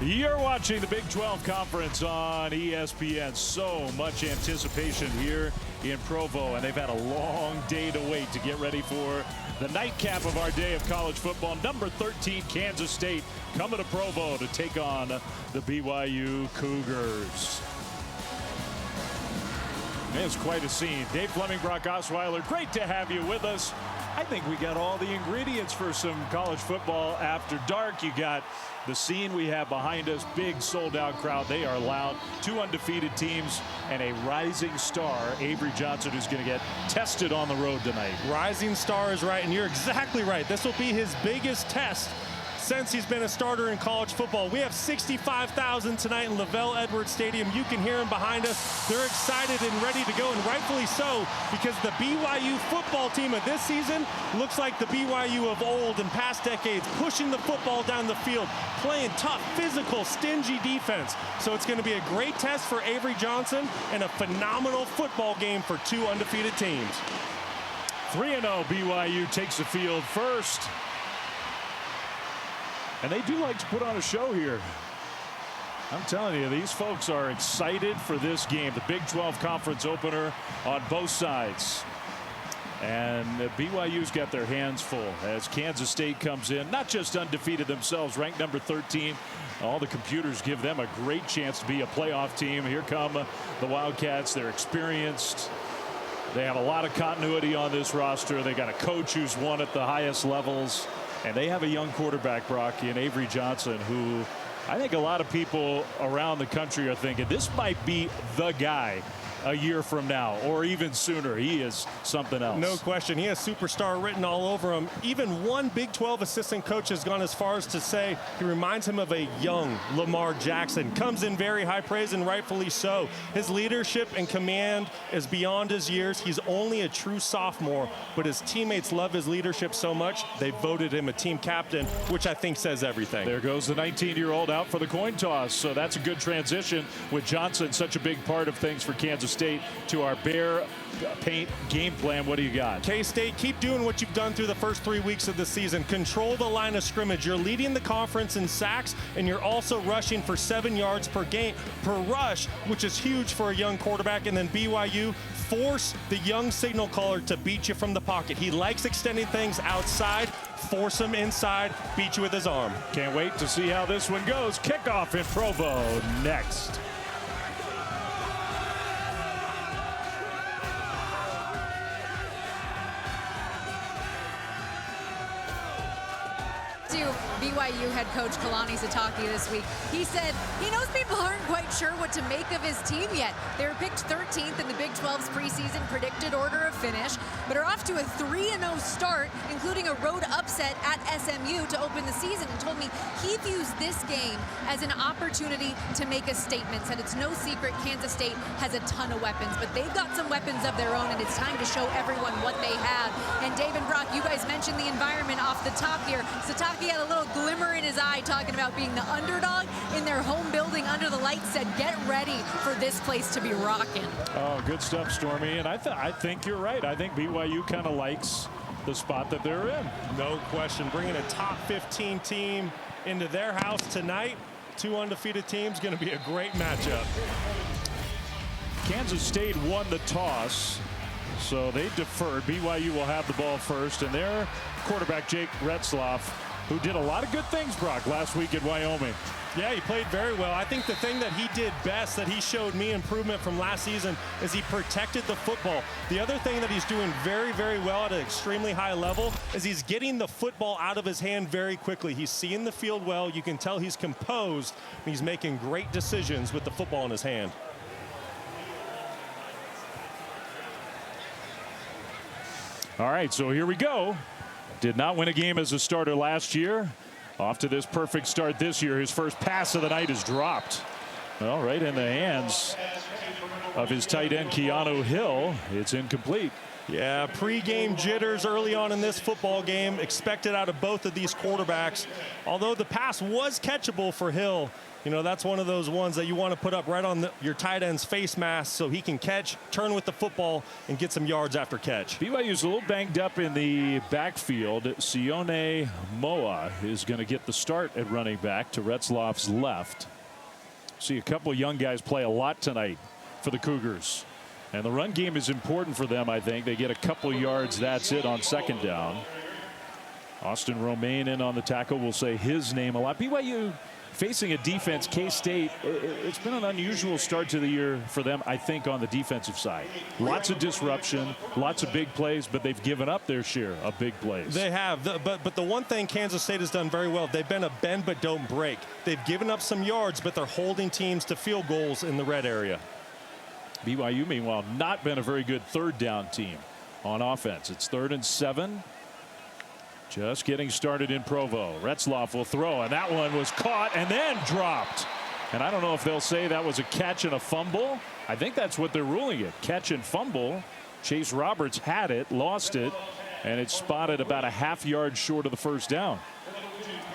You're watching the Big 12 Conference on ESPN. So much anticipation here in Provo, and they've had a long day to wait to get ready for the nightcap of our day of college football. Number 13, Kansas State, coming to Provo to take on the BYU Cougars. It's quite a scene. Dave Fleming, Brock Osweiler, great to have you with us. I think we got all the ingredients for some college football after dark. You got the scene we have behind us, big sold-out crowd. They are loud. Two undefeated teams and a rising star, Avery Johnson, who's going to get tested on the road tonight. Rising star is right, and you're exactly right. This will be his biggest test since he's been a starter in college football. We have 65,000 tonight in Lavelle Edwards Stadium. You can hear them behind us. They're excited and ready to go, and rightfully so, because the BYU football team of this season looks like the BYU of old in past decades, pushing the football down the field, playing tough, physical, stingy defense. So it's going to be a great test for Avery Johnson and a phenomenal football game for two undefeated teams. 3-0 BYU takes the field first. And they do like to put on a show here. I'm telling you, these folks are excited for this game. The Big 12 Conference opener on both sides. And BYU's got their hands full as Kansas State comes in. Not just undefeated themselves, ranked number 13. All the computers give them a great chance to be a playoff team. Here come the Wildcats. They're experienced. They have a lot of continuity on this roster. They got a coach who's won at the highest levels. And they have a young quarterback, Brock, in Avery Johnson, who I think a lot of people around the country are thinking this might be the guy a year from now or even sooner. He is something else. No question. He has superstar written all over him. Even one Big 12 assistant coach has gone as far as to say he reminds him of a young Lamar Jackson. Comes in very high praise, and rightfully so. His leadership and command is beyond his years. He's only a true sophomore, but his teammates love his leadership so much they voted him a team captain, which I think says everything. There goes the 19-year-old out for the coin toss. So that's a good transition with Johnson, such a big part of things for Kansas State, to our bear paint game plan. What do you got? K-State, keep doing what you've done through the first 3 weeks of the season. Control the line of scrimmage. You're leading the conference in sacks, and you're also rushing for 7 yards per rush, which is huge for a young quarterback. And then BYU, force the young signal caller to beat you from the pocket. He likes extending things outside. Force him inside, beat you with his arm. Can't wait to see how this one goes. Kickoff in Provo next. BYU head coach Kalani Sitake this week. He said he knows people aren't quite sure what to make of his team yet. They were picked 13th in the Big 12's preseason predicted order of finish, but are off to a 3-0 start, including a road upset at SMU to open the season, and told me he views this game as an opportunity to make a statement. Said it's no secret Kansas State has a ton of weapons, but they've got some weapons of their own, and it's time to show everyone what they have. And Dave and Brock, you guys mentioned the environment off the top here. Sitake had a little glimmer in his eye talking about being the underdog in their home building under the lights. Said get ready for this place to be rocking. Oh, good stuff, Stormy. And I think you're right. I think BYU kind of likes the spot that they're in. No question. Bringing a top 15 team into their house tonight. Two undefeated teams, going to be a great matchup. Kansas State won the toss, so they deferred. BYU will have the ball first, and their quarterback Jake Retzloff, who did a lot of good things, Brock, last week at Wyoming. Yeah, he played very well. I think the thing that he did best, that he showed me improvement from last season, is he protected the football. The other thing that he's doing very, very well at an extremely high level is he's getting the football out of his hand very quickly. He's seeing the field well. You can tell he's composed, and he's making great decisions with the football in his hand. All right, so here we go. Did not win a game as a starter last year. Off to this perfect start this year. His first pass of the night is dropped. Well, right in the hands of his tight end, Keanu Hill. It's incomplete. Yeah, pre-game jitters early on in this football game expected out of both of these quarterbacks. Although the pass was catchable for Hill, you know, that's one of those ones that you want to put up right on your tight end's face mask so he can catch, turn with the football, and get some yards after catch. BYU's a little banged up in the backfield. Sione Moa is going to get the start at running back to Retzloff's left. See a couple of young guys play a lot tonight for the Cougars. And the run game is important for them, I think. They get a couple yards, that's it, on second down. Austin Romaine in on the tackle. We'll say his name a lot. BYU facing a defense, K-State, it's been an unusual start to the year for them, I think, on the defensive side. Lots of disruption, lots of big plays, but they've given up their share of big plays. They have, but the one thing Kansas State has done very well, they've been a bend but don't break. They've given up some yards, but they're holding teams to field goals in the red area. BYU, meanwhile, not been a very good third down team on offense. It's 3rd and 7. Just getting started in Provo. Retzloff will throw, and that one was caught and then dropped. And I don't know if they'll say that was a catch and a fumble. I think that's what they're ruling it. Catch and fumble. Chase Roberts had it, lost it, and it's spotted about a half-yard short of the first down.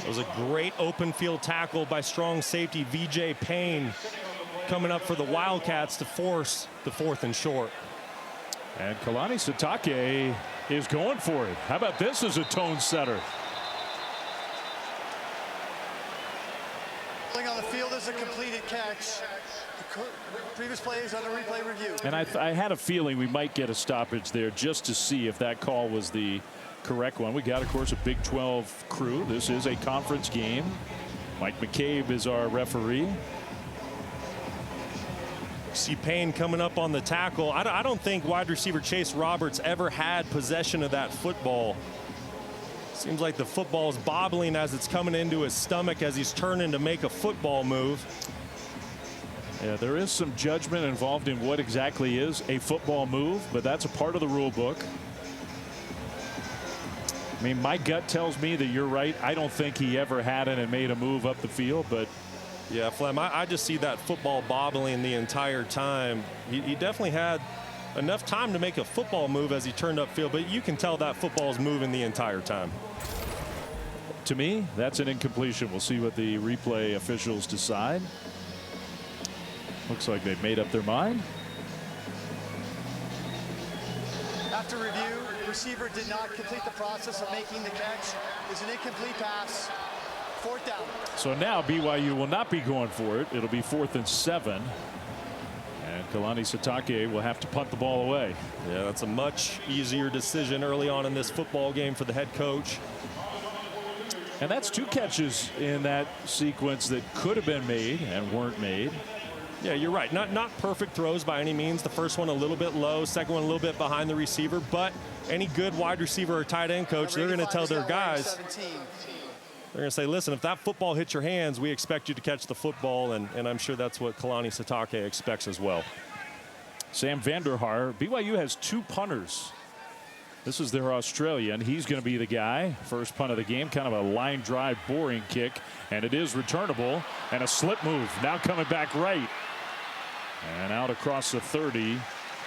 It was a great open field tackle by strong safety VJ Payne, coming up for the Wildcats to force the 4th and short. And Kalani Sitake is going for it. How about this as a tone setter? On the field is a completed catch. The previous play is under replay review. And I had a feeling we might get a stoppage there just to see if that call was the correct one. We got, of course, a Big 12 crew. This is a conference game. Mike McCabe is our referee. See Payne coming up on the tackle. I don't think wide receiver Chase Roberts ever had possession of that football. Seems like the football is bobbling as it's coming into his stomach as he's turning to make a football move. Yeah, there is some judgment involved in what exactly is a football move, but that's a part of the rule book. I mean, my gut tells me that you're right. I don't think he ever had it and made a move up the field, but yeah, Flem, I just see that football bobbling the entire time. He definitely had enough time to make a football move as he turned upfield, but you can tell that football is moving the entire time. To me, that's an incompletion. We'll see what the replay officials decide. Looks like they've made up their mind. After review, the receiver did not complete the process of making the catch. It's an incomplete pass. 4th down. So now BYU will not be going for it. It'll be 4th and 7. And Kalani Sitake will have to punt the ball away. Yeah, that's a much easier decision early on in this football game for the head coach. And that's 2 catches in that sequence that could have been made and weren't made. Yeah, you're right. Not perfect throws by any means. The first one a little bit low, second one a little bit behind the receiver. But any good wide receiver or tight end coach, they're going to tell their guys, they're going to say, listen, if that football hits your hands, we expect you to catch the football. And I'm sure that's what Kalani Sitake expects as well. Sam Vanderhaar, BYU has 2 punters. This is their Australian. He's going to be the guy. First punt of the game, kind of a line drive, boring kick. And it is returnable. And a slip move. Now coming back right. And out across the 30.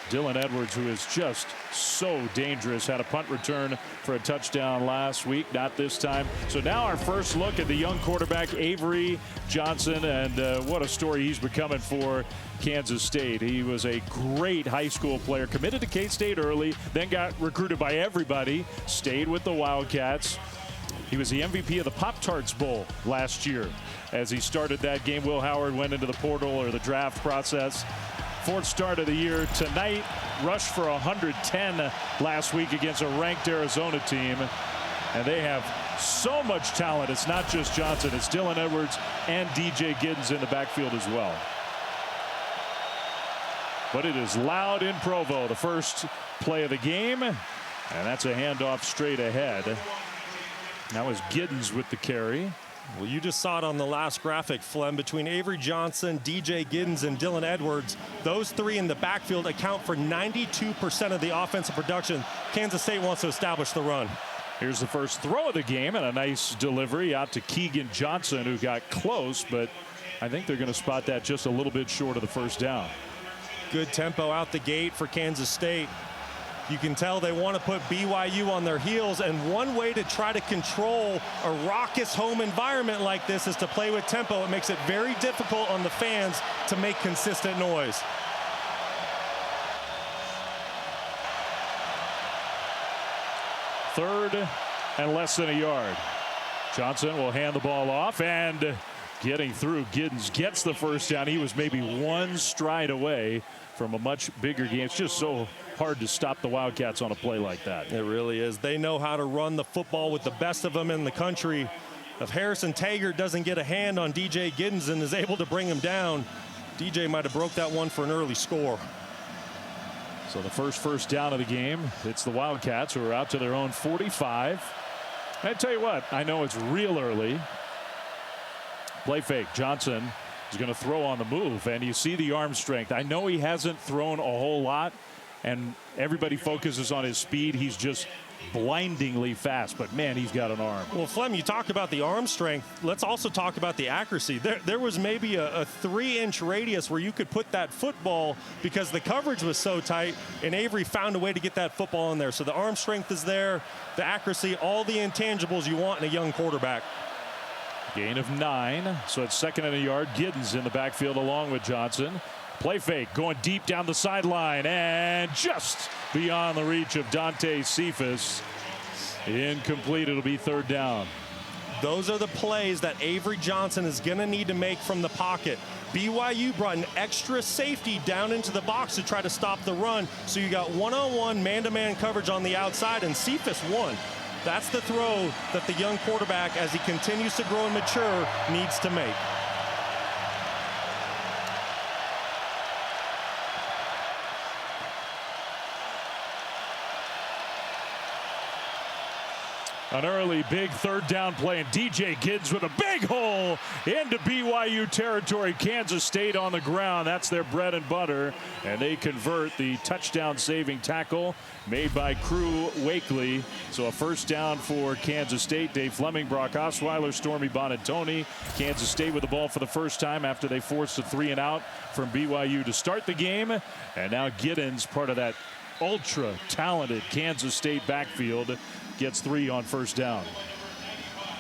Dylan Edwards, who is just so dangerous, had a punt return for a touchdown last week. Not this time. So now our first look at the young quarterback, Avery Johnson, and what a story he's becoming for Kansas State. He was a great high school player, committed to K-State early, then got recruited by everybody, stayed with the Wildcats. He was the MVP of the Pop-Tarts Bowl last year as he started that game. Will Howard went into the portal or the draft process. 4th start of the year tonight. Rushed for 110 last week against a ranked Arizona team. And they have so much talent. It's not just Johnson. It's Dylan Edwards and DJ Giddens in the backfield as well. But it is loud in Provo. The first play of the game. And that's a handoff straight ahead. Now is Giddens with the carry. Well, you just saw it on the last graphic, Flem, between Avery Johnson, DJ Giddens, and Dylan Edwards. Those 3 in the backfield account for 92% of the offensive production. Kansas State wants to establish the run. Here's the first throw of the game, and a nice delivery out to Keegan Johnson, who got close, but I think they're going to spot that just a little bit short of the first down. Good tempo out the gate for Kansas State. You can tell they want to put BYU on their heels, and one way to try to control a raucous home environment like this is to play with tempo. It makes it very difficult on the fans to make consistent noise. Third and less than a yard. Johnson will hand the ball off, and getting through, Giddens gets the first down. He was maybe one stride away from a much bigger game. It's just so hard to stop the Wildcats on a play like that. It really is. They know how to run the football with the best of them in the country. If Harrison Taggart doesn't get a hand on DJ Giddens and is able to bring him down, DJ might have broke that one for an early score. So the first down of the game, it's the Wildcats who are out to their own 45. I tell you what, I know it's real early. Play fake. Johnson is going to throw on the move, and you see the arm strength. I know he hasn't thrown a whole lot, and everybody focuses on his speed. He's just blindingly fast, but man, he's got an arm. Well, Flem, you talk about the arm strength. Let's also talk about the accuracy. There was maybe a 3-inch radius where you could put that football because the coverage was so tight, and Avery found a way to get that football in there. So the arm strength is there, the accuracy, all the intangibles you want in a young quarterback. Gain of 9, so it's second and a yard. Giddens in the backfield along with Johnson. Play fake, going deep down the sideline, and just beyond the reach of Dante Cephas. Incomplete. It'll be third down. Those are the plays that Avery Johnson is going to need to make from the pocket. BYU brought an extra safety down into the box to try to stop the run. So you got one-on-one, man-to-man coverage on the outside, and Cephas won. That's the throw that the young quarterback, as he continues to grow and mature, needs to make. An early big third down play, and DJ Giddens with a big hole into BYU territory. Kansas State on the ground. That's their bread and butter, and they convert the touchdown saving tackle made by Crew Wakely. So a first down for Kansas State. Dave Fleming, Brock Osweiler, Stormy Bonatoni. Kansas State with the ball for the first time after they forced a 3-and-out from BYU to start the game. And now Giddens, part of that ultra talented Kansas State backfield, gets 3 on first down.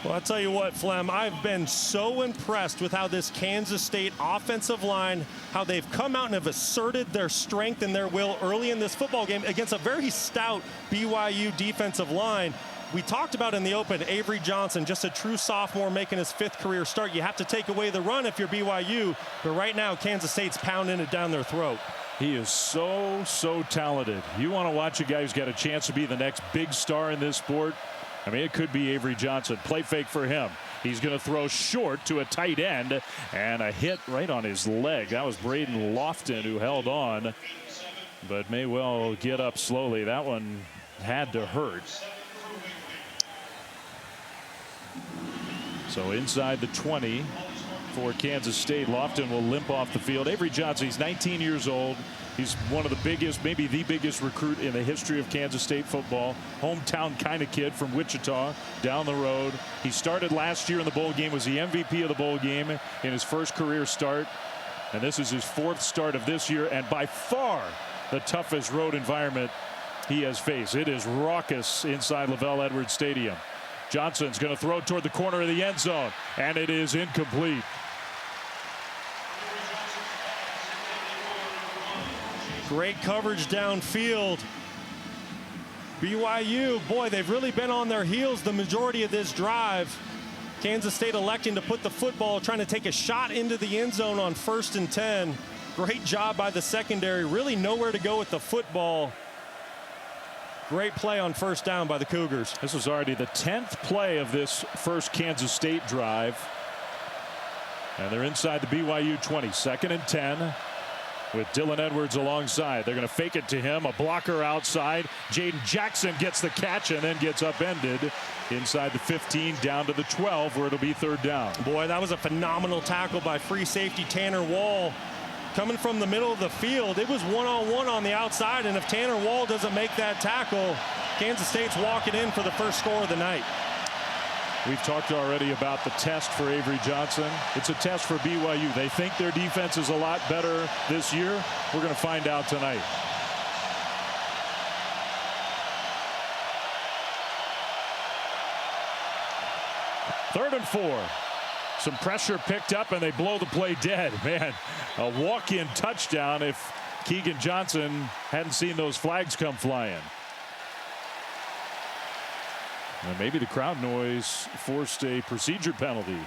Well, I'll tell you what, Flem, I've been so impressed with how this Kansas State offensive line, how they've come out and have asserted their strength and their will early in this football game against a very stout BYU defensive line. We talked about in the open, Avery Johnson, just a true sophomore making his 5th career start. You have to take away the run if you're BYU, but right now Kansas State's pounding it down their throat. He is so talented. You want to watch a guy who's got a chance to be the next big star in this sport? I mean, it could be Avery Johnson. Play fake for him. He's going to throw short to a tight end, and a hit right on his leg. That was Braden Lofton who held on, but may well get up slowly. That one had to hurt. So inside the 20 for Kansas State. Lofton will limp off the field. Avery Johnson, he's 19 years old. He's one of the biggest, maybe the biggest recruit in the history of Kansas State football. Hometown kind of kid from Wichita, down the road. He started last year in the bowl game, was the MVP of the bowl game in his first career start. And this is his 4th start of this year, and by far the toughest road environment he has faced. It is raucous inside LaVell Edwards Stadium. Johnson's going to throw toward the corner of the end zone, and it is incomplete. Great coverage downfield. BYU, boy, they've really been on their heels the majority of this drive. Kansas State electing to put the football, trying to take a shot into the end zone on 1st and 10. Great job by the secondary. Really nowhere to go with the football. Great play on first down by the Cougars. This was already the 10th play of this first Kansas State drive. And they're inside the BYU 20. 2nd and 10 with Dylan Edwards alongside. They're going to fake it to him. A blocker outside. Jaden Jackson gets the catch and then gets upended inside the 15 down to the 12 where it'll be third down. Boy, that was a phenomenal tackle by free safety Tanner Wall. Coming from the middle of the field, it was one-on-one on the outside, and if Tanner Wall doesn't make that tackle, Kansas State's walking in for the first score of the night. We've talked already about the test for Avery Johnson. It's a test for BYU. They think their defense is a lot better this year. We're going to find out tonight. and 4. Some pressure picked up, and they blow the play dead. Man, a walk-in touchdown if Keegan Johnson hadn't seen those flags come flying. And maybe the crowd noise forced a procedure penalty.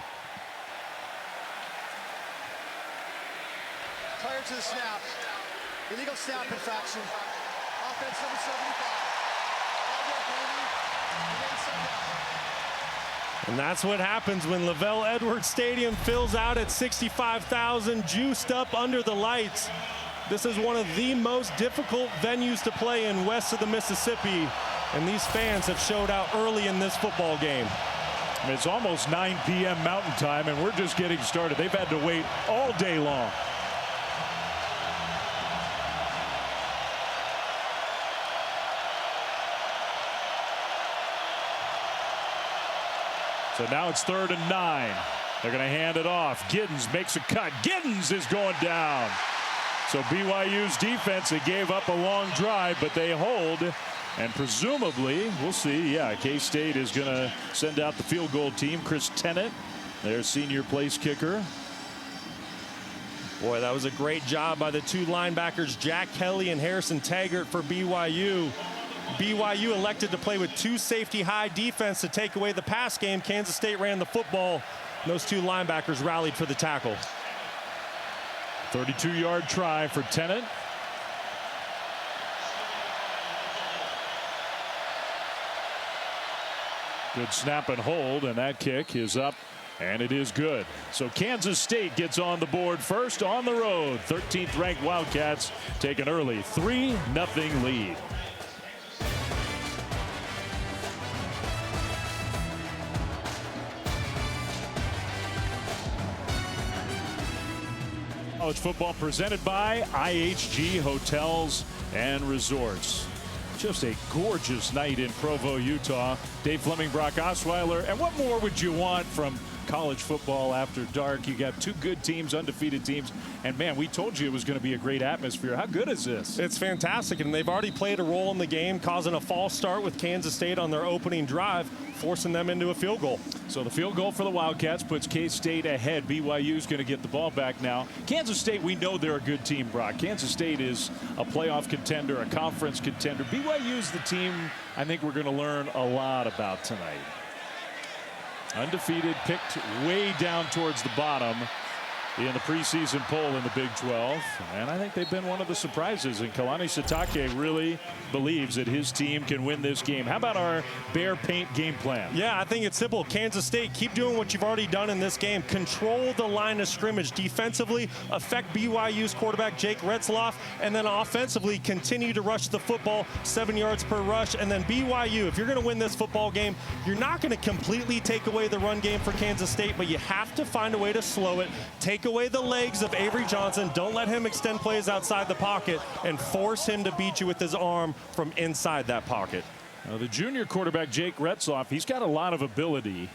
Prior to the snap, illegal snap infraction. Offense number 75. And that's what happens when Lavelle Edwards Stadium fills out at 65,000, juiced up under the lights. This is one of the most difficult venues to play in west of the Mississippi, and these fans have showed out early in this football game. It's almost 9 p.m. Mountain Time, and we're just getting started. They've had to wait all day long. So now it's 3rd and 9. They're going to hand it off. Giddens makes a cut. Giddens is going down. So BYU's defense, they gave up a long drive, but they hold. And presumably, we'll see, yeah, K-State is going to send out the field goal team. Chris Tennant, their senior place kicker. Boy, that was a great job by the two linebackers, Jack Kelly and Harrison Taggart for BYU. BYU elected to play with two safety high defense to take away the pass game. Kansas State ran the football. Those two linebackers rallied for the tackle. 32-yard try for Tennant. Good snap and hold, and that kick is up, and it is good. So Kansas State gets on the board first on the road. 13th ranked Wildcats take an early 3-0 lead. College football presented by IHG Hotels and Resorts. Just a gorgeous night in Provo, Utah. Dave Fleming, Brock Osweiler. And what more would you want from college football after dark? You got two good teams, undefeated teams. And man, we told you it was going to be a great atmosphere. How good is this? It's fantastic, and they've already played a role in the game, causing a false start with Kansas State on their opening drive, forcing them into a field goal. So the field goal for the Wildcats puts K-State ahead. BYU's going to get the ball back now. Kansas State, we know they're a good team, Brock. Kansas State is a playoff contender, a conference contender. BYU's the team I think we're going to learn a lot about tonight. Undefeated, picked way down towards the bottom in the preseason poll in the Big 12. And I think they've been one of the surprises. And Kalani Sitake really believes that his team can win this game. How about our bear paint game plan? Yeah, I think it's simple. Kansas State, keep doing what you've already done in this game. Control the line of scrimmage defensively, affect BYU's quarterback Jake Retzloff, and then offensively continue to rush the football, 7 yards per rush. And then BYU, if you're going to win this football game, you're not going to completely take away the run game for Kansas State, but you have to find a way to slow it, take away the legs of Avery Johnson, don't let him extend plays outside the pocket, and force him to beat you with his arm from inside that pocket. Now, the junior quarterback Jake Retzloff, he's got a lot of ability.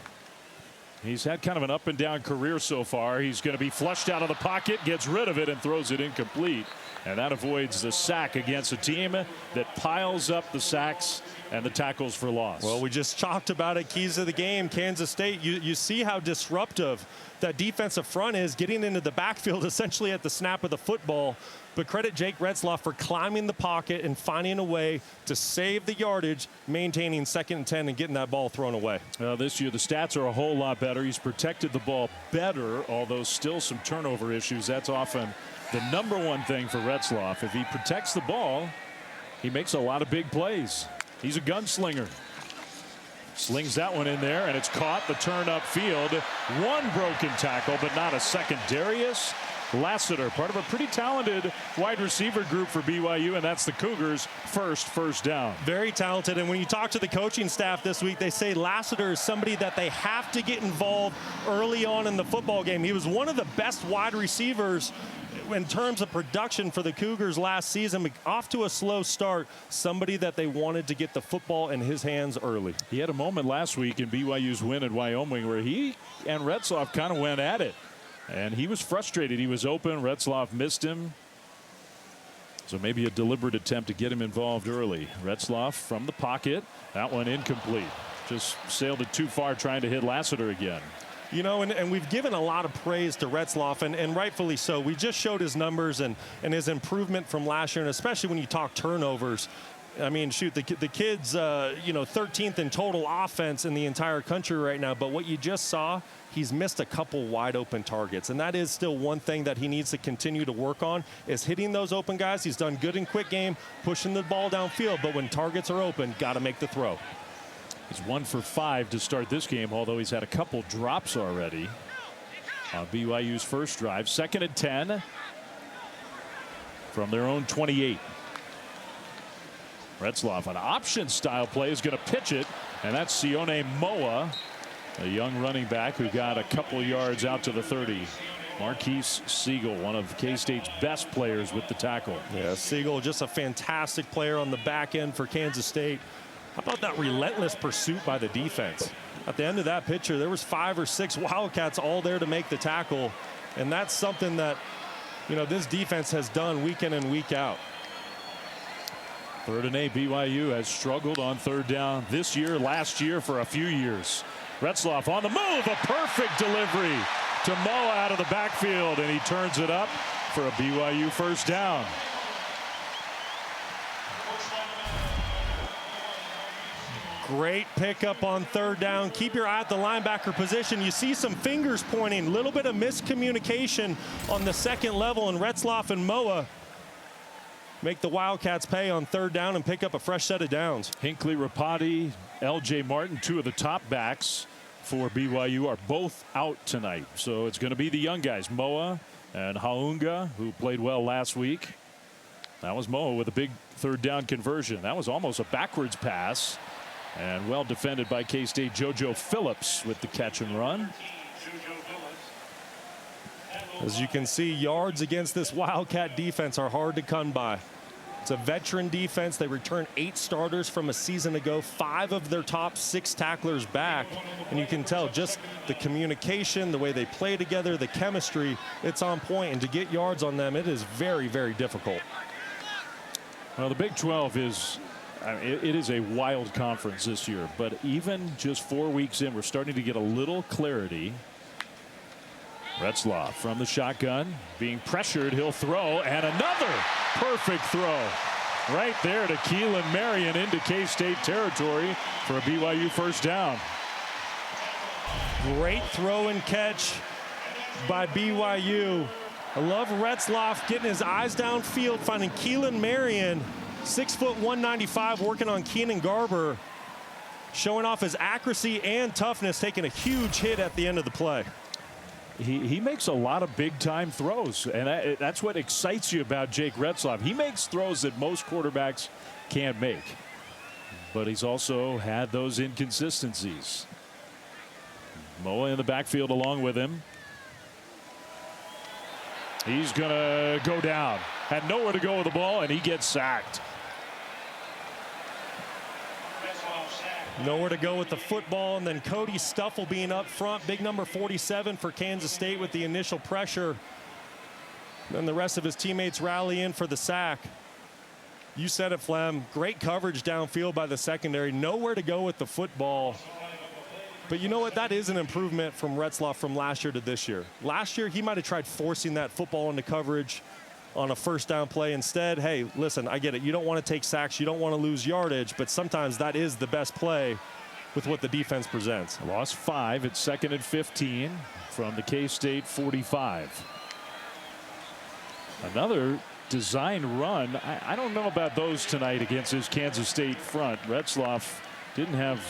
He's had kind of an up and down career so far. He's going to be flushed out of the pocket, gets rid of it, and throws it incomplete. And that avoids the sack against a team that piles up the sacks and the tackles for loss. Well, we just talked about it, keys of the game. Kansas State, you see how disruptive that defensive front is, getting into the backfield essentially at the snap of the football. But credit Jake Retzloff for climbing the pocket and finding a way to save the yardage, maintaining 2nd and 10 and getting that ball thrown away. This year the stats are a whole lot better. He's protected the ball better, although still some turnover issues. That's often the #1 thing for Retzloff. If he protects the ball, he makes a lot of big plays. He's a gunslinger. Slings that one in there, and it's caught. The turn upfield. One broken tackle, but not a second. Darius Lassiter, part of a pretty talented wide receiver group for BYU, and that's the Cougars' first down. Very talented, and when you talk to the coaching staff this week, they say Lassiter is somebody that they have to get involved early on in the football game. He was one of the best wide receivers in terms of production for the Cougars last season. Off to a slow start, somebody that they wanted to get the football in his hands early. He had a moment last week in BYU's win at Wyoming where he and Retzloff kind of went at it. And he was frustrated. He was open. Retzloff missed him. So maybe a deliberate attempt to get him involved early. Retzloff from the pocket. That one incomplete. Just sailed it too far trying to hit Lassiter again. You know, and we've given a lot of praise to Retzlaff, and rightfully so. We just showed his numbers and his improvement from last year, and especially when you talk turnovers. I mean, shoot, the kid's, 13th in total offense in the entire country right now. But what you just saw, he's missed a couple wide open targets. And that is still one thing that he needs to continue to work on, is hitting those open guys. He's done good in quick game, pushing the ball downfield. But when targets are open, got to make the throw. He's 1 for 5 to start this game, although he's had a couple drops already on BYU's first drive. 2nd and 10 from their own 28. Retzlaff, an option style play, is going to pitch it, and that's Sione Moa, a young running back who got a couple yards out to the 30. Marquise Siegel, one of K-State's best players with the tackle. Yeah, Siegel, just a fantastic player on the back end for Kansas State. How about that relentless pursuit by the defense? At the end of that picture, there was 5 or 6 Wildcats all there to make the tackle, and that's something that, this defense has done week in and week out. 3rd and 8. BYU has struggled on 3rd down this year, last year, for a few years. Retzlaff on the move, a perfect delivery to Moa out of the backfield, and he turns it up for a BYU first down. Great pickup on 3rd down. Keep your eye at the linebacker position. You see some fingers pointing, a little bit of miscommunication on the 2nd level, and Retzlaff and Moa make the Wildcats pay on 3rd down and pick up a fresh set of downs. Hinckley, Rapati, L.J. Martin, 2 of the top backs for BYU, are both out tonight. So it's going to be the young guys, Moa and Haunga, who played well last week. That was Moa with a big 3rd down conversion. That was almost a backwards pass, and well defended by K-State. JoJo Phillips with the catch and run. As you can see, yards against this Wildcat defense are hard to come by. It's a veteran defense. They returned 8 starters from a season ago, 5 of their top 6 tacklers back. And you can tell just the communication, the way they play together, the chemistry, it's on point. And to get yards on them, it is very, very difficult. Well, the Big 12 is, it is a wild conference this year. But even just 4 weeks in, we're starting to get a little clarity. Retzlaff from the shotgun, being pressured, he'll throw, and another perfect throw right there to Keelan Marion into K-State territory for a BYU first down. Great throw and catch by BYU. I love Retzlaff getting his eyes downfield, finding Keelan Marion, 6 foot 195, working on Keenan Garber, showing off his accuracy and toughness, taking a huge hit at the end of the play. He makes a lot of big-time throws, and that's what excites you about Jake Retzlaff. He makes throws that most quarterbacks can't make, but he's also had those inconsistencies. Moa in the backfield along with him. He's going to go down. Had nowhere to go with the ball, and he gets sacked. Nowhere to go with the football, and then Cody Stuffle being up front. Big number 47 for Kansas State with the initial pressure. Then the rest of his teammates rally in for the sack. You said it, Flem. Great coverage downfield by the secondary. Nowhere to go with the football. But you know what? That is an improvement from Retzlaff from last year to this year. Last year, he might have tried forcing that football into coverage on a first down play. Instead, hey, listen, I get it. You don't want to take sacks. You don't want to lose yardage. But sometimes that is the best play with what the defense presents. Lost 5 at 2nd and 15 from the K-State 45. Another design run. I don't know about those tonight against his Kansas State front. Retzlaff didn't have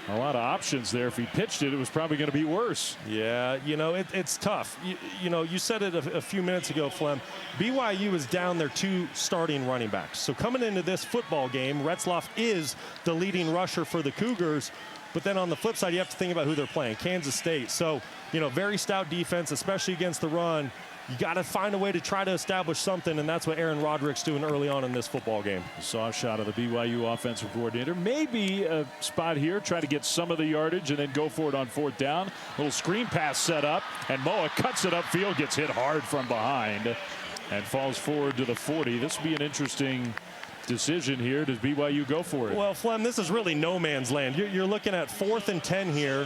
a lot of options there. If he pitched it, it was probably going to be worse. Yeah, it's tough. You said it a few minutes ago, Flem. BYU is down their 2 starting running backs. So coming into this football game, Retzlaff is the leading rusher for the Cougars. But then on the flip side, you have to think about who they're playing, Kansas State. So, very stout defense, especially against the run. You got to find a way to try to establish something, and that's what Aaron Roderick's doing early on in this football game. Saw a shot of the BYU offensive coordinator. Maybe a spot here, try to get some of the yardage and then go for it on 4th down. Little screen pass set up, and Moa cuts it upfield, gets hit hard from behind, and falls forward to the 40. This will be an interesting decision here. Does BYU go for it? Well, Flem, this is really no man's land. You're looking at 4th and 10 here.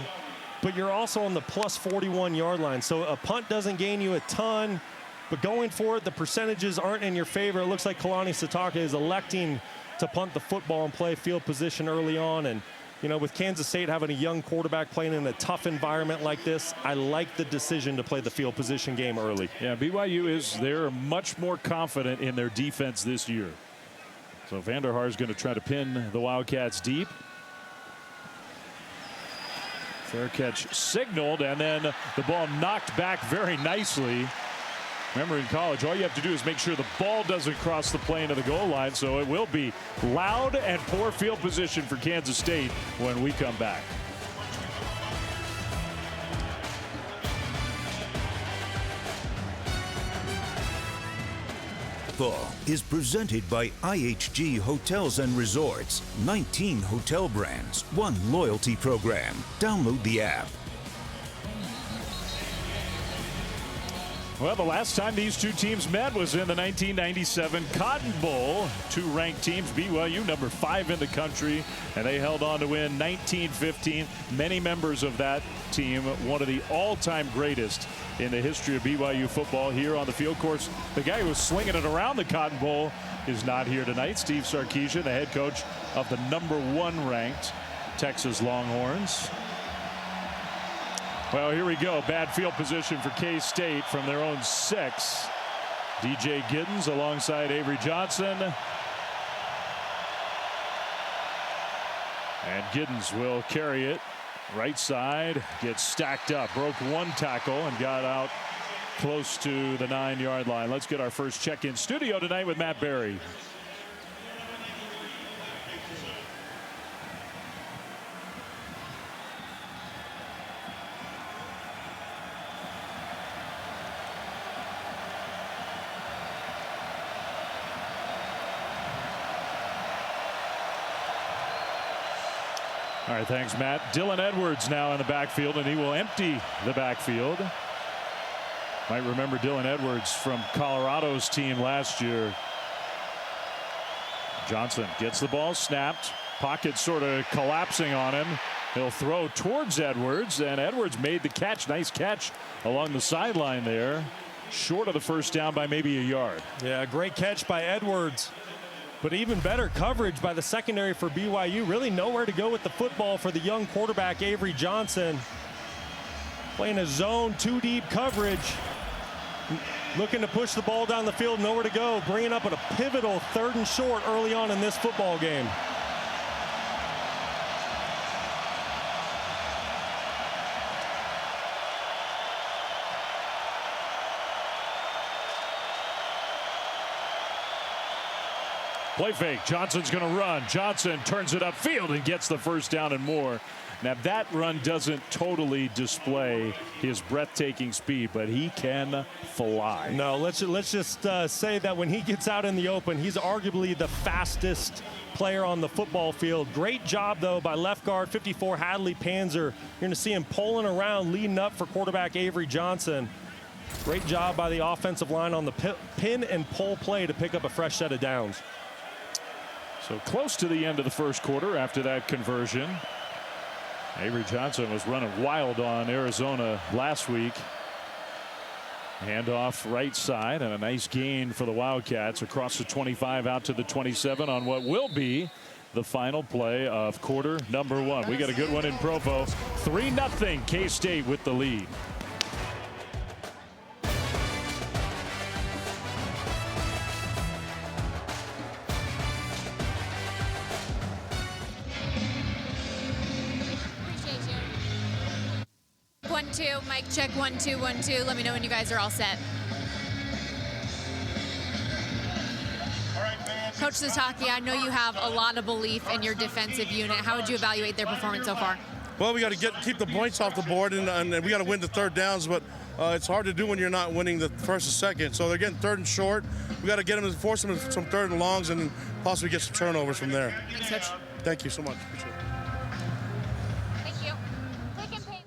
but you're also on the plus 41-yard line. So a punt doesn't gain you a ton, but going for it, the percentages aren't in your favor. It looks like Kalani Sitake is electing to punt the football and play field position early on. And, you know, with Kansas State having a young quarterback playing in a tough environment like this, I like the decision to play the field position game early. Yeah, BYU they're much more confident in their defense this year. So Vanderhaar is going to try to pin the Wildcats deep. Fair catch signaled, and then the ball knocked back very nicely. Remember, in college, all you have to do is make sure the ball doesn't cross the plane of the goal line. So it will be loud and poor field position for Kansas State when we come back. Football is presented by IHG Hotels and Resorts. 19 hotel brands, one loyalty program. Download the app. Well, the last time these two teams met was in the 1997 Cotton Bowl. Two ranked teams, BYU number 5 in the country, and they held on to win 19-15. Many members of that team, one of the all-time greatest in the history of BYU football, here on the field. Of course, the guy who was slinging it around the Cotton Bowl is not here tonight. Steve Sarkisian, the head coach of the number 1 ranked Texas Longhorns. Well, here we go. Bad field position for K-State from their own 6. DJ Giddens alongside Avery Johnson. And Giddens will carry it. Right side, gets stacked up. Broke one tackle and got out close to the 9-yard line. Let's get our first check-in studio tonight with Matt Berry. All right, thanks, Matt. Dylan Edwards now in the backfield, and he will empty the backfield. Might remember Dylan Edwards from Colorado's team last year. Johnson gets the ball snapped. Pocket sort of collapsing on him. He'll throw towards Edwards, and Edwards made the catch. Nice catch along the sideline there. Short of the first down by maybe a yard. Yeah, great catch by Edwards. But even better coverage by the secondary for BYU. Really nowhere to go with the football for the young quarterback, Avery Johnson. Playing a zone 2 deep coverage. Looking to push the ball down the field, nowhere to go. Bringing up at a pivotal 3rd and short early on in this football game. Play fake. Johnson's going to run. Johnson turns it upfield and gets the first down and more. Now that run doesn't totally display his breathtaking speed, but he can fly. No, let's just say that when he gets out in the open, he's arguably the fastest player on the football field. Great job, though, by left guard 54 Hadley Panzer. You're going to see him pulling around, leading up for quarterback Avery Johnson. Great job by the offensive line on the pin and pull play to pick up a fresh set of downs. So close to the end of the first quarter after that conversion. Avery Johnson was running wild on Arizona last week. Handoff right side, and a nice gain for the Wildcats across the 25 out to the 27 on what will be the final play of quarter number 1. We got a good one in Provo. 3-0 K-State with the lead. Mic check 1 2 1 2. Let me know when you guys are all set. Coach Sitake, I know you have a lot of belief in your defensive unit. How would you evaluate their performance so far? Well, we got to keep the points off the board, and we got to win the 3rd downs, but it's hard to do when you're not winning the 1st and 2nd. So they're getting 3rd and short. We got to get them, force them some 3rd and longs, and possibly get some turnovers from there. Thanks, Coach. Thank you so much. Appreciate it. Thank you. Quick and painless.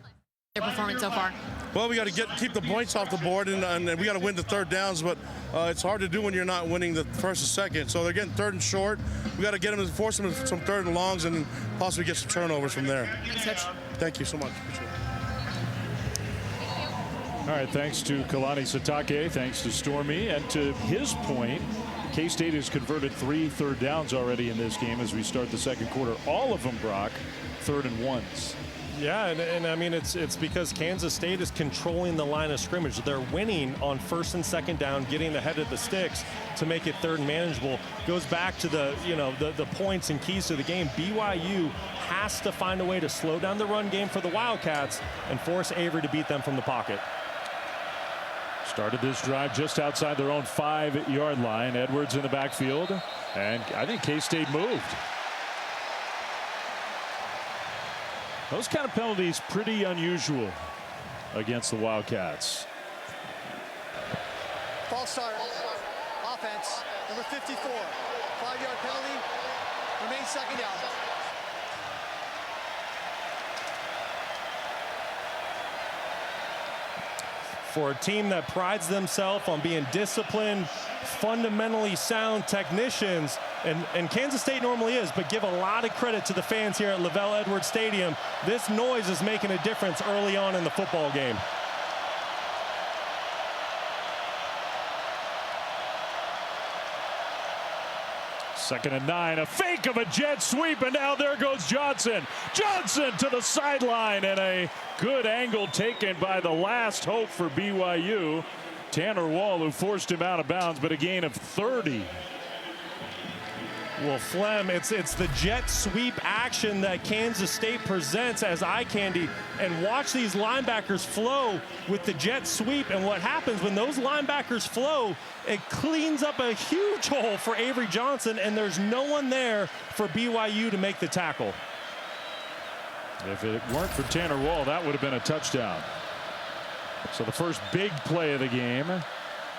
Their performance so far. Well, we got to keep the points off the board, and we got to win the 3rd downs, but it's hard to do when you're not winning the 1st and 2nd. So they're getting 3rd and short. We got to get them, force them some 3rd and longs, and possibly get some turnovers from there. Thanks, Coach. Thank you so much. Appreciate it. All right, thanks to Kalani Sitake, thanks to Stormy, and to his point, K-State has converted 3 third downs already in this game as we start the second quarter. All of them, Brock, 3rd and 1s. Yeah, and I mean, it's because Kansas State is controlling the line of scrimmage. They're winning on 1st and 2nd down, getting ahead of the sticks to make it 3rd and manageable. Goes back to the points and keys to the game. BYU has to find a way to slow down the run game for the Wildcats and force Avery to beat them from the pocket. Started this drive just outside their own 5-yard line. Edwards in the backfield, and I think K-State moved. Those kind of penalties pretty unusual against the Wildcats. False start. Offense. Number 54. 5-yard penalty. Remains 2nd down. For a team that prides themselves on being disciplined, fundamentally sound technicians, and Kansas State normally is, but give a lot of credit to the fans here at Lavelle Edwards Stadium. This noise is making a difference early on in the football game. Second and 9, a fake of a jet sweep, and now there goes Johnson. Johnson to the sideline, and a good angle taken by the last hope for BYU. Tanner Wall, who forced him out of bounds, but a gain of 30. Well, Flem, it's the jet sweep action that Kansas State presents as eye candy, and watch these linebackers flow with the jet sweep. And what happens when those linebackers flow, it cleans up a huge hole for Avery Johnson, and there's no one there for BYU to make the tackle. If it weren't for Tanner Wall, that would have been a touchdown. So the first big play of the game.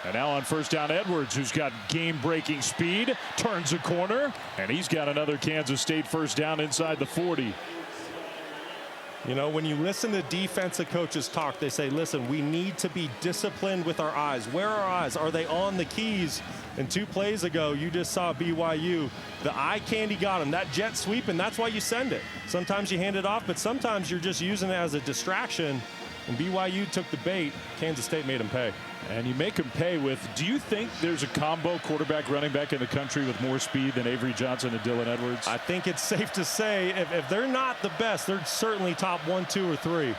And now on 1st down, Edwards, who's got game-breaking speed, turns a corner, and he's got another Kansas State 1st down inside the 40. You know, when you listen to defensive coaches talk, they say, listen, we need to be disciplined with our eyes. Where are our eyes? Are they on the keys? And 2 plays ago, you just saw BYU. The eye candy got them. That jet sweep, and that's why you send it. Sometimes you hand it off, but sometimes you're just using it as a distraction. And BYU took the bait. Kansas State made them pay. And you make them pay with, do you think there's a combo quarterback running back in the country with more speed than Avery Johnson and Dylan Edwards? I think it's safe to say if they're not the best, they're certainly top 1, 2, or 3.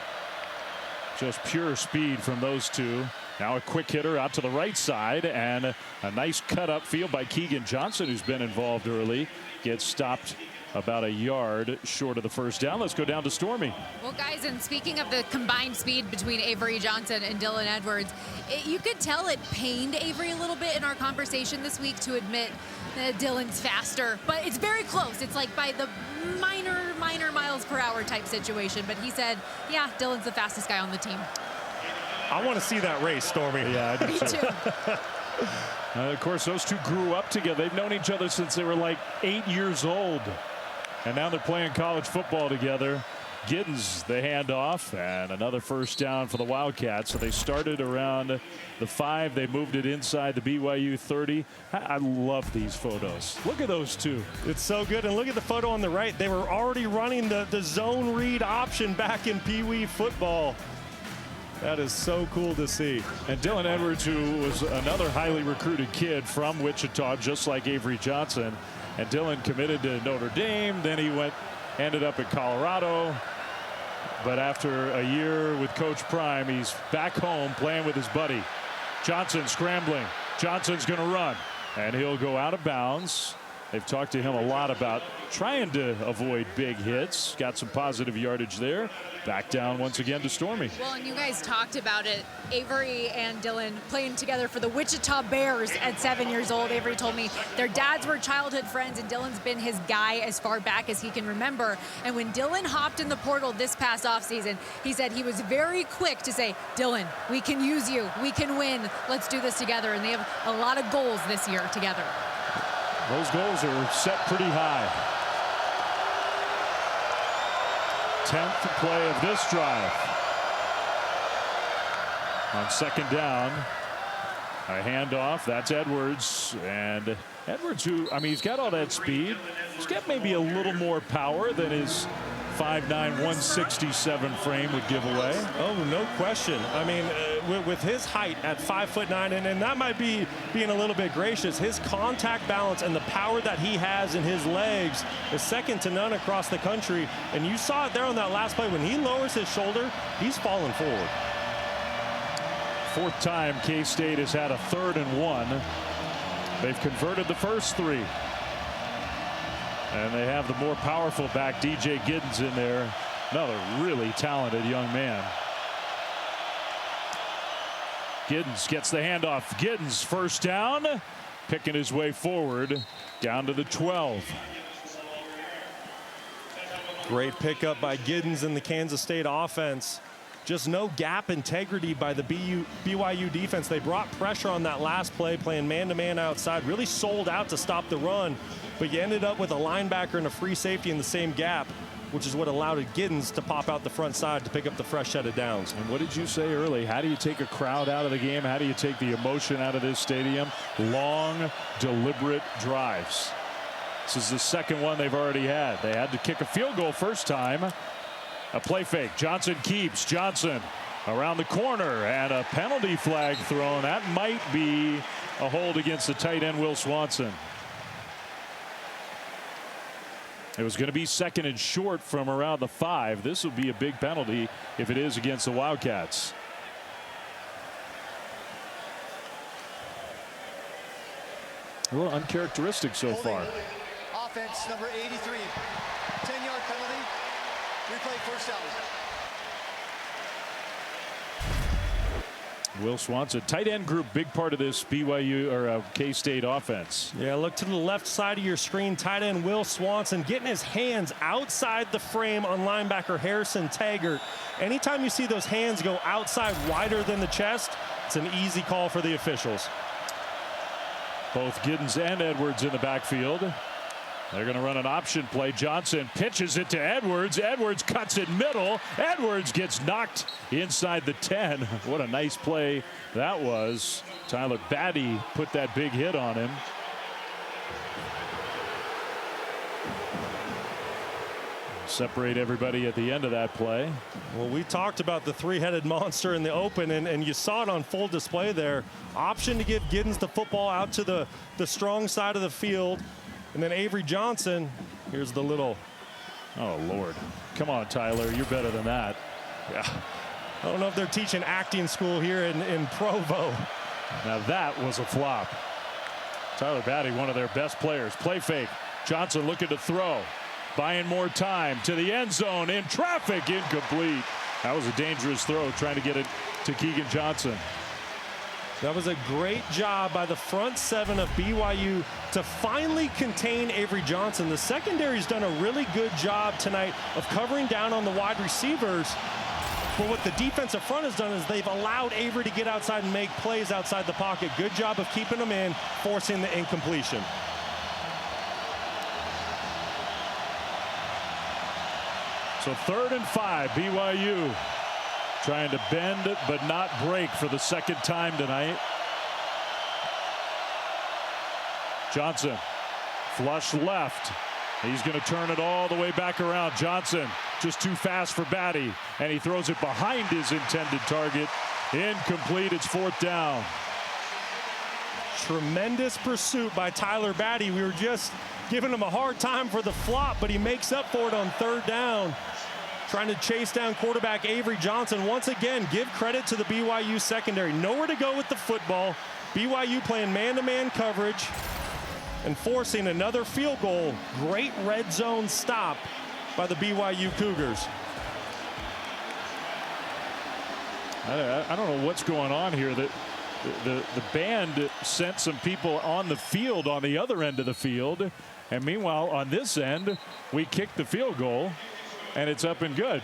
Just pure speed from those two. Now a quick hitter out to the right side, and a nice cut up field by Keegan Johnson, who's been involved early. Gets stopped about a yard short of the 1st down. Let's go down to Stormy. Well, guys, and speaking of the combined speed between Avery Johnson and Dylan Edwards, you could tell it pained Avery a little bit in our conversation this week to admit that Dylan's faster, but it's very close. It's like by the minor miles per hour type situation. But he said, yeah, Dylan's the fastest guy on the team. I want to see that race, Stormy. Yeah, I do Me too. Of course, those two grew up together. They've known each other since they were like 8 years old. And now they're playing college football together. Giddens the handoff, and another 1st down for the Wildcats. So they started around the 5. They moved it inside the BYU 30. I love these photos. Look at those two. It's so good. And look at the photo on the right. They were already running the zone read option back in Pee Wee football. That is so cool to see. And Dylan Edwards, who was another highly recruited kid from Wichita, just like Avery Johnson. And Dylan committed to Notre Dame. Then he ended up at Colorado. But after a year with Coach Prime, he's back home playing with his buddy. Johnson scrambling. Johnson's going to run. And he'll go out of bounds. They've talked to him a lot about trying to avoid big hits. Got some positive yardage there. Back down once again to Stormy. Well, and you guys talked about it. Avery and Dylan playing together for the Wichita Bears at 7 years old. Avery told me their dads were childhood friends, and Dylan's been his guy as far back as he can remember. And when Dylan hopped in the portal this past offseason, he said he was very quick to say, Dylan, we can use you. We can win. Let's do this together. And they have a lot of goals this year together. Those goals are set pretty high. 10th play of this drive. On 2nd down, a handoff. That's Edwards. And Edwards, who, I mean, he's got all that speed. He's got maybe a little more power than his 5'9", 167 frame would give away. Oh, no question. I mean, with his height at 5'9", and that might be being a little bit gracious, his contact balance and the power that he has in his legs is second to none across the country. And you saw it there on that last play. When he lowers his shoulder, he's falling forward. Fourth time K-State has had a 3rd and 1. They've converted the first 3. And they have the more powerful back, DJ Giddens, in there. Another really talented young man. Giddens gets the handoff. Giddens first down, picking his way forward down to the 12. Great pickup by Giddens in the Kansas State offense. Just no gap integrity by the BYU defense. They brought pressure on that last play, playing man-to-man outside, really sold out to stop the run. But you ended up with a linebacker and a free safety in the same gap, which is what allowed Giddens to pop out the front side to pick up the fresh set of downs. And what did you say early? How do you take a crowd out of the game? How do you take the emotion out of this stadium? Long, deliberate drives. This is the second one they've already had. They had to kick a field goal first time. A play fake. Johnson keeps. Johnson around the corner, and a penalty flag thrown. That might be a hold against the tight end, Will Swanson. It was going to be 2nd and short from around the 5. This will be a big penalty if it is against the Wildcats. A little uncharacteristic so far. Offense number 83. 10-yard penalty. Replay first down. Will Swanson, tight end group, big part of this BYU or K-State offense. Yeah, look to the left side of your screen. Tight end Will Swanson getting his hands outside the frame on linebacker Harrison Taggart. Anytime you see those hands go outside wider than the chest, it's an easy call for the officials. Both Giddens and Edwards in the backfield. They're going to run an option play. Johnson pitches it to Edwards. Edwards cuts it middle. Edwards gets knocked inside the 10. What a nice play that was. Tyler Batty put that big hit on him. Separate everybody at the end of that play. Well, we talked about the three-headed monster in the open, and you saw it on full display there. Option to give Giddens the football out to the strong side of the field. And then Avery Johnson, here's the little. Oh, Lord. Come on, Tyler. You're better than that. Yeah. I don't know if they're teaching acting school here in Provo. Now that was a flop. Tyler Batty, one of their best players. Play fake. Johnson looking to throw. Buying more time to the end zone. In traffic. Incomplete. That was a dangerous throw, trying to get it to Keegan Johnson. That was a great job by the front 7 of BYU to finally contain Avery Johnson. The secondary's done a really good job tonight of covering down on the wide receivers. But what the defensive front has done is they've allowed Avery to get outside and make plays outside the pocket. Good job of keeping them in, forcing the incompletion. So 3rd and 5, BYU. Trying to bend but not break for the second time tonight. Johnson, flush left. He's going to turn it all the way back around. Johnson just too fast for Batty, and he throws it behind his intended target. Incomplete. It's 4th down. Tremendous pursuit by Tyler Batty. We were just giving him a hard time for the flop, but he makes up for it on 3rd down. Trying to chase down quarterback Avery Johnson. Once again, give credit to the BYU secondary. Nowhere to go with the football. BYU playing man-to-man coverage and forcing another field goal. Great red zone stop by the BYU Cougars. I don't know what's going on here. The band sent some people on the field on the other end of the field. And meanwhile, on this end, we kicked the field goal. And it's up and good.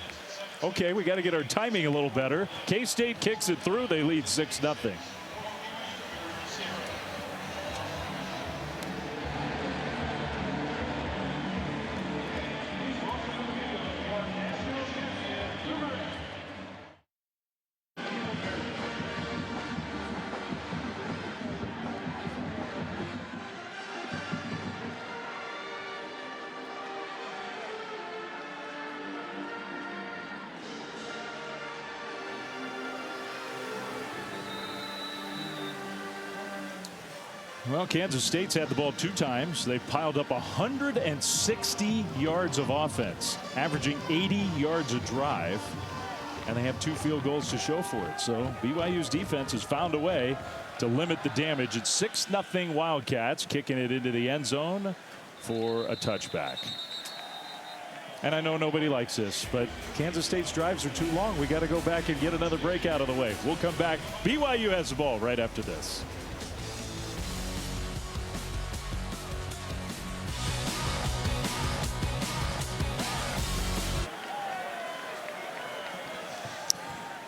Okay, we got to get our timing a little better. K-State kicks it through. They lead 6-0. Well, Kansas State's had the ball 2 times. They've piled up 160 yards of offense, averaging 80 yards a drive, and they have 2 field goals to show for it. So BYU's defense has found a way to limit the damage. It's 6-0 Wildcats, kicking it into the end zone for a touchback. And I know nobody likes this, but Kansas State's drives are too long. We got to go back and get another break out of the way. We'll come back. BYU has the ball right after this.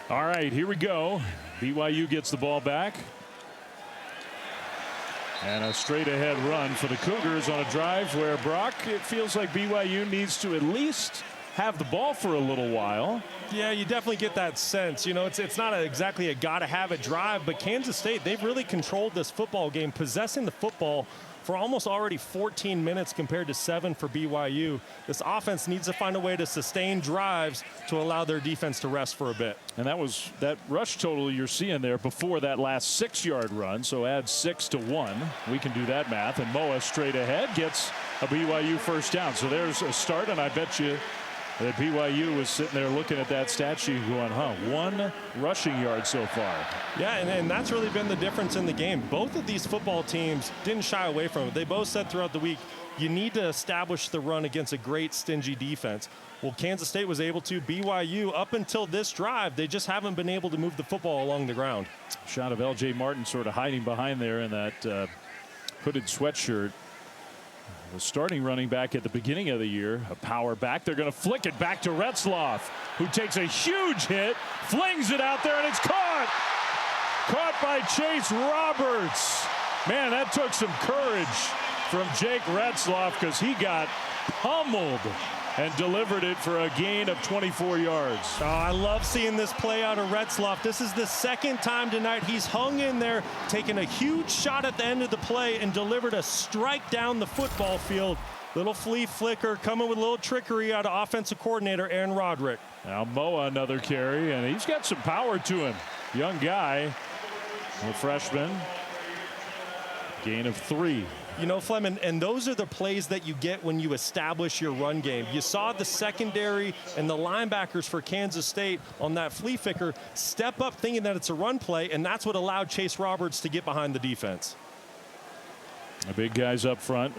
All right, here we go. BYU gets the ball back. And a straight ahead run for the Cougars on a drive where, Brock, it feels like BYU needs to at least have the ball for a little while. Yeah, you definitely get that sense. You know, it's not exactly a gotta have it drive, but Kansas State, they've really controlled this football game, possessing the football for almost already 14 minutes compared to 7 for BYU. This offense needs to find a way to sustain drives to allow their defense to rest for a bit. And that was that rush total you're seeing there before that last 6-yard run. So add 6 to 1. We can do that math. And Moa straight ahead gets a BYU first down. So there's a start. And I bet you that BYU was sitting there looking at that stat sheet going, 1 rushing yard so far. Yeah, and that's really been the difference in the game. Both of these football teams didn't shy away from it. They both said throughout the week, you need to establish the run against a great stingy defense. Well, Kansas State was able to. BYU, up until this drive, they just haven't been able to move the football along the ground. Shot of L.J. Martin sort of hiding behind there in that hooded sweatshirt. The starting running back at the beginning of the year, a power back. They're going to flick it back to Retzloff, who takes a huge hit, flings it out there, and it's caught. Caught by Chase Roberts. Man, that took some courage from Jake Retzloff because he got pummeled and delivered it for a gain of 24 yards. Oh, I love seeing this play out of Retzloff. This is the second time tonight he's hung in there, taking a huge shot at the end of the play and delivered a strike down the football field. Little flea flicker coming with a little trickery out of offensive coordinator Aaron Roderick. Now Moa another carry, and he's got some power to him. Young guy, a freshman. Gain of 3. You know, Fleming, and those are the plays that you get when you establish your run game. You saw the secondary and the linebackers for Kansas State on that flea flicker step up thinking that it's a run play, and that's what allowed Chase Roberts to get behind the defense. The big guys up front.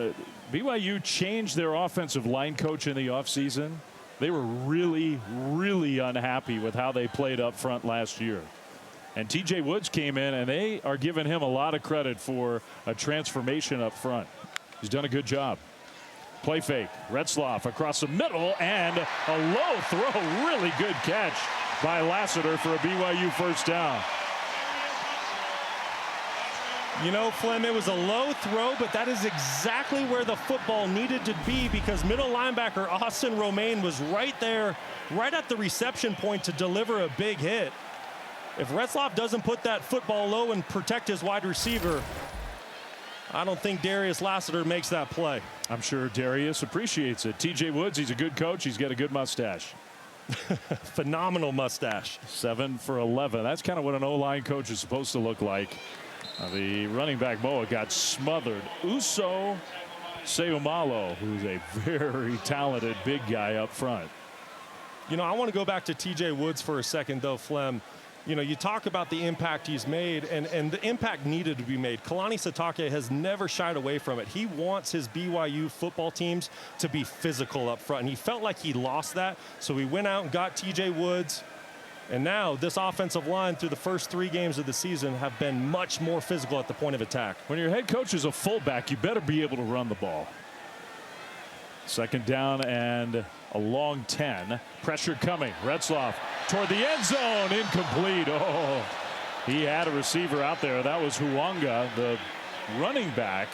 BYU changed their offensive line coach in the offseason. They were really, really unhappy with how they played up front last year. And TJ Woods came in, and they are giving him a lot of credit for a transformation up front. He's done a good job. Play fake. Retzloff across the middle, and a low throw. Really good catch by Lassiter for a BYU first down. You know, Flem, it was a low throw, but that is exactly where the football needed to be because middle linebacker Austin Romaine was right there, right at the reception point to deliver a big hit. If Retzloff doesn't put that football low and protect his wide receiver, I don't think Darius Lassiter makes that play. I'm sure Darius appreciates it. TJ Woods, he's a good coach. He's got a good mustache. Phenomenal mustache. 7 for 11. That's kind of what an O-line coach is supposed to look like. The running back Moa got smothered. Uso Seumalo, who's a very talented big guy up front. You know, I want to go back to TJ Woods for a second, though, Flem. You know, you talk about the impact he's made, and the impact needed to be made. Kalani Sitake has never shied away from it. He wants his BYU football teams to be physical up front, and he felt like he lost that, so he went out and got TJ Woods. And now this offensive line through the first 3 games of the season have been much more physical at the point of attack. When your head coach is a fullback, you better be able to run the ball. Second down and a long 10. Pressure coming. Retzloff toward the end zone. Incomplete. Oh, he had a receiver out there. That was Huanga, the running back,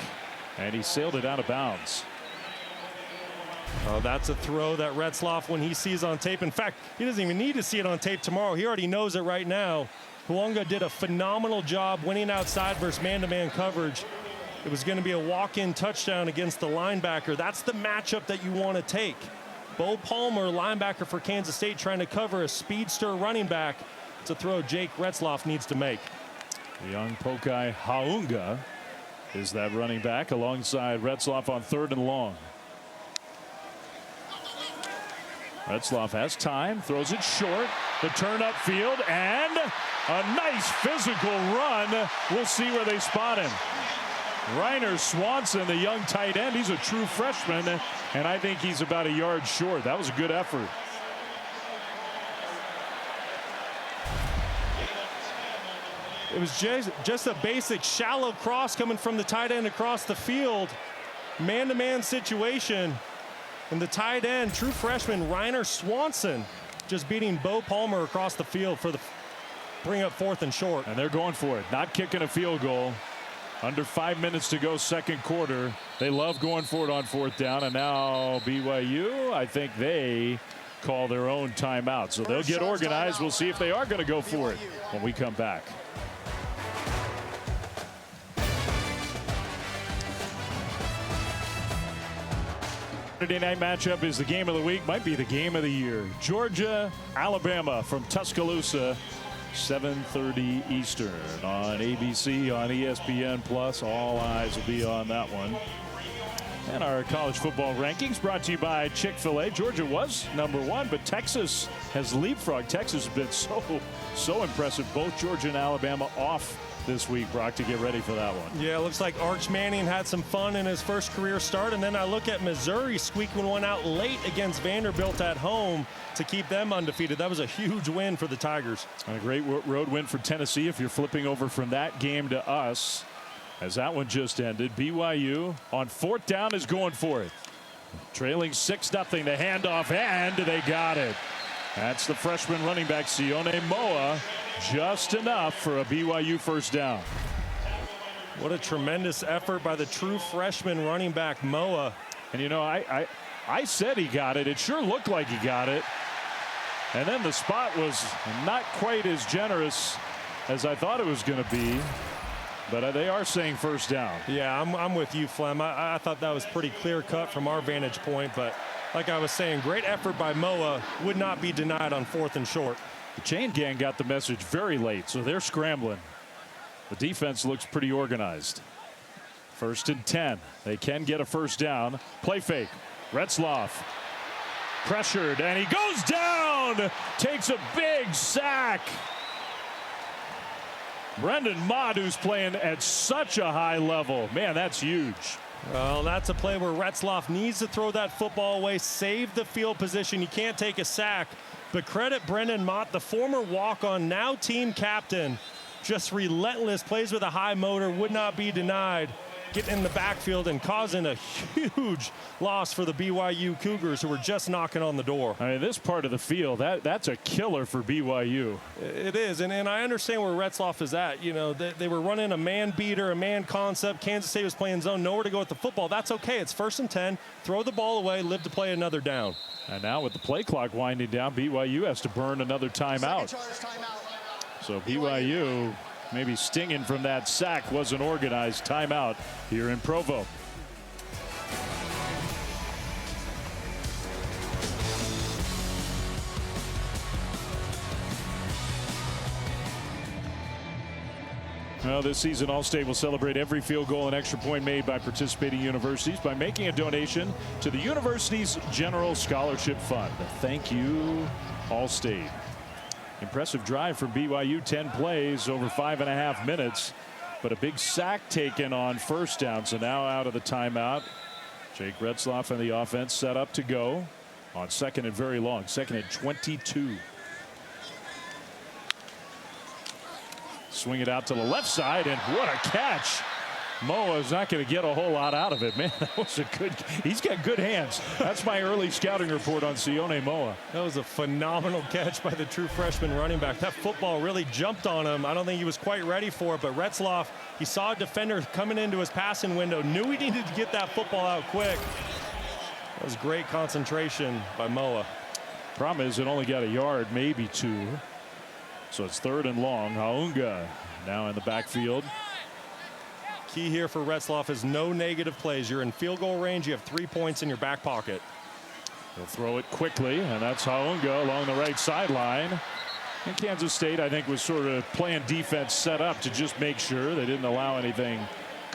and he sailed it out of bounds. Oh, that's a throw that Retzloff, when he sees on tape. In fact, he doesn't even need to see it on tape tomorrow. He already knows it right now. Huanga did a phenomenal job winning outside versus man-to-man coverage. It was going to be a walk-in touchdown against the linebacker. That's the matchup that you want to take. Bo Palmer, linebacker for Kansas State, trying to cover a speedster running back. It's a throw Jake Retzloff needs to make. The young Pokai Haunga is that running back alongside Retzloff on 3rd and long. Retzloff has time, throws it short, the turn upfield, and a nice physical run. We'll see where they spot him. Reiner Swanson, the young tight end, he's a true freshman, and I think he's about a yard short. That was a good effort. It was just a basic shallow cross coming from the tight end across the field. Man-to-man situation. And the tight end, true freshman Reiner Swanson, just beating Bo Palmer across the field for the bring up 4th and short. And they're going for it, not kicking a field goal. Under 5 minutes to go, 2nd quarter. They love going for it on 4th down. And now BYU, I think they call their own timeout. So they'll get organized. We'll see if they are going to go for it when we come back. Saturday night matchup is the game of the week, might be the game of the year. Georgia, Alabama from Tuscaloosa, 7:30 Eastern on ABC, on ESPN Plus. All eyes will be on that one. And our college football rankings brought to you by Chick-fil-A. Georgia was #1, but Texas has leapfrogged. Texas has been so impressive. Both Georgia and Alabama off this week, Brock, to get ready for that one. Yeah, it looks like Arch Manning had some fun in his first career start, and then I look at Missouri squeaking one out late against Vanderbilt at home to keep them undefeated. That was a huge win for the Tigers. And a great road win for Tennessee if you're flipping over from that game to us. As that one just ended, BYU on 4th down is going for it. Trailing 6-0, the handoff, and they got it. That's the freshman running back, Sione Moa. Just enough for a BYU 1st down. What a tremendous effort by the true freshman running back, Moa. And you know, I said he got it. It sure looked like he got it. And then the spot was not quite as generous as I thought it was going to be. But they are saying 1st down. Yeah, I'm with you, Flem. I thought that was pretty clear cut from our vantage point. But like I was saying, great effort by Moa, would not be denied on 4th and short. The chain gang got the message very late, so they're scrambling. The defense looks pretty organized. 1st and 10. They can get a 1st down. Play fake. Retzloff pressured, and he goes down. Takes a big sack. Brendan Mott, who's playing at such a high level. Man, that's huge. Well, that's a play where Retzloff needs to throw that football away, save the field position. You can't take a sack. But credit Brendan Mott, the former walk-on, now team captain. Just relentless, plays with a high motor, would not be denied. Getting in the backfield and causing a huge loss for the BYU Cougars, who were just knocking on the door. I mean, this part of the field, that's a killer for BYU. It is, and I understand where Retzloff is at. You know, they were running a man beater, a man concept. Kansas State was playing zone, nowhere to go with the football. That's okay. It's 1st and 10. Throw the ball away, live to play another down. And now with the play clock winding down, BYU has to burn another timeout. So BYU maybe stinging from that sack, was an organized timeout here in Provo. Well, this season, Allstate will celebrate every field goal and extra point made by participating universities by making a donation to the university's General Scholarship Fund. Thank you, Allstate. Impressive drive from BYU, 10 plays over 5.5 minutes, but a big sack taken on 1st down. So now out of the timeout, Jake Retzloff and the offense set up to go on 2nd and very long, 2nd and 22. Swing it out to the left side, and what a catch. Moa's not going to get a whole lot out of it. Man, that was a good, he's got good hands. That's my early scouting report on Sione Moa. That was a phenomenal catch by the true freshman running back. That football really jumped on him. I don't think he was quite ready for it, but Retzloff, he saw a defender coming into his passing window, knew he needed to get that football out quick. That was great concentration by Moa. Problem is it only got a yard, maybe 2. So it's 3rd and long. Haunga now in the backfield. Key here for Retzloff is no negative plays. You're in field goal range. You have 3 points in your back pocket. He'll throw it quickly, and that's Haunga along the right sideline. And Kansas State, I think, was sort of playing defense set up to just make sure they didn't allow anything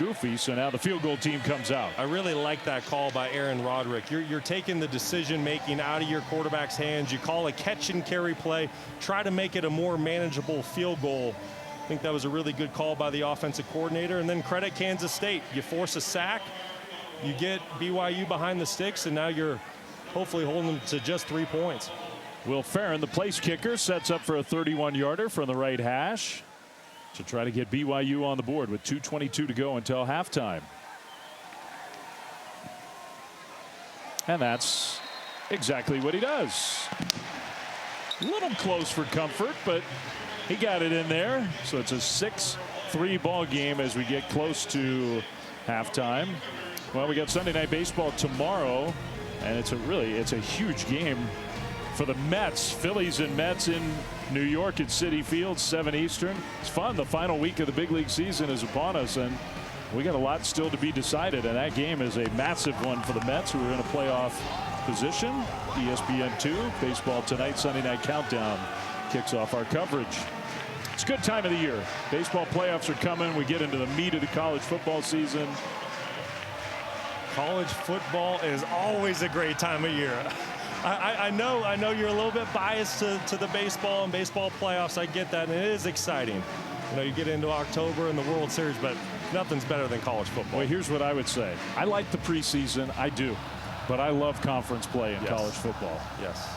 goofy, so now the field goal team comes out. I really like that call by Aaron Roderick. You're taking the decision-making out of your quarterback's hands. You call a catch-and-carry play. Try to make it a more manageable field goal. I think that was a really good call by the offensive coordinator. And then credit Kansas State. You force a sack, you get BYU behind the sticks, and now you're hopefully holding them to just 3 points. Will Farron, the place kicker, sets up for a 31-yarder from the right hash to try to get BYU on the board with 2:22 to go until halftime. And that's exactly what he does. A little close for comfort, but he got it in there. So it's a 6-3 ball game as we get close to halftime. Well, we got Sunday Night Baseball tomorrow, and it's a huge game for the Mets. Phillies and Mets in New York at Citi Field, 7 Eastern. It's fun. The final week of the big league season is upon us, and we got a lot still to be decided, and that game is a massive one for the Mets, who are in a playoff position. ESPN2, Baseball Tonight, Sunday Night Countdown kicks off our coverage. It's a good time of the year. Baseball playoffs are coming. We get into the meat of the college football season. College football is always a great time of year. I know you're a little bit biased to the baseball and baseball playoffs. I get that, and it is exciting. You know, you get into October and the World Series, but nothing's better than college football. Well, here's what I would say. I like the preseason. I do. But I love conference play in college football. Yes.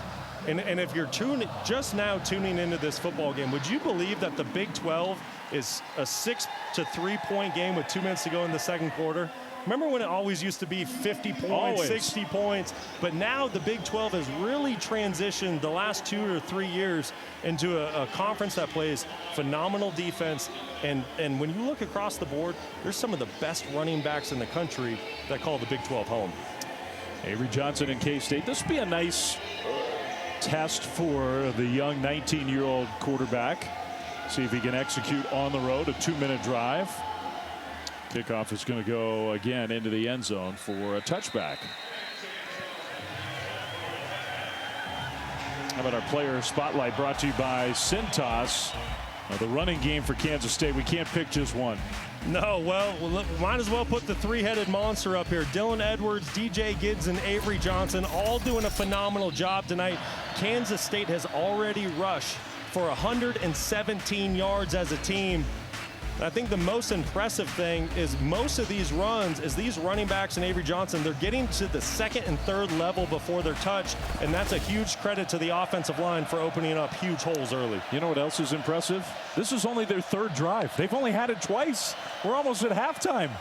And if you're just now tuning into this football game, would you believe that the Big 12 is a 6 to 3 point game with 2 minutes to go in the second quarter? Remember when it always used to be 50 points, always. 60 points? But now the Big 12 has really transitioned the last 2 or 3 years into a conference that plays phenomenal defense. And when you look across the board, there's some of the best running backs in the country that call the Big 12 home. Avery Johnson and K-State. This would be a nice test for the young 19-year-old quarterback. See if he can execute on the road a 2-minute drive. Kickoff is going to go again into the end zone for a touchback. How about our player spotlight brought to you by Cintas? The running game for Kansas State. We can't pick just one. No, well, might as well put the three-headed monster up here. Dylan Edwards, DJ Gibbs, and Avery Johnson all doing a phenomenal job tonight. Kansas State has already rushed for 117 yards as a team. I think the most impressive thing is most of these runs is these running backs and Avery Johnson, they're getting to the second and third level before they're touched, and that's a huge credit to the offensive line for opening up huge holes early. You know what else is impressive? This is only their third drive. They've only had it twice. We're almost at halftime.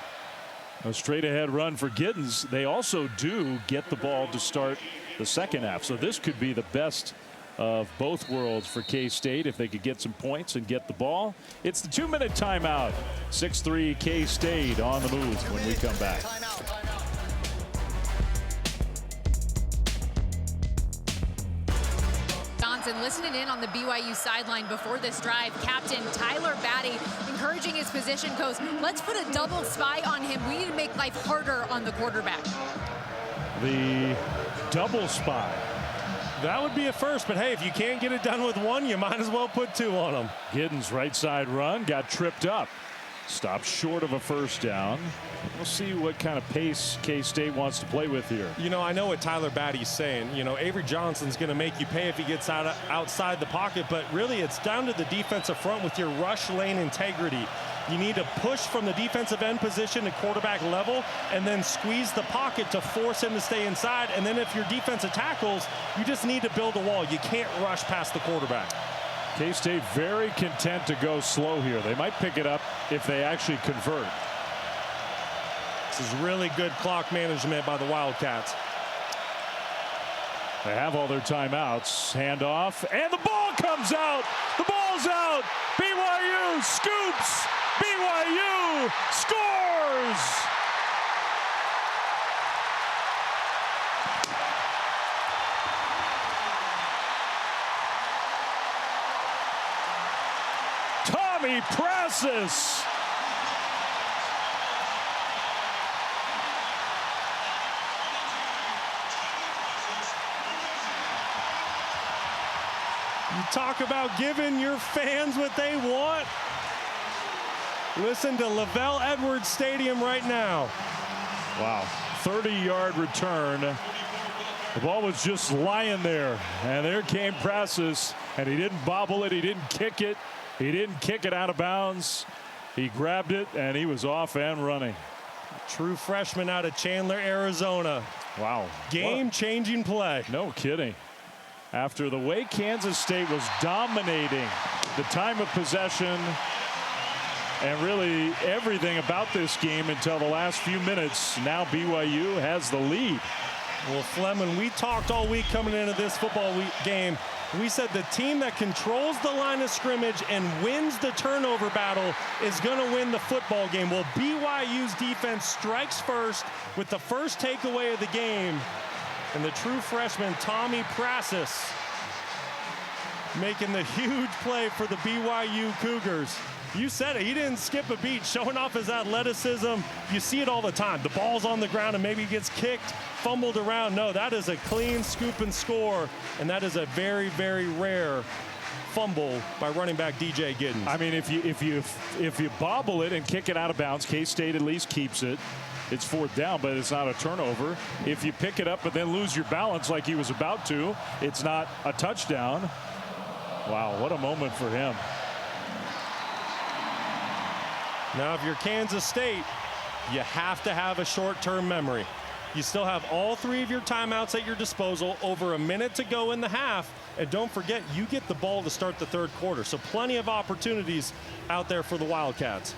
A straight ahead run for Giddens. They also do get the ball to start the second half, so this could be the best of both worlds for K-State if they could get some points and get the ball. It's the 2-minute timeout. 6-3 K-State on the move when we come back. Johnson listening in on the BYU sideline before this drive. Captain Tyler Batty encouraging his position coach. Let's put a double spy on him. We need to make life harder on the quarterback. The double spy. That would be a first, but hey, if you can't get it done with one, you might as well put two on them. Giddens right side run, got tripped up. Stopped short of a first down. We'll see what kind of pace K-State wants to play with here. You know, I know what Tyler Batty's saying. You know, Avery Johnson's going to make you pay if he gets outside the pocket, but really it's down to the defensive front with your rush lane integrity. You need to push from the defensive end position to quarterback level and then squeeze the pocket to force him to stay inside. And then if your defensive tackles, you just need to build a wall. You can't rush past the quarterback. K-State very content to go slow here. They might pick it up if they actually convert. This is really good clock management by the Wildcats. They have all their timeouts. Handoff, and the ball comes out. The ball's out. BYU scoops. BYU scores. Tommy Prasis. You talk about giving your fans what they want. Listen to Lavelle Edwards Stadium right now. Wow. 30-yard return. The ball was just lying there. And there came Prasis. And he didn't bobble it. He didn't kick it. He didn't kick it out of bounds. He grabbed it, and he was off and running. True freshman out of Chandler, Arizona. Wow. Game-changing play. No kidding. After the way Kansas State was dominating the time of possession and really everything about this game until the last few minutes, now BYU has the lead. Well, Fleming, we talked all week coming into this football game. We said the team that controls the line of scrimmage and wins the turnover battle is going to win the football game. Well, BYU's defense strikes first with the first takeaway of the game. And the true freshman, Tommy Prasis, making the huge play for the BYU Cougars. You said it, he didn't skip a beat, showing off his athleticism. You see it all the time. The ball's on the ground and maybe he gets kicked, fumbled around. No, that is a clean scoop and score, and that is a very, very rare fumble by running back DJ Giddens. I mean, if you bobble it and kick it out of bounds, K-State at least keeps it. It's fourth down, but it's not a turnover. If you pick it up but then lose your balance like he was about to, it's not a touchdown. Wow, what a moment for him. Now, if you're Kansas State, you have to have a short-term memory. You still have all three of your timeouts at your disposal, over a minute to go in the half, and don't forget, you get the ball to start the third quarter. So plenty of opportunities out there for the Wildcats.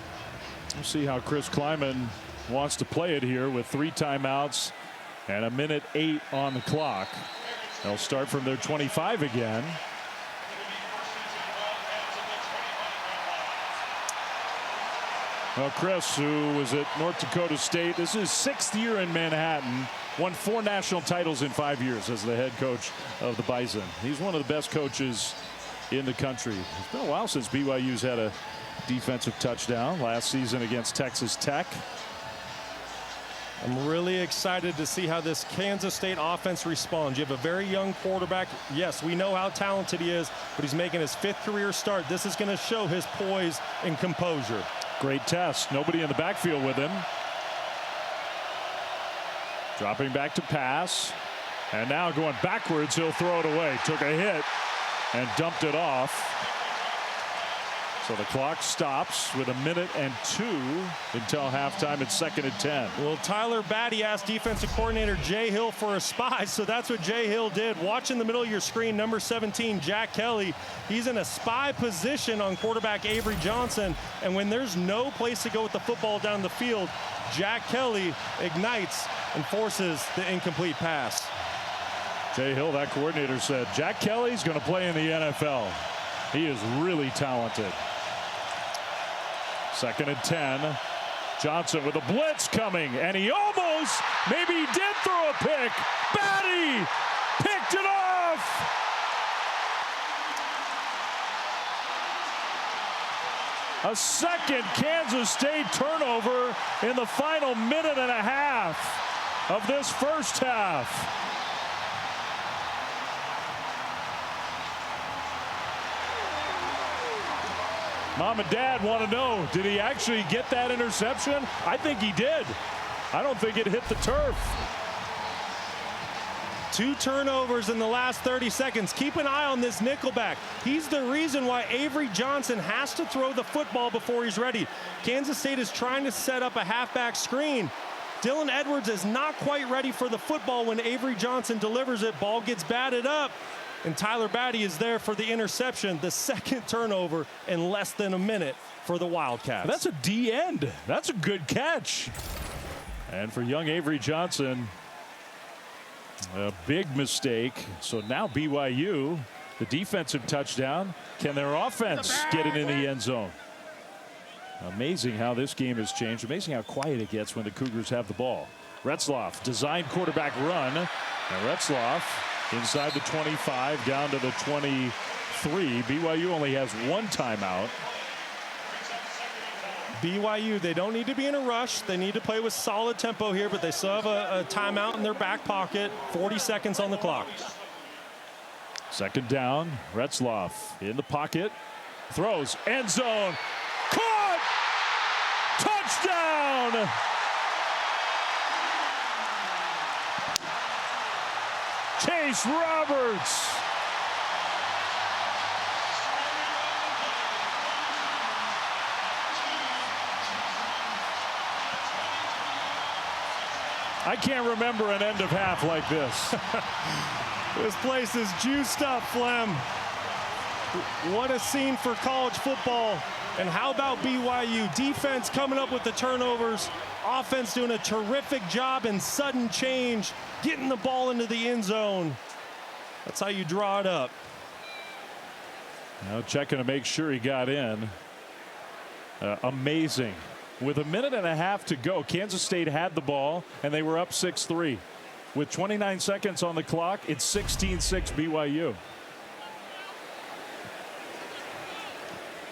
We'll see how Chris Kleiman wants to play it here with 3 timeouts and a minute 8 on the clock. They'll start from their 25 again. Well, Chris, who was at North Dakota State, this is his 6th year in Manhattan, won 4 national titles in 5 years as the head coach of the Bison. He's one of the best coaches in the country. It's been a while since BYU's had a defensive touchdown, last season against Texas Tech. I'm really excited to see how this Kansas State offense responds. You have a very young quarterback. Yes, we know how talented he is, but he's making his 5th career start. This is going to show his poise and composure. Great test. Nobody in the backfield with him. Dropping back to pass. And now going backwards, he'll throw it away. Took a hit and dumped it off. So the clock stops with a minute and 2 until halftime at 2nd and 10. Well, Tyler Batty asked defensive coordinator Jay Hill for a spy, so that's what Jay Hill did. Watch in the middle of your screen, number 17, Jack Kelly. He's in a spy position on quarterback Avery Johnson, and when there's no place to go with the football down the field, Jack Kelly ignites and forces the incomplete pass. Jay Hill, that coordinator, said Jack Kelly's going to play in the NFL. He is really talented. 2nd and 10. Johnson with a blitz coming, and he almost, maybe he did throw a pick. Batty picked it off. A second Kansas State turnover in the final minute and a half of this first half. Mom and Dad want to know, did he actually get that interception? I think he did. I don't think it hit the turf. 2 turnovers in the last 30 seconds. Keep an eye on this nickelback. He's the reason why Avery Johnson has to throw the football before he's ready. Kansas State is trying to set up a halfback screen. Dylan Edwards is not quite ready for the football when Avery Johnson delivers it. Ball gets batted up. And Tyler Batty is there for the interception, the 2nd turnover in less than a minute for the Wildcats. That's a D end. That's a good catch. And for young Avery Johnson, a big mistake. So now BYU, the defensive touchdown. Can their offense get it in the end zone? Amazing how this game has changed. Amazing how quiet it gets when the Cougars have the ball. Retzloff, designed quarterback run. And Retzloff inside the 25 down to the 23. BYU only has 1 timeout. BYU, they don't need to be in a rush. They need to play with solid tempo here, but they still have a timeout in their back pocket. 40 seconds on the clock. 2nd down. Retzloff in the pocket. Throws. End zone. Caught! Touchdown! Chase Roberts. I can't remember an end of half like this. This place is juiced up, Flem. What a scene for college football. And how about BYU? Defense coming up with the turnovers. Offense doing a terrific job in sudden change, getting the ball into the end zone. That's how you draw it up. Now checking to make sure he got in. Amazing. With a minute and a half to go, Kansas State had the ball, and they were up 6-3. With 29 seconds on the clock, it's 16-6 BYU.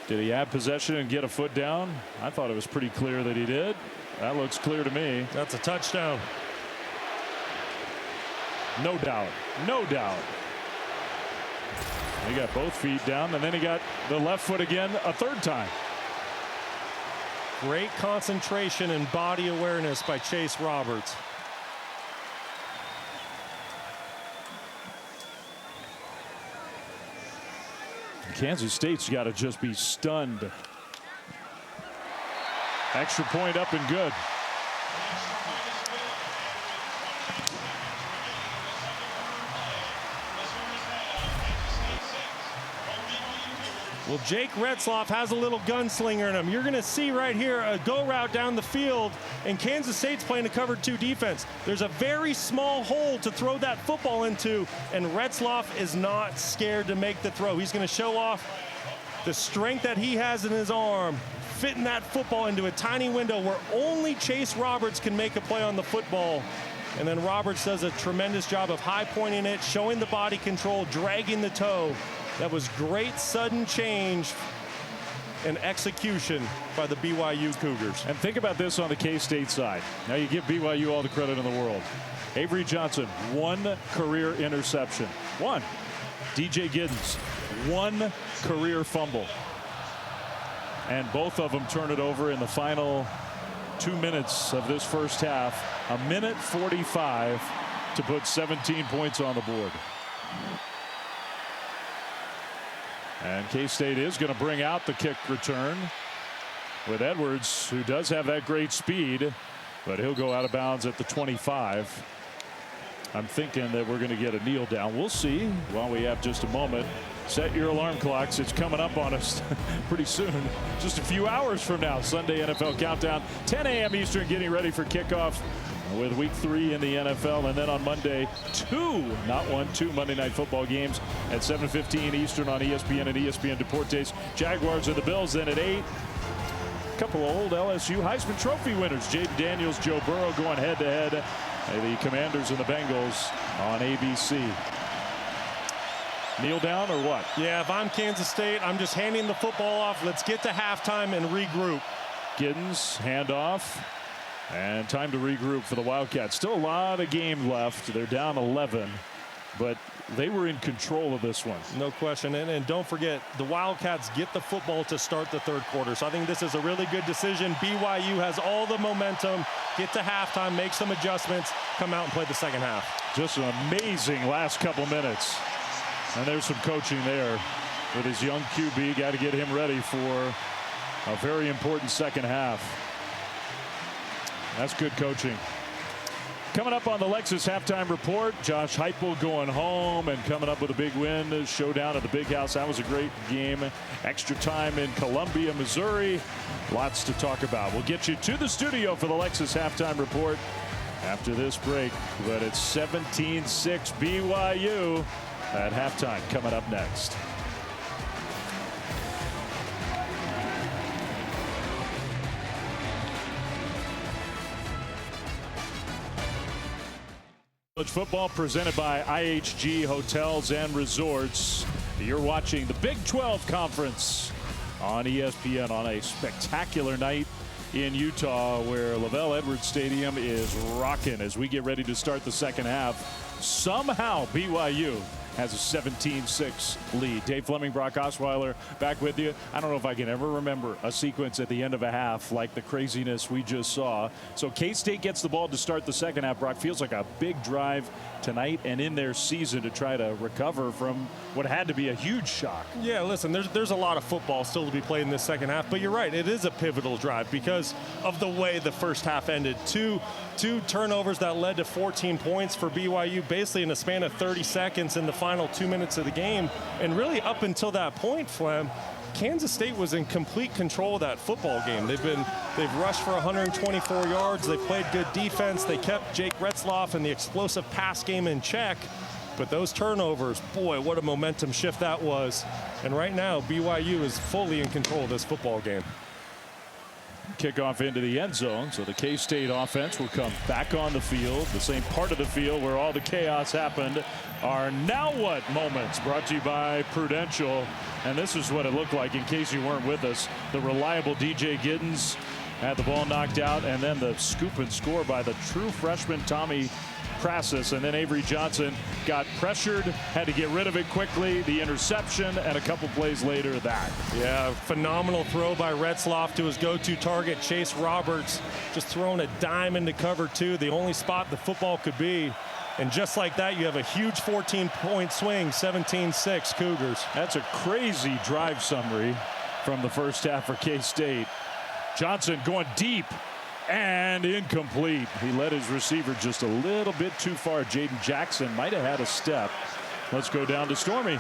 Did he have possession and get a foot down? I thought it was pretty clear that he did. That looks clear to me. That's a touchdown. No doubt. No doubt. He got both feet down, and then he got the left foot again a third time. Great concentration and body awareness by Chase Roberts. Kansas State's got to just be stunned. Extra point up and good. Well, Jake Retzloff has a little gunslinger in him. You're going to see right here a go route down the field, and Kansas State's playing a cover 2 defense. There's a very small hole to throw that football into, and Retzloff is not scared to make the throw. He's going to show off the strength that he has in his arm, fitting that football into a tiny window where only Chase Roberts can make a play on the football. And then Roberts does a tremendous job of high pointing it, showing the body control, dragging the toe. That was great sudden change and execution by the BYU Cougars. And think about this on the K-State side. Now you give BYU all the credit in the world. Avery Johnson, 1 career interception. 1. DJ Giddens, 1 career fumble. And both of them turn it over in the final 2 minutes of this first half. 1:45 to put 17 points on the board. And K-State is going to bring out the kick return with Edwards, who does have that great speed, but he'll go out of bounds at the 25. I'm thinking that we're going to get a kneel down. We'll see while we have just a moment. Set your alarm clocks. It's coming up on us pretty soon. Just a few hours from now. Sunday NFL Countdown, 10 a.m. Eastern, getting ready for kickoff with week 3 in the NFL. And then on Monday, 2, not 1, 2 Monday Night Football games at 7:15 Eastern on ESPN and ESPN Deportes. Jaguars and the Bills then at 8. A couple of old LSU Heisman Trophy winners, Jaden Daniels, Joe Burrow, going head-to-head. The Commanders and the Bengals on ABC. Kneel down or what? Yeah, if I'm Kansas State, I'm just handing the football off. Let's get to halftime and regroup. Giddens, handoff, and time to regroup for the Wildcats. Still a lot of game left. They're down 11, but they were in control of this one. No question. And don't forget, the Wildcats get the football to start the third quarter. So I think this is a really good decision. BYU has all the momentum. Get to halftime, make some adjustments, come out and play the second half. Just an amazing last couple minutes. And there's some coaching there with his young QB. Got to get him ready for a very important second half. That's good coaching. Coming up on the Lexus halftime report, Josh Heupel going home and coming up with a big win. Showdown at the Big House. That was a great game. Extra time in Columbia, Missouri. Lots to talk about. We'll get you to the studio for the Lexus halftime report after this break. But it's 17-6 BYU at halftime. Coming up next. College football presented by IHG Hotels and Resorts. You're watching the Big 12 Conference on ESPN on a spectacular night in Utah, where Lavelle Edwards Stadium is rocking as we get ready to start the second half. Somehow BYU has a 17-6 lead. Dave Fleming, Brock Osweiler back with you. I don't know if I can ever remember a sequence at the end of a half like the craziness we just saw. So K-State gets the ball to start the second half. Brock, feels like a big drive tonight and in their season to try to recover from what had to be a huge shock. Yeah, listen, there's a lot of football still to be played in this second half, but you're right, it is a pivotal drive because of the way the first half ended. Two turnovers that led to 14 points for BYU basically in a span of 30 seconds in the final 2 minutes of the game. And really up until that point, Flem, Kansas State was in complete control of that football game. They've rushed for 124 yards. They played good defense. They kept Jake Retzloff and the explosive pass game in check. But those turnovers, boy, what a momentum shift that was. And right now, BYU is fully in control of this football game. Kickoff into the end zone, so the K-State offense will come back on the field. The same part of the field where all the chaos happened. Our now what moments brought to you by Prudential. And this is what it looked like in case you weren't with us. The reliable DJ Giddens had the ball knocked out, and then the scoop and score by the true freshman Tommy Crassus, and then Avery Johnson got pressured, had to get rid of it quickly, the interception, and a couple plays later that. Yeah, phenomenal throw by Retzloff to his go-to target, Chase Roberts, just throwing a dime into cover two, the only spot the football could be. And just like that, you have a huge 14-point swing, 17-6 Cougars. That's a crazy drive summary from the first half for K-State. Johnson going deep and incomplete. He led his receiver just a little bit too far. Jaden Jackson might have had a step. Let's go down to Stormy.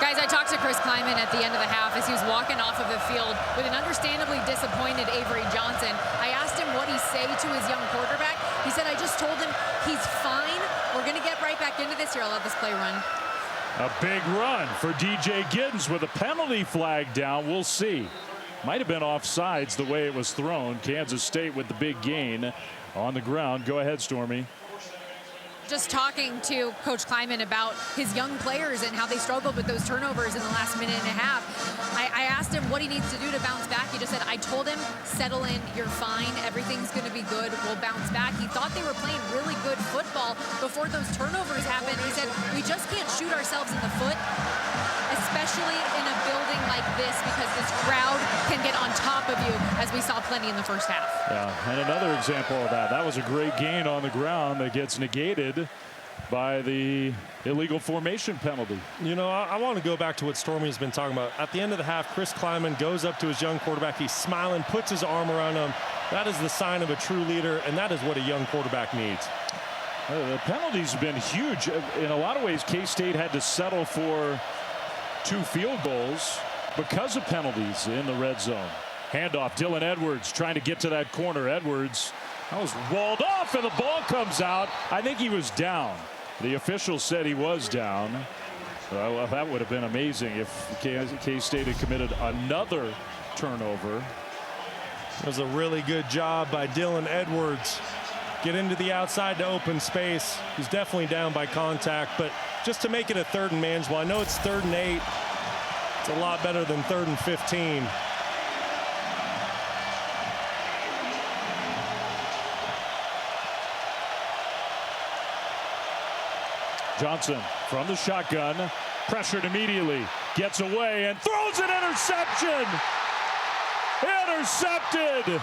Guys, I talked to Chris Kleiman at the end of the half as he was walking off of the field with an understandably disappointed Avery Johnson. I asked him what he say to his young quarterback. He said, I just told him he's fine. We're going to get right back into this here. I'll let this play run. A big run for DJ Giddens with a penalty flag down. We'll see. Might have been offsides the way it was thrown. Kansas State with the big gain on the ground. Go ahead, Stormy. Just talking to Coach Kleiman about his young players and how they struggled with those turnovers in the last minute and a half. I asked him what he needs to do to bounce back. He just said, I told him, settle in, you're fine, everything's going to be good, we'll bounce back. He thought they were playing really good football before those turnovers happened. He said, we just can't shoot ourselves in the foot, especially in a building like this, because this crowd can get on top of you, as we saw plenty in the first half. Yeah, and another example of that. That was a great gain on the ground that gets negated by the illegal formation penalty. You know, I want to go back to what Stormy has been talking about. At the end of the half, Chris Kleiman goes up to his young quarterback. He's smiling, puts his arm around him. That is the sign of a true leader, and that is what a young quarterback needs. The penalties have been huge. In a lot of ways, K-State had to settle for 2 field goals because of penalties in the red zone. Handoff, Dylan Edwards trying to get to that corner. Edwards, that was walled off, and the ball comes out. I think he was down. The official said he was down. Well, that would have been amazing if K-State had committed another turnover. It was a really good job by Dylan Edwards. Get into the outside to open space. He's definitely down by contact, but just to make it a 3rd and manageable. I know it's 3rd and 8. It's a lot better than 3rd and 15. Johnson from the shotgun, pressured immediately, gets away and throws an interception. Intercepted.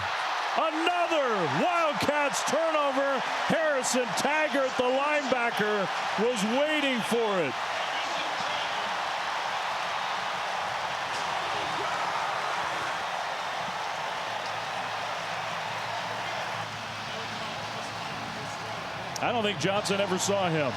Another Wildcats turnover. Harrison Taggart, the linebacker, was waiting for it. I don't think Johnson ever saw him.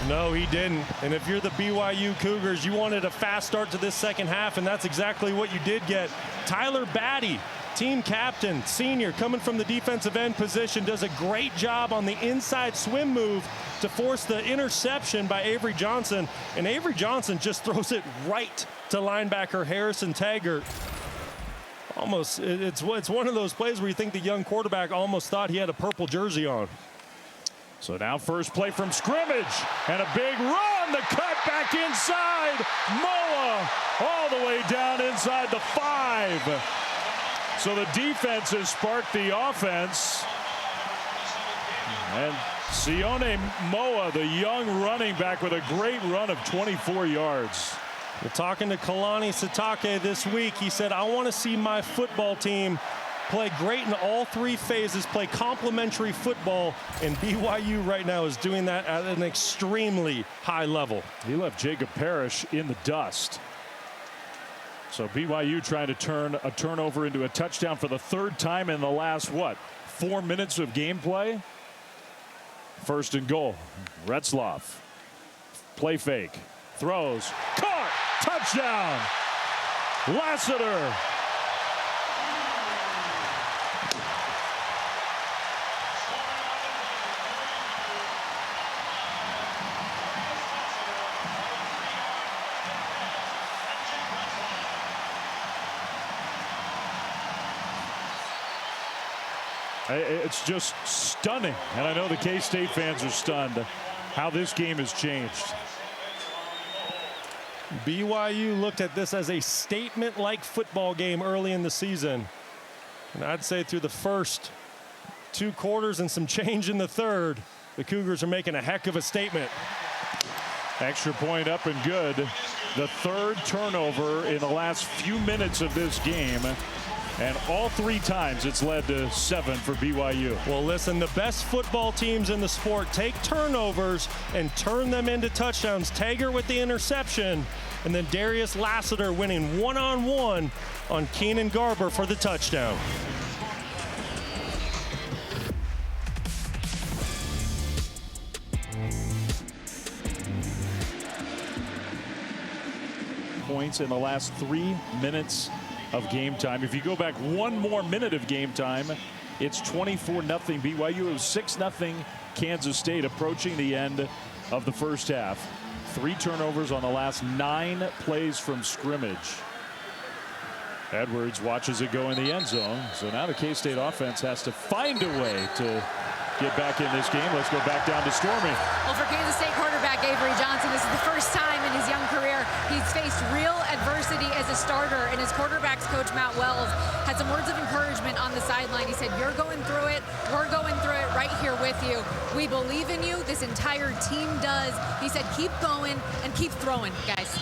No, he didn't. And if you're the BYU Cougars, you wanted a fast start to this second half, and that's exactly what you did get. Tyler Batty, team captain, senior, coming from the defensive end position, does a great job on the inside swim move to force the interception by Avery Johnson. And Avery Johnson just throws it right to linebacker Harrison Taggart. Almost, it's one of those plays where you think the young quarterback almost thought he had a purple jersey on. So now first play from scrimmage and a big run. on the cut, back inside. Moa all the way down inside the 5. So the defense has sparked the offense. And Sione Moa, the young running back, with a great run of 24 yards. We're talking to Kalani Sitake this week. He said, I want to see my football team play great in all 3 phases, play complementary football, and BYU right now is doing that at an extremely high level. He left Jacob Parrish in the dust. So BYU trying to turn a turnover into a touchdown for the 3rd time in the last, 4 minutes of gameplay? 1st and goal. Retzloff. Play fake. Throws. Caught. Touchdown. Lassiter. It's just stunning, and I know the K-State fans are stunned how this game has changed. BYU looked at this as a statement-like football game early in the season. And I'd say through the first 2 quarters and some change in the 3rd, the Cougars are making a heck of a statement. Extra point up and good. The 3rd turnover in the last few minutes of this game. And all 3 times it's led to 7 for BYU. Well, listen, the best football teams in the sport take turnovers and turn them into touchdowns. Tager with the interception, and then Darius Lassiter winning one-on-one on Keenan Garber for the touchdown. Points in the last 3 minutes of game time. If you go back 1 more minute of game time, it's 24-0 BYU. It was 6-0 Kansas State approaching the end of the first half. 3 turnovers on the last 9 plays from scrimmage. Edwards watches it go in the end zone. So now the K-State offense has to find a way to get back in this game. Let's go back down to Stormy. Well, for Kansas State quarterback Avery Johnson, this is the first time in his young career he's faced real adversity as a starter, and his quarterback's coach Matt Wells had some words of encouragement on the sideline. He said, you're going through it, we're going through it right here with you. We believe in you, this entire team does. He said, keep going and keep throwing, guys.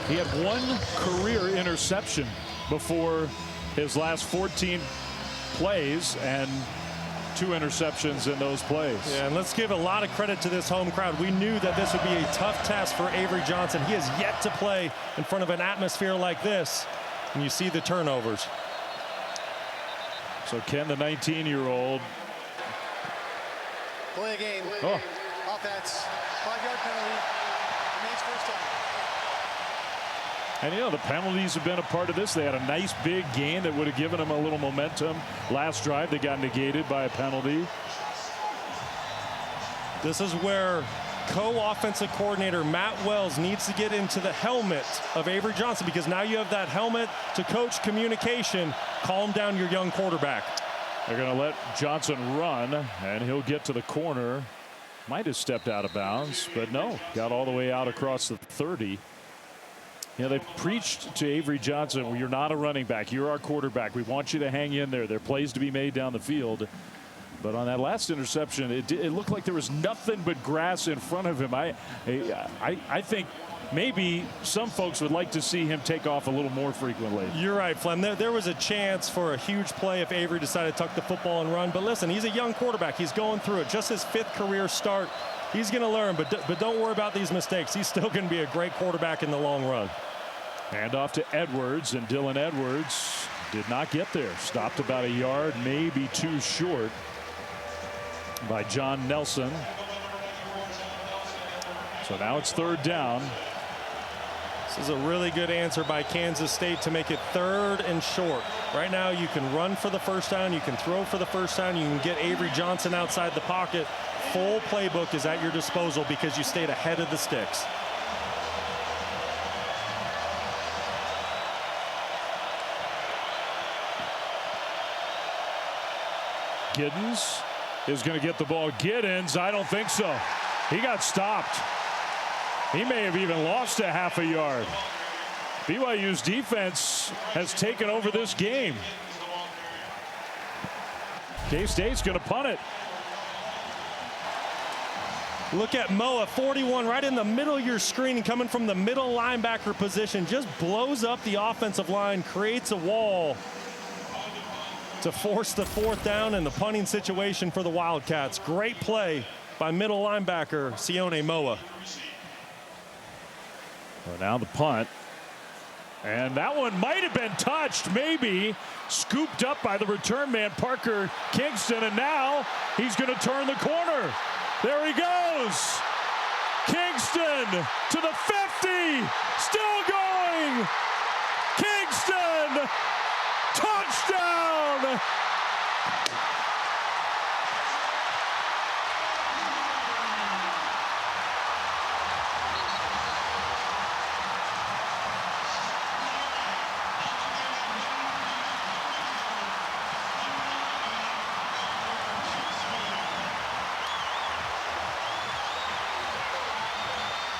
He had 1 career interception before his last 14 plays, and 2 interceptions in those plays. Yeah, and let's give a lot of credit to this home crowd. We knew that this would be a tough test for Avery Johnson. He has yet to play in front of an atmosphere like this, and you see the turnovers. So Ken, the 19-year-old. Play a game. Oh. Offense. 5-yard penalty. Remains first down. And, you know, the penalties have been a part of this. They had a nice big gain that would have given them a little momentum. Last drive, they got negated by a penalty. This is where co-offensive coordinator Matt Wells needs to get into the helmet of Avery Johnson, because now you have that helmet to coach communication. Calm down your young quarterback. They're going to let Johnson run, and he'll get to the corner. Might have stepped out of bounds, but no, got all the way out across the 30. You know, they preached to Avery Johnson, well, you're not a running back, you're our quarterback. We want you to hang in there. There are plays to be made down the field. But on that last interception, it looked like there was nothing but grass in front of him. I think maybe some folks would like to see him take off a little more frequently. You're right, Flem. There was a chance for a huge play if Avery decided to tuck the football and run. But listen, he's a young quarterback. He's going through it. Just his 5th career start. He's going to learn, but don't worry about these mistakes. He's still going to be a great quarterback in the long run. Hand off to Edwards, and Dylan Edwards did not get there. Stopped about a yard, maybe 2 short by John Nelson. So now it's 3rd down. This is a really good answer by Kansas State to make it 3rd and short. Right now you can run for the first down, you can throw for the first down, you can get Avery Johnson outside the pocket. Full playbook is at your disposal because you stayed ahead of the sticks. Giddens is going to get the ball. Giddens, I don't think so. He got stopped. He may have even lost a half a yard. BYU's defense has taken over this game. K-State's going to punt it. Look at Moa, 41, right in the middle of your screen, coming from the middle linebacker position. Just blows up the offensive line, creates a wall to force the 4th down in the punting situation for the Wildcats. Great play by middle linebacker Sione Moa. Well, now the punt. And that one might have been touched, maybe. Scooped up by the return man, Parker Kingston. And now he's going to turn the corner. There he goes. Kingston to the 50. Still going. Kingston. Touchdown.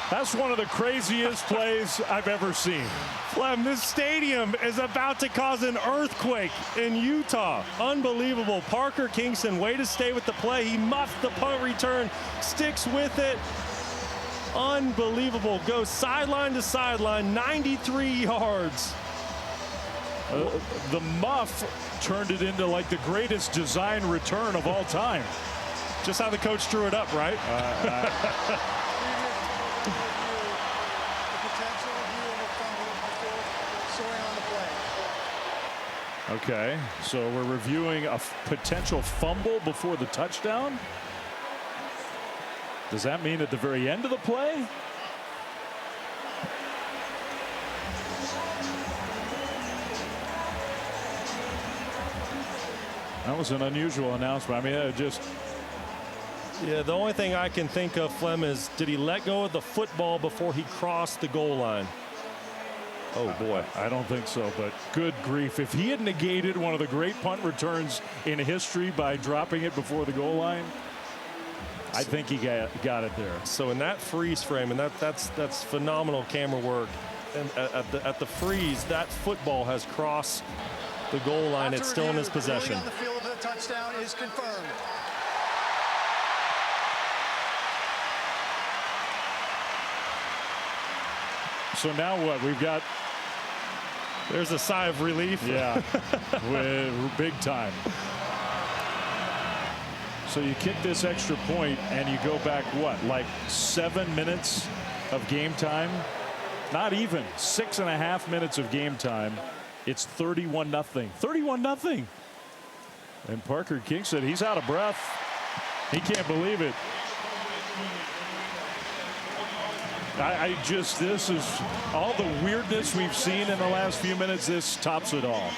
That's one of the craziest plays I've ever seen. Flem, this stadium is about to cause an earthquake in Utah. Unbelievable. Parker Kingston, way to stay with the play. He muffed the punt return, sticks with it. Unbelievable. Goes sideline to sideline, 93 yards. The muff turned it into like the greatest design return of all time. Just how the coach drew it up, right? Okay, so we're reviewing a potential fumble before the touchdown. Does that mean at the very end of the play? That was an unusual announcement. I mean, it just... Yeah, the only thing I can think of, Flem, is did he let go of the football before he crossed the goal line? Oh, boy. I don't think so, but good grief. If he had negated one of the great punt returns in history by dropping it before the goal line, I think he got it there. So in that freeze frame, and that's phenomenal camera work, and at the freeze, that football has crossed the goal line. It's still in his possession. On the field of the touchdown is confirmed. So now what? We've got... There's a sigh of relief. Yeah, big time. So you kick this extra point and you go back, what, like 7 minutes of game time? Not even 6.5 minutes of game time. It's 31-0. 31-0. And Parker Kingston, he's out of breath. He can't believe it. This is all the weirdness we've seen in the last few minutes. This tops it all.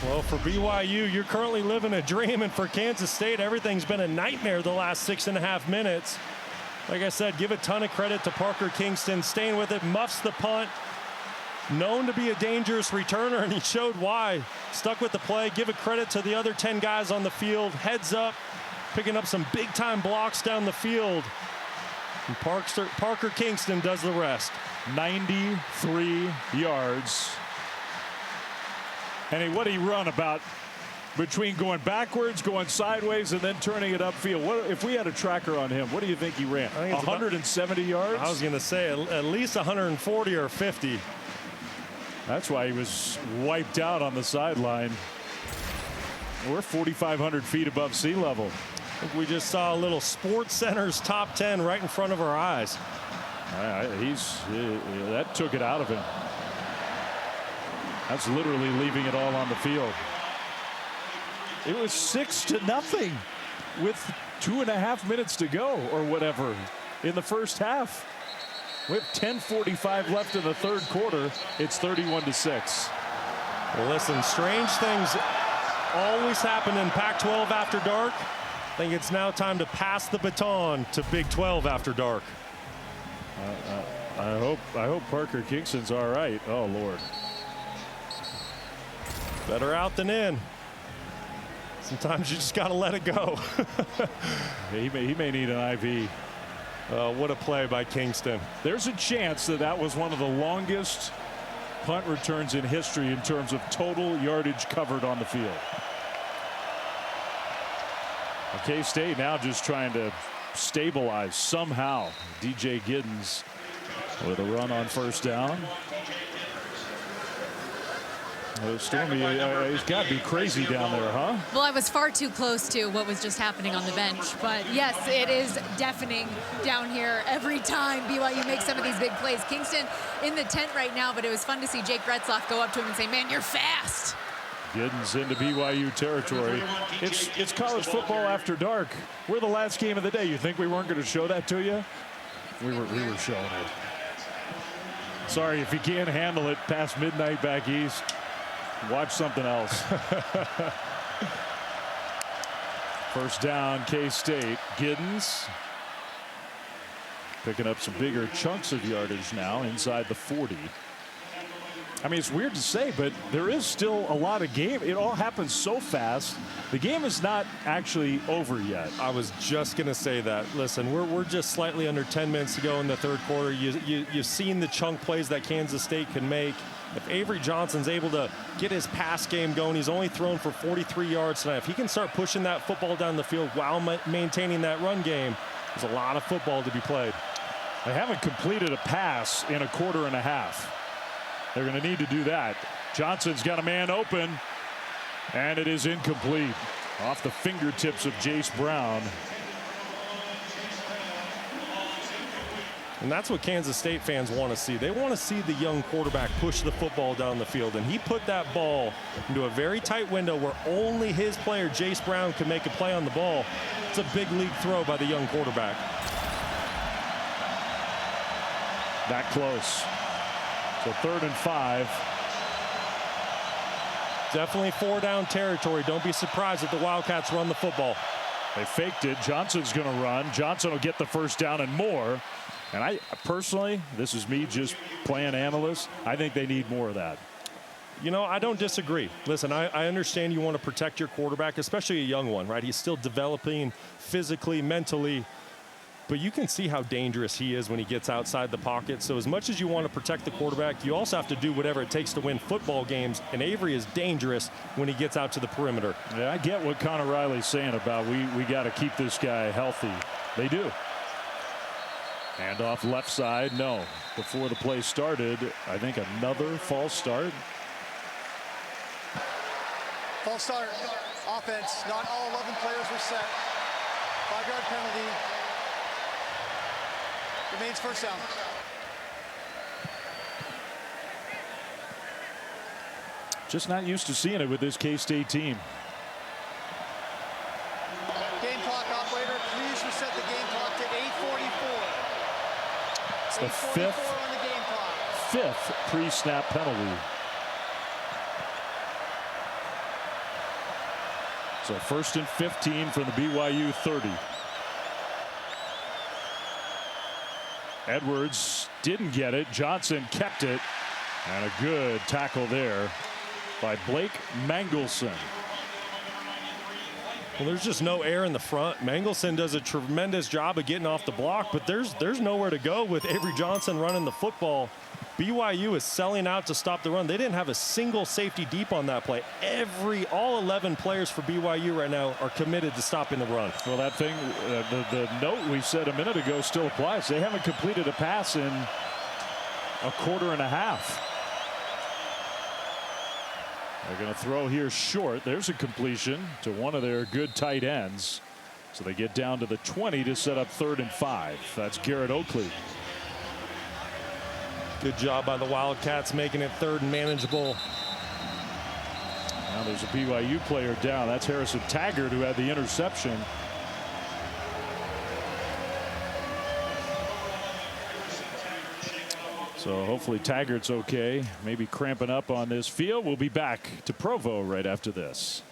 Well, for BYU, you're currently living a dream, and for Kansas State, everything's been a nightmare the last 6.5 minutes. Like I said, give a ton of credit to Parker Kingston, staying with it, muffs the punt, known to be a dangerous returner, and he showed why. Stuck with the play. Give a credit to the other 10 guys on the field. Heads up, picking up some big-time blocks down the field. And Parker Kingston does the rest. 93 yards. And what did he run about between going backwards, going sideways, and then turning it upfield? What if we had a tracker on him? What do you think he ran? 170 yards? I was going to say at least 140 or 50. That's why he was wiped out on the sideline. We're 4,500 feet above sea level. I think we just saw a little Sports Center's top 10 right in front of our eyes. That took it out of him. That's literally leaving it all on the field. It was 6-0 with 2.5 minutes to go or whatever in the first half. We have 10:45 left in the third quarter. It's 31-6. Well, listen, strange things always happen in Pac-12 after dark. I think it's now time to pass the baton to Big 12 after dark. I hope Parker Kingston's all right. Oh, Lord. Better out than in. Sometimes you just got to let it go. He may need an IV. What a play by Kingston. There's a chance that that was one of the longest punt returns in history in terms of total yardage covered on the field. K-State now just trying to stabilize somehow. DJ Giddens with a run on first down. Stormy, it's got to be crazy down there, huh? Well, I was far too close to what was just happening on the bench. But yes, it is deafening down here every time BYU makes some of these big plays. Kingston in the tent right now, but it was fun to see Jake Retzloff go up to him and say, man, you're fast. Giddens into BYU territory. It's college football after dark. We're the last game of the day. You think we weren't going to show that to you? We were showing it. Sorry if you can't handle it past midnight back east. Watch something else. First down, K-State. Giddens picking up some bigger chunks of yardage now inside the 40. I mean, it's weird to say, but there is still a lot of game. It all happens so fast. The game is not actually over yet. I was just going to say that. Listen, we're just slightly under 10 minutes to go in the third quarter. You've seen the chunk plays that Kansas State can make. If Avery Johnson's able to get his pass game going, he's only thrown for 43 yards tonight. If he can start pushing that football down the field while maintaining that run game, there's a lot of football to be played. They haven't completed a pass in a quarter and a half. They're going to need to do that. Johnson's got a man open, and it is incomplete. Off the fingertips of Jace Brown. And that's what Kansas State fans want to see. They want to see the young quarterback push the football down the field. And he put that ball into a very tight window where only his player, Jace Brown, could make a play on the ball. It's a big league throw by the young quarterback. That close. So 3rd and 5. Definitely 4-down territory. Don't be surprised if the Wildcats run the football. They faked it. Johnson's going to run. Johnson will get the first down and more. And I personally, this is me just playing analyst, I think they need more of that. You know, I don't disagree. Listen, I understand you want to protect your quarterback, especially a young one, right? He's still developing physically, mentally. But you can see how dangerous he is when he gets outside the pocket. So as much as you want to protect the quarterback, you also have to do whatever it takes to win football games. And Avery is dangerous when he gets out to the perimeter. Yeah, I get what Connor Riley's saying about we got to keep this guy healthy. They do. Hand off left side, no. Before the play started, I think another false start. False start. Offense. Not all 11 players were set. 5-yard penalty. Remains first down. Just not used to seeing it with this K-State team. Game clock operator, please reset the game clock to 8:44. It's the 8:44 on the game clock. 5th pre-snap penalty. So 1st and 15 from the BYU 30. Edwards didn't get it. Johnson kept it. And a good tackle there by Blake Mangelson. Well, there's just no air in the front. Mangelson does a tremendous job of getting off the block, but there's nowhere to go with Avery Johnson running the football. BYU is selling out to stop the run. They didn't have a single safety deep on that play. All 11 players for BYU right now are committed to stopping the run. Well, that thing, the note we said a minute ago still applies. They haven't completed a pass in a quarter and a half. They're going to throw here short. There's a completion to one of their good tight ends. So they get down to the 20 to set up 3rd and 5. That's Garrett Oakley. Good job by the Wildcats making it 3rd and manageable. Now there's a BYU player down. That's Harrison Taggart, who had the interception. So hopefully Taggart's okay. Maybe cramping up on this field. We'll be back to Provo right after this.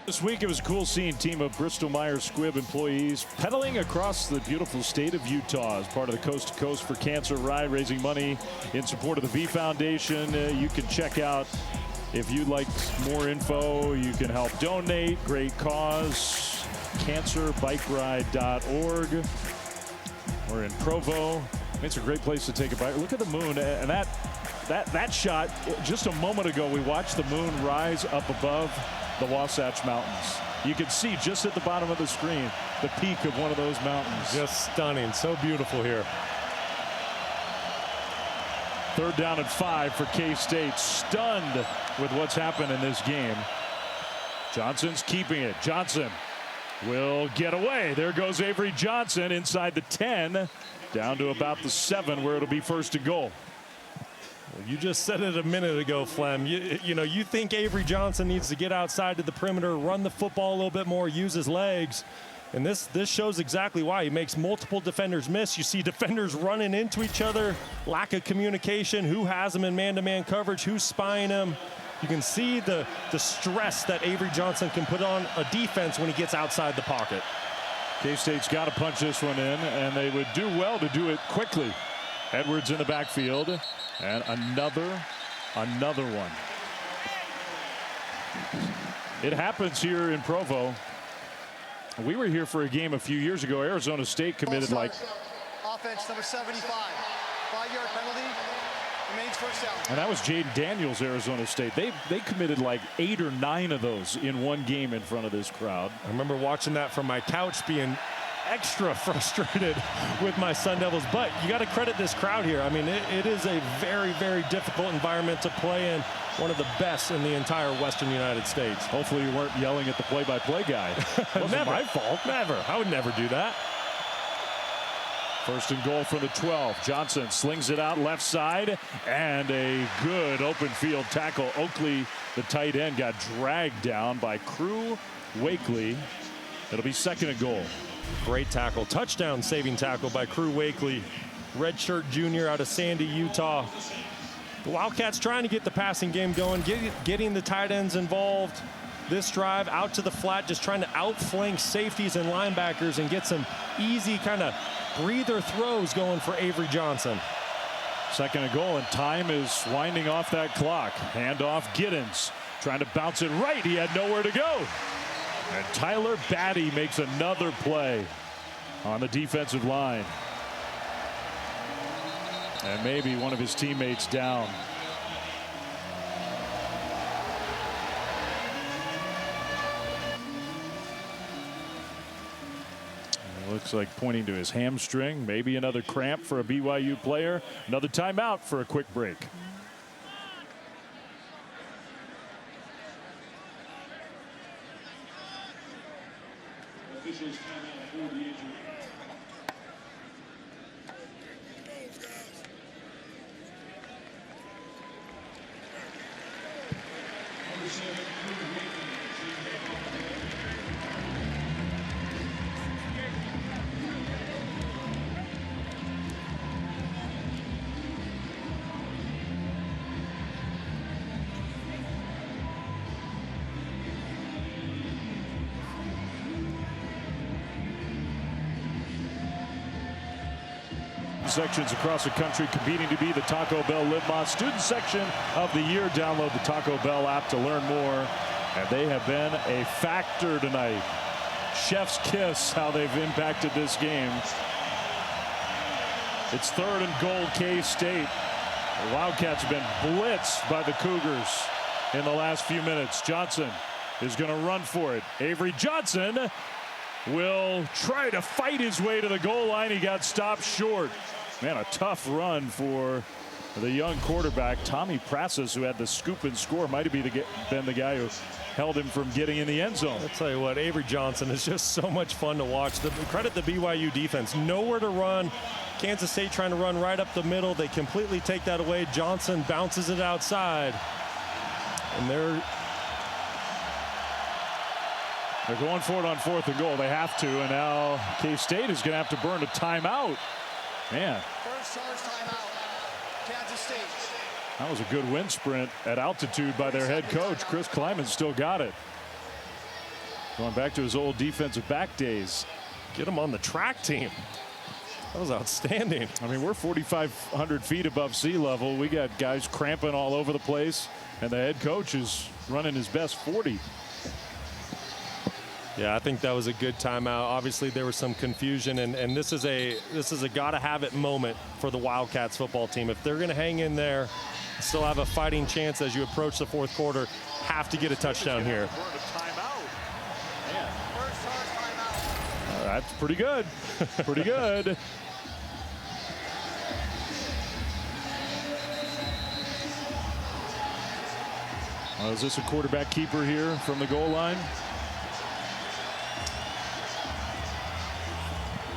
This week it was cool seeing a team of Bristol Myers Squibb employees pedaling across the beautiful state of Utah as part of the Coast to Coast for Cancer ride, raising money in support of the V Foundation. You can check out, if you'd like more info, you can help donate. Great cause. cancerbikeride.org. We're in Provo. It's a great place to take a bike. Look at the moon, and that shot just a moment ago. We watched the moon rise up above the Wasatch Mountains. You can see just at the bottom of the screen the peak of one of those mountains. Just stunning. So beautiful here. 3rd down and 5 for K-State. Stunned with what's happened in this game. Johnson's keeping it. Johnson will get away. There goes Avery Johnson inside the 10, down to about the 7, where it'll be 1st and goal. You just said it a minute ago, Flem. You think Avery Johnson needs to get outside to the perimeter, run the football a little bit more, use his legs. And this shows exactly why. He makes multiple defenders miss. You see defenders running into each other, lack of communication, who has him in man-to-man coverage, who's spying him. You can see the stress that Avery Johnson can put on a defense when he gets outside the pocket. K-State's got to punch this one in, and they would do well to do it quickly. Edwards in the backfield, and another one. It happens here in Provo. We were here for a game a few years ago. Arizona State committed like... Offense number 75. 5-yard penalty. Remains 1st down. And that was Jaden Daniels, Arizona State. They committed like 8 or 9 of those in one game in front of this crowd. I remember watching that from my couch, being extra frustrated with my Sun Devils. But you got to credit this crowd here. I mean, it is a very, very difficult environment to play in. One of the best in the entire Western United States. Hopefully you weren't yelling at the play-by-play guy. Wasn't my fault. Never. I would never do that. 1st and goal for the 12. Johnson slings it out left side, and a good open field tackle. Oakley, the tight end, got dragged down by Crew Wakely. It'll be 2nd and goal. Great tackle. Touchdown saving tackle by Crew Wakely. Redshirt junior out of Sandy, Utah. The Wildcats trying to get the passing game going, getting the tight ends involved. This drive out to the flat, just trying to outflank safeties and linebackers and get some easy kind of breather throws going for Avery Johnson. 2nd and goal, and time is winding off that clock. Handoff, Giddens trying to bounce it right. He had nowhere to go. And Tyler Batty makes another play on the defensive line. And maybe one of his teammates down. It looks like pointing to his hamstring. Maybe another cramp for a BYU player. Another timeout for a quick break. Officials timeout for the injury. Sections across the country competing to be the Taco Bell Live Mod Student Section of the Year. Download the Taco Bell app to learn more. And they have been a factor tonight. Chef's kiss how they've impacted this game. It's 3rd and goal, K-State. The Wildcats have been blitzed by the Cougars in the last few minutes. Johnson is going to run for it. Avery Johnson will try to fight his way to the goal line. He got stopped short. Man, a tough run for the young quarterback. Tommy Prasis, who had the scoop and score, might have been the guy who held him from getting in the end zone. I'll tell you what, Avery Johnson is just so much fun to watch. Credit the BYU defense. Nowhere to run. Kansas State trying to run right up the middle. They completely take that away. Johnson bounces it outside. And they're going for it on 4th and goal. They have to, and now K-State is going to have to burn a timeout. Man. First charge timeout. Kansas State. That was a good wind sprint at altitude by their head coach. Chris Kleiman still got it. Going back to his old defensive back days. Get him on the track team. That was outstanding. I mean, we're 4,500 feet above sea level. We got guys cramping all over the place, and the head coach is running his best 40. Yeah, I think that was a good timeout. Obviously, there was some confusion, and this is a gotta-have-it moment for the Wildcats football team. If they're going to hang in there, still have a fighting chance as you approach the fourth quarter, have to get a touchdown here. That's pretty good. Pretty good. Is this a quarterback keeper here from the goal line?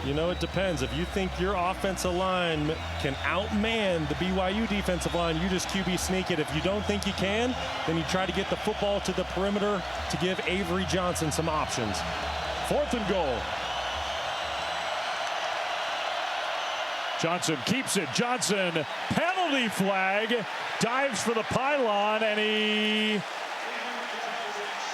You know, it depends. If you think your offensive line can outman the BYU defensive line, you just QB sneak it. If you don't think you can, then you try to get the football to the perimeter to give Avery Johnson some options. 4th and goal. Johnson keeps it. Johnson, penalty flag, dives for the pylon, and he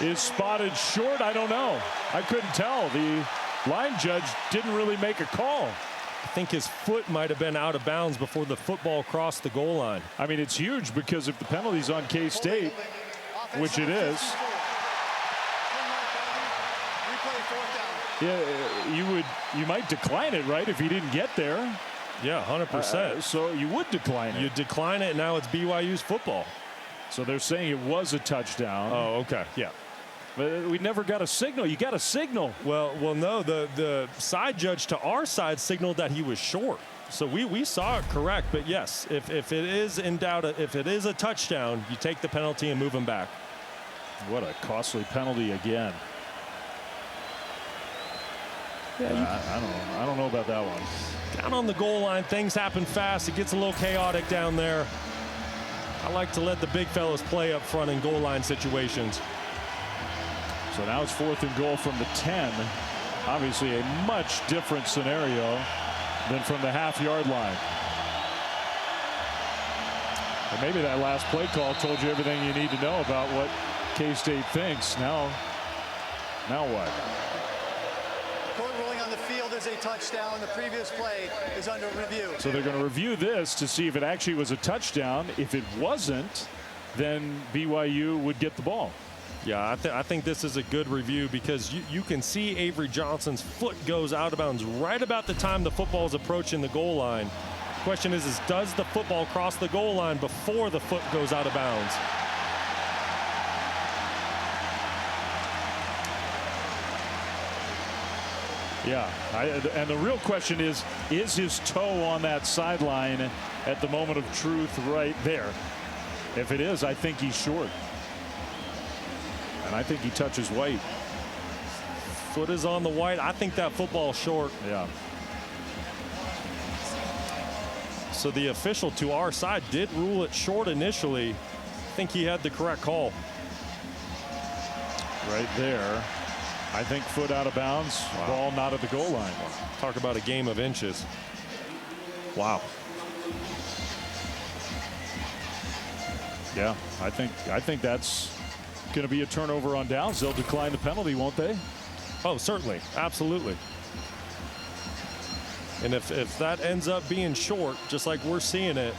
is spotted short. I don't know. I couldn't tell. The line judge didn't really make a call. I think his foot might have been out of bounds before the football crossed the goal line. I mean, it's huge because if the penalty's on K-State, which it is, yeah, you might decline it, right, if he didn't get there. Yeah, 100%. So you would decline it. You decline it, and now it's BYU's football. So they're saying it was a touchdown. Oh, okay. Yeah. But we never got a signal. You got a signal. Well, no. The side judge to our side signaled that he was short. So we saw it correct. But yes, if it is in doubt, if it is a touchdown, you take the penalty and move him back. What a costly penalty again. Yeah, I don't know about that one. Down on the goal line, things happen fast. It gets a little chaotic down there. I like to let the big fellas play up front in goal line situations. So now it's 4th and goal from the 10. Obviously a much different scenario than from the half-yard line. And maybe that last play call told you everything you need to know about what K-State thinks. Now what? Court ruling on the field is a touchdown. The previous play is under review. So they're going to review this to see if it actually was a touchdown. If it wasn't, then BYU would get the ball. Yeah, I think this is a good review because you can see Avery Johnson's foot goes out of bounds right about the time the football is approaching the goal line. The question is does the football cross the goal line before the foot goes out of bounds? Yeah, and the real question is his toe on that sideline at the moment of truth right there? If it is, I think he's short. And I think he touches white. Foot is on the white. I think that football's short. Yeah. So the official to our side did rule it short initially. I think he had the correct call. Right there. I think foot out of bounds. Wow. Ball not at the goal line. Talk about a game of inches. Wow. Yeah, I think that's going to be a turnover on downs. They'll decline the penalty, won't they? Oh, certainly. Absolutely. And if that ends up being short, just like we're seeing it,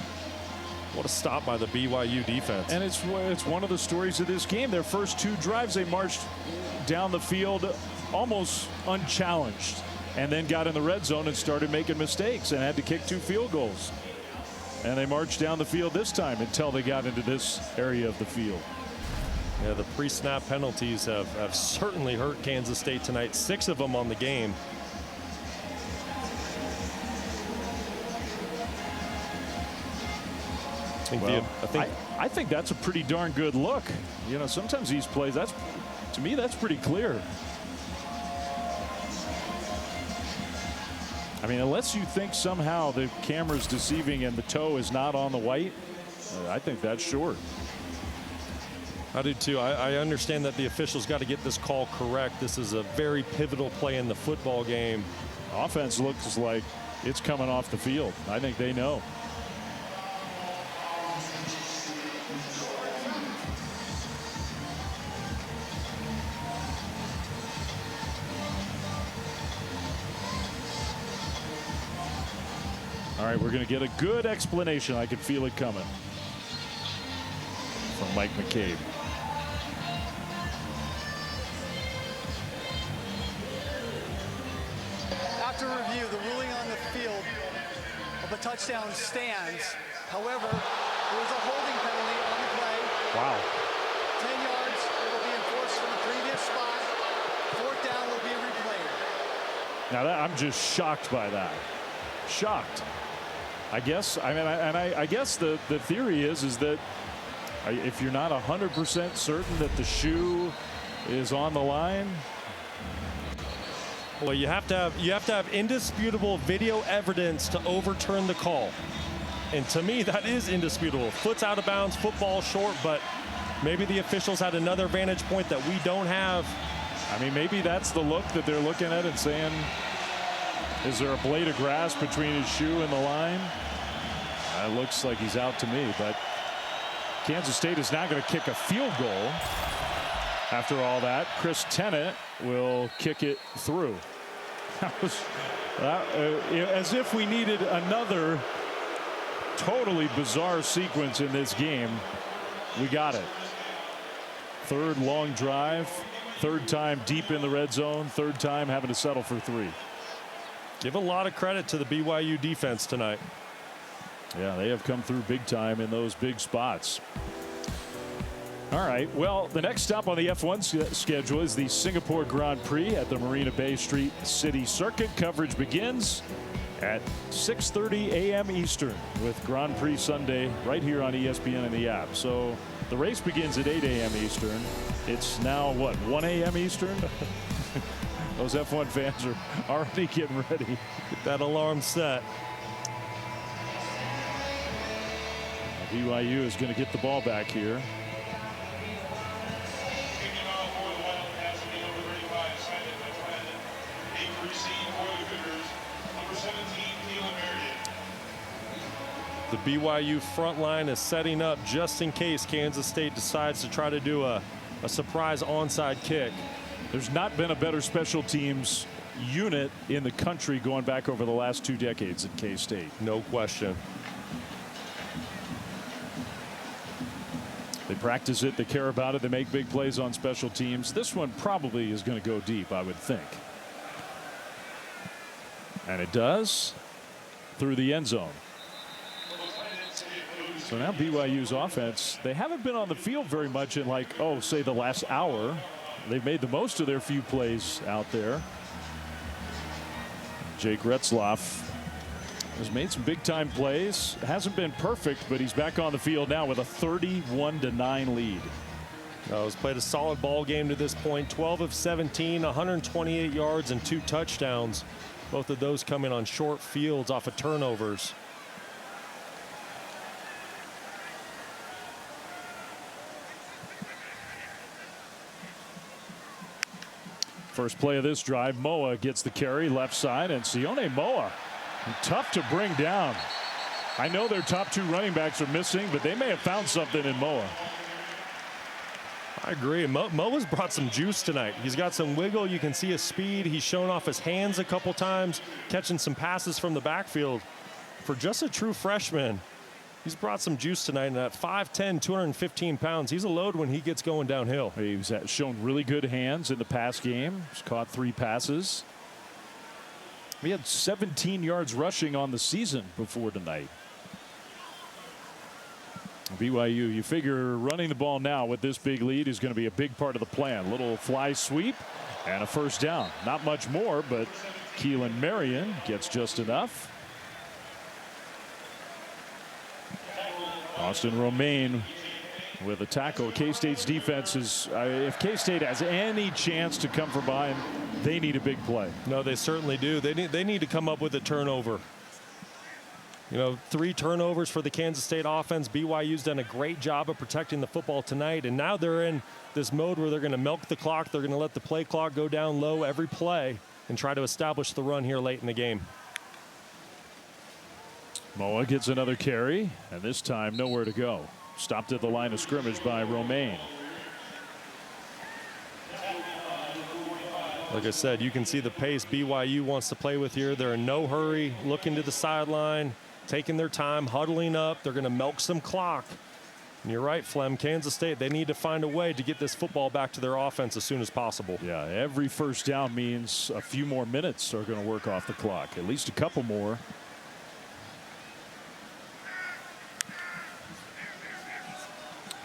what a stop by the BYU defense. And it's one of the stories of this game. Their first 2 drives, they marched down the field almost unchallenged and then got in the red zone and started making mistakes and had to kick 2 field goals. And they marched down the field this time until they got into this area of the field. Yeah, the pre-snap penalties have certainly hurt Kansas State tonight. 6 of them on the game. I think that's a pretty darn good look. You know, sometimes these plays, to me, that's pretty clear. I mean, unless you think somehow the camera's deceiving and the toe is not on the white, I think that's short. I do too. I understand that the officials got to get this call correct. This is a very pivotal play in the football game. Offense looks like it's coming off the field. I think they know. right, we're going to get a good explanation. I can feel it coming from Mike McCabe. After review, the ruling on the field of a touchdown stands. However, there was a holding penalty on the play. Wow. 10 yards, it will be enforced from the previous spot. Fourth down will be replayed. Now I'm just shocked by that. Shocked. I guess. I mean, I guess the theory is that if you're not 100% certain that the shoe is on the line. Well, you have to have indisputable video evidence to overturn the call. And to me, that is indisputable. Foot's out of bounds, football short, but maybe the officials had another vantage point that we don't have. I mean, maybe that's the look that they're looking at and saying, is there a blade of grass between his shoe and the line? It looks like he's out to me, but Kansas State is now going to kick a field goal. After all that, Chris Tennant will kick it through. As if we needed another totally bizarre sequence in this game. We got it. Third long drive, third time deep in the red zone, third time having to settle for 3. Give a lot of credit to the BYU defense tonight. Yeah, they have come through big time in those big spots. All right, well, the next stop on the F1 schedule is the Singapore Grand Prix at the Marina Bay Street City Circuit. Coverage begins at 6:30 a.m. Eastern with Grand Prix Sunday right here on ESPN and the app. So the race begins at 8 a.m. Eastern. It's now, what, 1 a.m. Eastern? Those F1 fans are already getting ready. Get that alarm set. BYU is going to get the ball back here. The BYU front line is setting up just in case Kansas State decides to try to do a surprise onside kick. There's not been a better special teams unit in the country going back over the last 2 decades at K-State. No question. They practice it, they care about it, they make big plays on special teams. This one probably is going to go deep, I would think. And it does through the end zone. So now BYU's offense, they haven't been on the field very much in, like, say the last hour. They've made the most of their few plays out there. Jake Retzloff has made some big time plays. Hasn't been perfect, but he's back on the field now with a 31-9 lead. He's played a solid ball game to this point. 12 of 17, 128 yards and 2 touchdowns. Both of those coming on short fields off of turnovers. First play of this drive, Moa gets the carry left side, and Sione Moa, tough to bring down. I know their top 2 running backs are missing, but they may have found something in Moa. I agree. Moa's brought some juice tonight. He's got some wiggle. You can see his speed. He's shown off his hands a couple times, catching some passes from the backfield. For just a true freshman, he's brought some juice tonight. And at 5'10", 215 pounds, he's a load when he gets going downhill. He's shown really good hands in the pass game. He's caught 3 passes. He had 17 yards rushing on the season before tonight. BYU, you figure running the ball now with this big lead is going to be a big part of the plan. Little fly sweep and a first down. Not much more, but Keelan Marion gets just enough. Austin Romaine with a tackle. K-State's defense is, if K-State has any chance to come from behind, they need a big play. No, they certainly do. They need to come up with a turnover. 3 turnovers for the Kansas State offense. BYU's done a great job of protecting the football tonight, and now they're in this mode where they're going to milk the clock. They're going to let the play clock go down low every play and try to establish the run here late in the game. Moa gets another carry, and this time nowhere to go. Stopped at the line of scrimmage by Romaine. Like I said, you can see the pace BYU wants to play with here. They're in no hurry, looking to the sideline, taking their time, huddling up. They're going to milk some clock. And you're right, Flem, Kansas State, they need to find a way to get this football back to their offense as soon as possible. Yeah, every first down means a few more minutes are going to work off the clock, at least a couple more.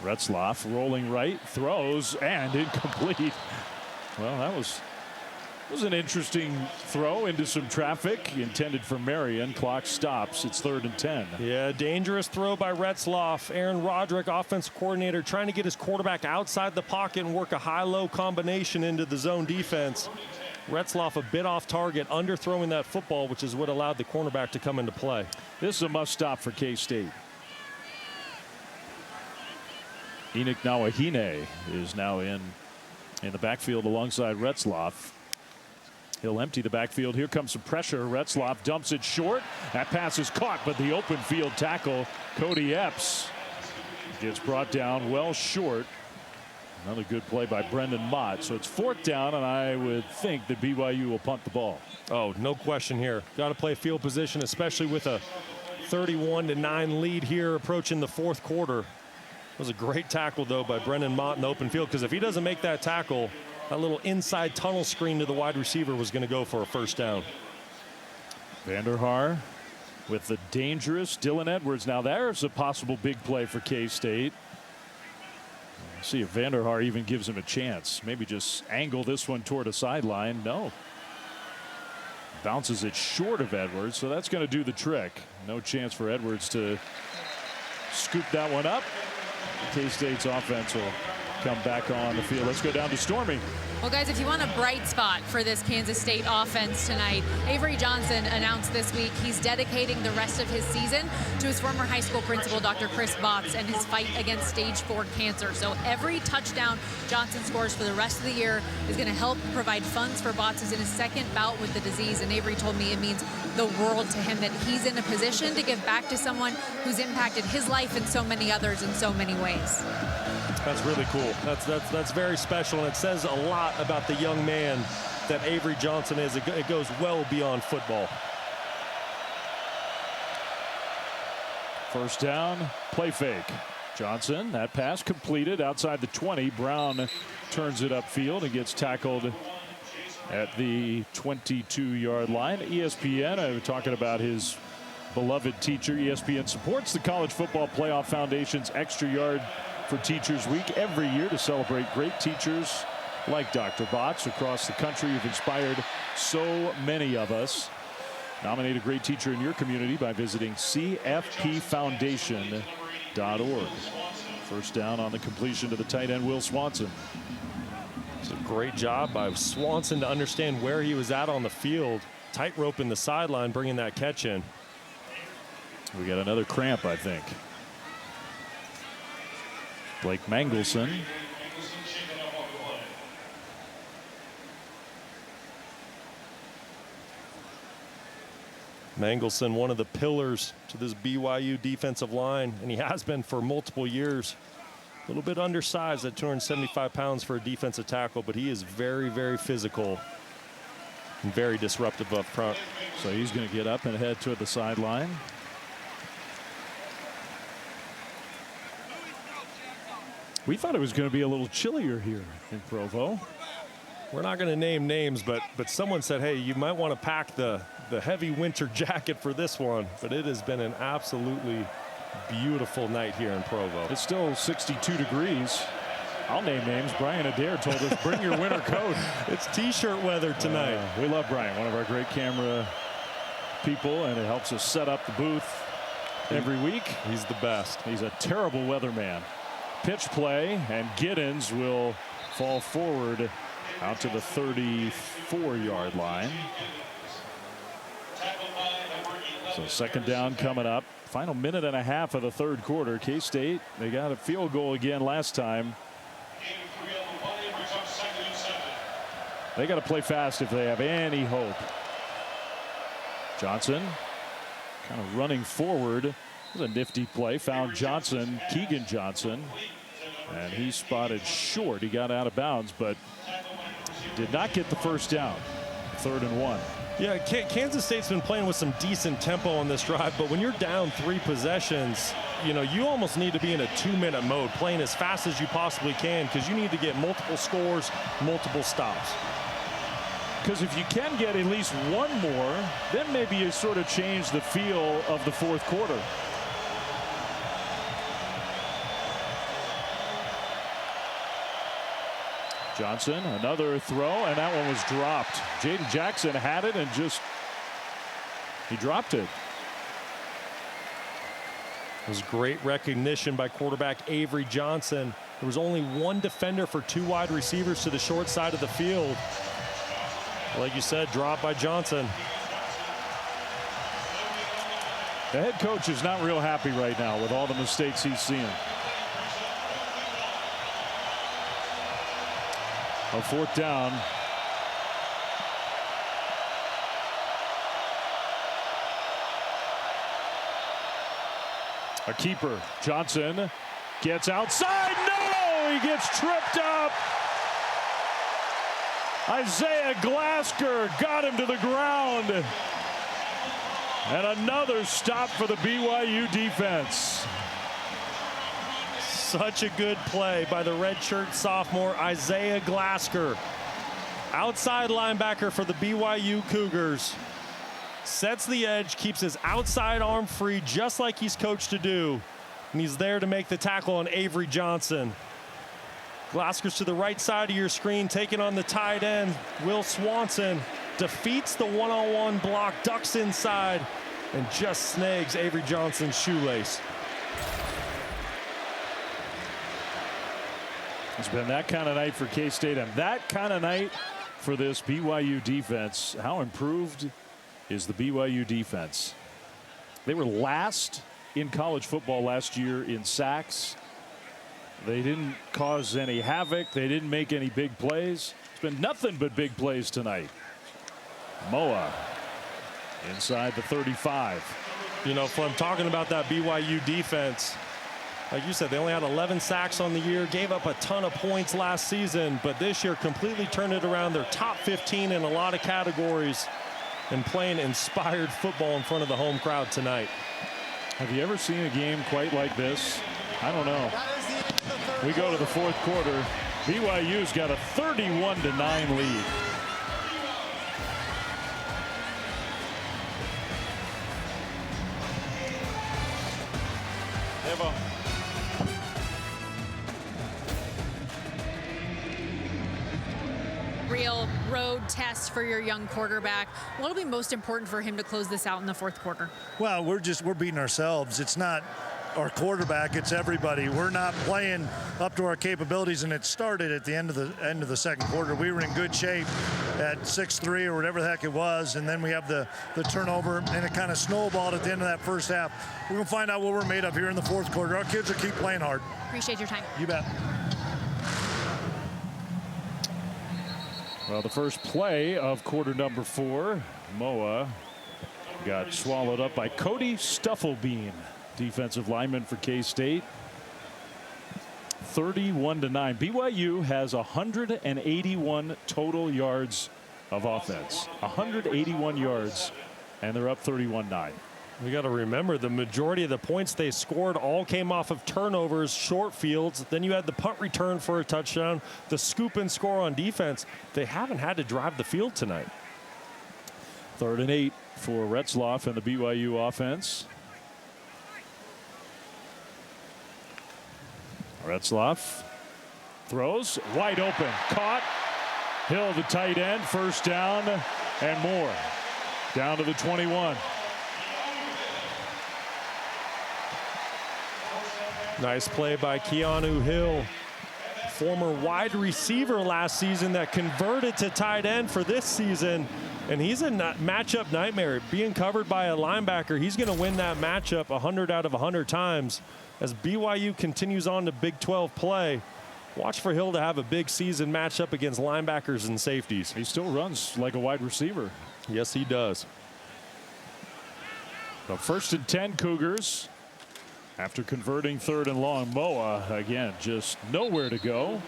Retzloff rolling right, throws, and incomplete. Well, that was an interesting throw into some traffic intended for Marion. Clock stops. It's 3rd and 10. Yeah, dangerous throw by Retzloff. Aaron Roderick, offensive coordinator, trying to get his quarterback outside the pocket and work a high-low combination into the zone defense. Retzloff a bit off target, underthrowing that football, which is what allowed the cornerback to come into play. This is a must-stop for K-State. Enoch Nawahine is now in the backfield alongside Retzloff. He'll empty the backfield. Here comes some pressure. Retzloff dumps it short. That pass is caught, but the open field tackle, Cody Epps, gets brought down well short. Another good play by Brendan Mott. So it's 4th down, and I would think that BYU will punt the ball. Oh, no question here. Got to play field position, especially with a 31-9 lead here approaching the 4th quarter. It was a great tackle, though, by Brendan Mott in the open field, because if he doesn't make that tackle, that little inside tunnel screen to the wide receiver was going to go for a first down. Vanderhaar with the dangerous Dylan Edwards. Now there's a possible big play for K-State. See if Vanderhaar even gives him a chance. Maybe just angle this one toward a sideline. No. Bounces it short of Edwards, so that's going to do the trick. No chance for Edwards to scoop that one up. K-State's offense will come back on the field. Let's go down to Stormy. Well, guys, if you want a bright spot for this Kansas State offense tonight, Avery Johnson announced this week he's dedicating the rest of his season to his former high school principal, Dr. Chris Botts, and his fight against stage 4 cancer. So every touchdown Johnson scores for the rest of the year is going to help provide funds for Botts, who's in his 2nd bout with the disease. And Avery told me it means the world to him that he's in a position to give back to someone who's impacted his life and so many others in so many ways. That's really cool. That's very special, and it says a lot about the young man that Avery Johnson is. It goes well beyond football. First down, play fake. Johnson, that pass completed outside the 20. Brown turns it upfield and gets tackled at the 22-yard line. ESPN, talking about his beloved teacher. ESPN supports the College Football Playoff Foundation's Extra Yard for Teachers Week every year to celebrate great teachers like Dr. Botts across the country who've inspired so many of us. Nominate a great teacher in your community by visiting cfpfoundation.org. First down on the completion to the tight end, Will Swanson. It's a great job by Swanson to understand where he was at on the field. Tightrope in the sideline, bringing that catch in. We got another cramp, I think. Blake Mangelson. Mangelson, one of the pillars to this BYU defensive line, and he has been for multiple years. A little bit undersized at 275 pounds for a defensive tackle, but he is very, very physical and very disruptive up front. So he's going to get up and head toward the sideline. We thought it was going to be a little chillier here in Provo. We're not going to name names, but someone said, hey, you might want to pack the heavy winter jacket for this one. But it has been an absolutely beautiful night here in Provo. It's still 62 degrees. I'll name names. Brian Adair told us, bring your winter coat. It's T-shirt weather tonight. We love Brian, one of our great camera people, and it helps us set up the booth every week. He's the best. He's a terrible weatherman. Pitch play, and Giddens will fall forward out to the 34-yard line. So second down coming up. Final minute and a half of the third quarter. K-State, they got a field goal again last time. They got to play fast if they have any hope. Johnson kind of running forward. It was a nifty play. Found Johnson, Keegan Johnson, and he spotted short. He got out of bounds, but did not get the first down. 3rd and 1. Yeah, Kansas State's been playing with some decent tempo on this drive, but when you're down 3 possessions, you know, you almost need to be in a 2-minute mode, playing as fast as you possibly can, because you need to get multiple scores, multiple stops. Because if you can get at least one more, then maybe you sort of change the feel of the fourth quarter. Johnson, another throw, and that one was dropped. Jaden Jackson had it and he dropped it. It was great recognition by quarterback Avery Johnson. There was only one defender for 2 wide receivers to the short side of the field. Like you said, dropped by Johnson. The head coach is not real happy right now with all the mistakes he's seeing. A 4th down. A keeper. Johnson gets outside. No! He gets tripped up. Isaiah Glasker got him to the ground. And another stop for the BYU defense. Such a good play by the redshirt sophomore Isaiah Glasker. Outside linebacker for the BYU Cougars. Sets the edge, keeps his outside arm free just like he's coached to do. And he's there to make the tackle on Avery Johnson. Glasker's to the right side of your screen, taking on the tight end. Will Swanson defeats the one-on-one block, ducks inside, and just snags Avery Johnson's shoelace. It's been that kind of night for K-State and that kind of night for this BYU defense. How improved is the BYU defense? They were last in college football last year in sacks. They didn't cause any havoc. They didn't make any big plays. It's been nothing but big plays tonight. Moa inside the 35. You know, from talking about that BYU defense, like you said, they only had 11 sacks on the year, gave up a ton of points last season, but this year completely turned it around. They're top 15 in a lot of categories and playing inspired football in front of the home crowd tonight. Have you ever seen a game quite like this? I don't know. We go to the fourth quarter. BYU's got a 31-9 lead. Evo. Real road test for your young quarterback. What will be most important for him to close this out in the fourth quarter? Well, we're beating ourselves. It's not our quarterback, it's everybody. We're not playing up to our capabilities, and it started at the end of the second quarter. We were in good shape at 6-3 or whatever the heck it was, and then we have the turnover, and it kind of snowballed at the end of that first half. We're going to find out what we're made of here in the fourth quarter. Our kids will keep playing hard. Appreciate your time. You bet. Well, the first play of quarter number 4, Moa got swallowed up by Cody Stufflebean, defensive lineman for K-State. 31-9. BYU has 181 total yards of offense. 181 yards, and they're up 31-9. We got to remember the majority of the points they scored all came off of turnovers, short fields. Then you had the punt return for a touchdown, the scoop and score on defense. They haven't had to drive the field tonight. 3rd and 8 for Retzloff and the BYU offense. Retzloff throws wide open, caught. Hill, the tight end, first down and more. Down to the 21. Nice play by Keanu Hill, former wide receiver last season that converted to tight end for this season. And he's a matchup nightmare. Being covered by a linebacker, he's going to win that matchup 100 out of 100 times. As BYU continues on to Big 12 play, watch for Hill to have a big season matchup against linebackers and safeties. He still runs like a wide receiver. Yes, he does. The 1st and 10 Cougars. After converting 3rd and long, Moa, again, just nowhere to go.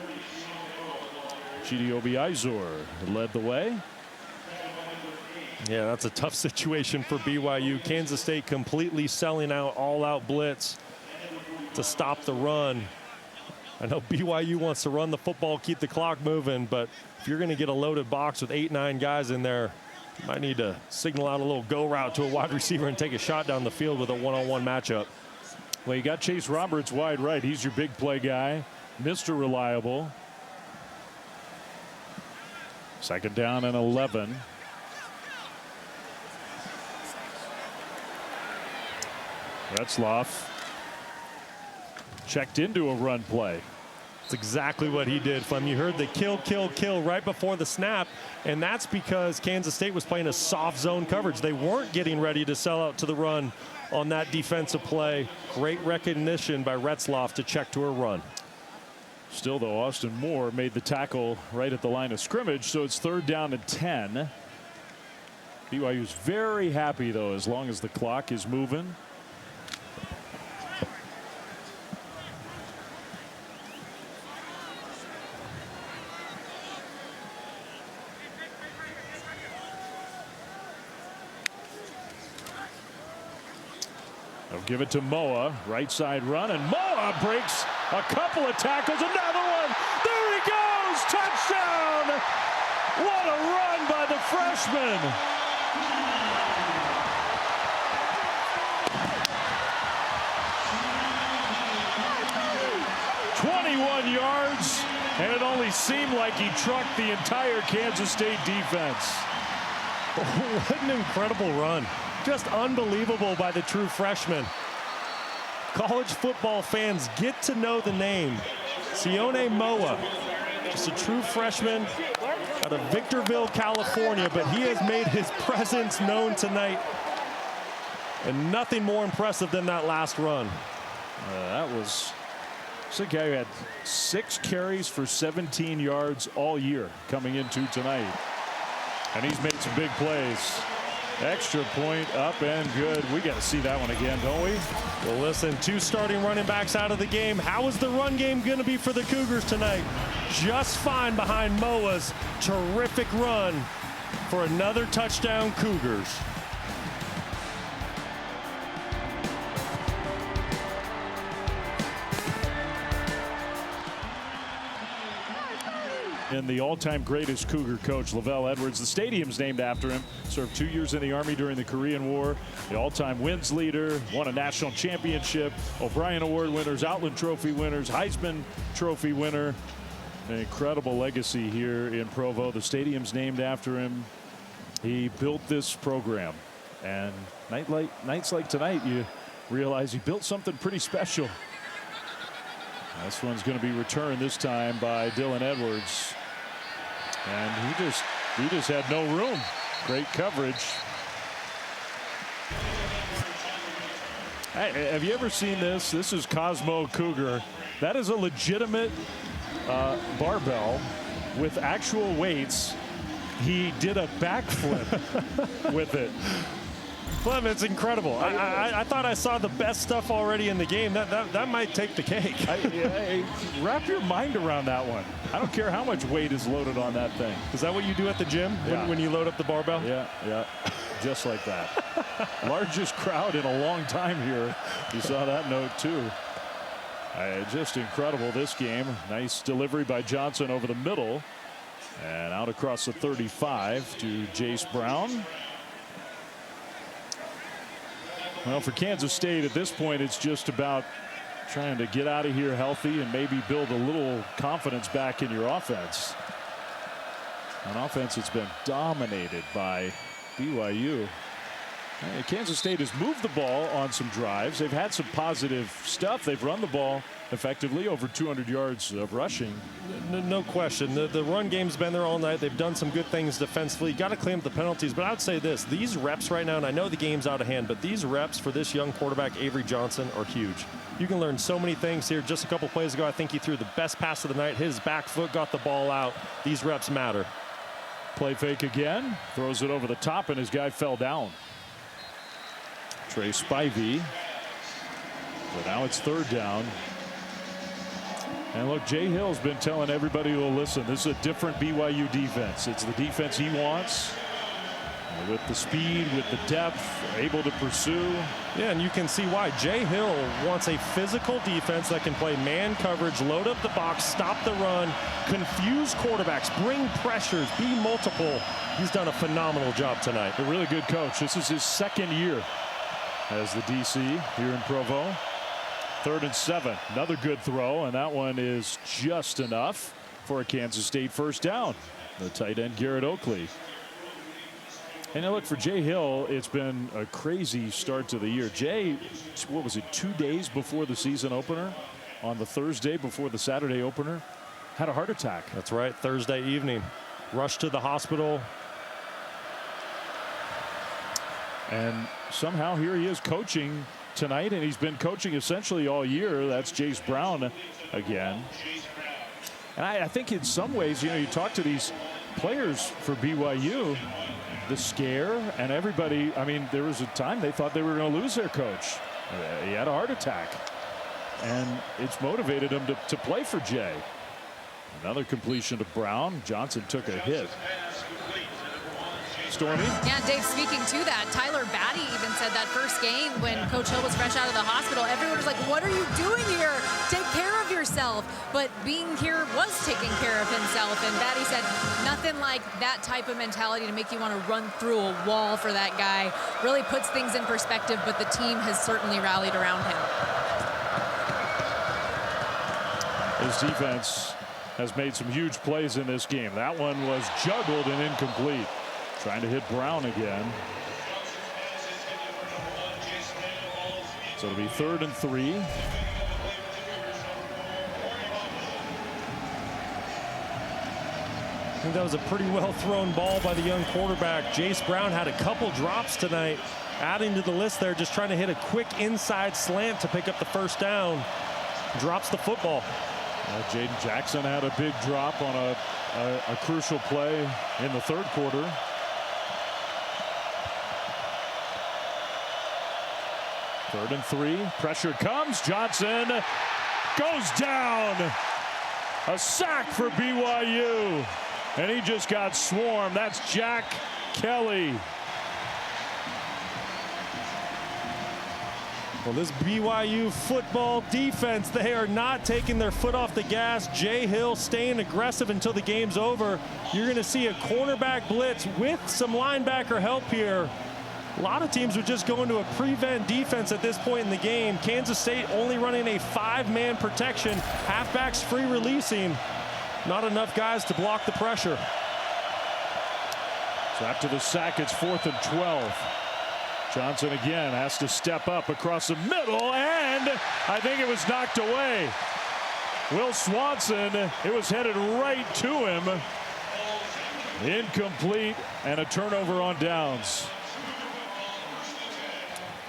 Chidi Obiizor led the way. Yeah, that's a tough situation for BYU. Kansas State completely selling out, all-out blitz to stop the run. I know BYU wants to run the football, keep the clock moving, but if you're going to get a loaded box with 8-9 guys in there, you might need to signal out a little go route to a wide receiver and take a shot down the field with a one-on-one matchup. Well, you got Chase Roberts wide right. He's your big play guy, Mr. Reliable. 2nd down and 11. Retzloff checked into a run play. That's exactly what he did, Flem. You heard the kill, kill, kill right before the snap, and that's because Kansas State was playing a soft zone coverage. They weren't getting ready to sell out to the run on that defensive play. Great recognition by Retzloff to check to a run. Still, though, Austin Moore made the tackle right at the line of scrimmage, so it's 3rd down and 10. BYU's very happy, though, as long as the clock is moving. They'll give it to Moa, right side run, and Moa breaks a couple of tackles. Another one. There he goes. Touchdown. What a run by the freshman. "21 yards, and it only seemed like he trucked the entire Kansas State defense." What an incredible run. Just unbelievable by the true freshman. College football fans get to know the name. Sione Moa, just a true freshman out of Victorville, California, but he has made his presence known tonight. And nothing more impressive than that last run. That was a guy who had 6 carries for 17 yards all year coming into tonight. And he's made some big plays. Extra point up and good. We got to see that one again, don't we? Well, listen, 2 starting running backs out of the game. How is the run game going to be for the Cougars tonight? Just fine behind Moa's terrific run for another touchdown, Cougars. And the all-time greatest Cougar coach, Lavelle Edwards. The stadium's named after him. Served 2 years in the Army during the Korean War. The all-time wins leader. Won a national championship. O'Brien Award winners. Outland Trophy winners. Heisman Trophy winner. An incredible legacy here in Provo. The stadium's named after him. He built this program. And nights like tonight, you realize he built something pretty special. This one's going to be returned this time by Dylan Edwards. And he just had no room. Great coverage. Hey, have you ever seen this? This is Cosmo Cougar. That is a legitimate barbell with actual weights. He did a backflip with it. Flem, it's incredible. I thought I saw the best stuff already in the game. That might take the cake. Wrap your mind around that one. I don't care how much weight is loaded on that thing. Is that what you do at the gym when you load up the barbell? Yeah. Just like that. Largest crowd in a long time here. You saw that note too. Just incredible this game. Nice delivery by Johnson over the middle. And out across the 35 to Jace Brown. Well, for Kansas State at this point, it's just about trying to get out of here healthy and maybe build a little confidence back in your offense. On offense, it's been dominated by BYU. Kansas State has moved the ball on some drives. They've had some positive stuff. They've run the ball effectively, over 200 yards of rushing. No question. The run game's been there all night. They've done some good things defensively. Got to clean up the penalties. But I would say this. These reps right now, and I know the game's out of hand, but these reps for this young quarterback, Avery Johnson, are huge. You can learn so many things here. Just a couple plays ago, I think he threw the best pass of the night. His back foot got the ball out. These reps matter. Play fake again. Throws it over the top, and his guy fell down. Trey Spivey. But now it's 3rd down. And look, Jay Hill's been telling everybody who will listen, this is a different BYU defense. It's the defense he wants. with the speed, with the depth, able to pursue. Yeah, and you can see why. Jay Hill wants a physical defense that can play man coverage, load up the box, stop the run, confuse quarterbacks, bring pressures, be multiple. He's done a phenomenal job tonight. A really good coach. This is his second year as the DC here in Provo. 3rd and 7. Another good throw, and that one is just enough for a Kansas State first down. The tight end, Garrett Oakley. And now look, for Jay Hill, it's been a crazy start to the year. Jay, what was it, 2 days before the season opener, on the Thursday before the Saturday opener, had a heart attack. That's right, Thursday evening. Rushed to the hospital. And somehow here he is coaching tonight, and he's been coaching essentially all year. That's Jace Brown again. And I think in some ways, you talk to these players for BYU, the scare and everybody, I mean, there was a time they thought they were going to lose their coach. He had a heart attack, and it's motivated him to play for Jay. Another completion to Brown. Johnson took a hit. Stormy? Yeah, Dave, speaking to that, Tyler Batty even said that first game when Coach Hill was fresh out of the hospital, everyone was like, what are you doing here? Take care of yourself. But being here was taking care of himself. And Batty said nothing like that type of mentality to make you want to run through a wall for that guy. Really puts things in perspective, but the team has certainly rallied around him. His defense has made some huge plays in this game. That one was juggled and incomplete. Trying to hit Brown again. So it'll be 3rd and 3. I think that was a pretty well thrown ball by the young quarterback. Jace Brown had a couple drops tonight, adding to the list there, just trying to hit a quick inside slant to pick up the first down. Drops the football. Jaden Jackson had a big drop on a crucial play in the 3rd quarter. 3rd and 3. Pressure comes. Johnson goes down. A sack for BYU. And he just got swarmed. That's Jack Kelly. Well, this BYU football defense, they are not taking their foot off the gas. Jay Hill staying aggressive until the game's over. You're going to see a cornerback blitz with some linebacker help here. A lot of teams would just go into a prevent defense at this point in the game. Kansas State only running a 5-man protection. Halfbacks free releasing. Not enough guys to block the pressure. So after the sack, it's 4th and 12. Johnson again has to step up across the middle, and I think it was knocked away. Will Swanson, it was headed right to him. Incomplete, and a turnover on downs.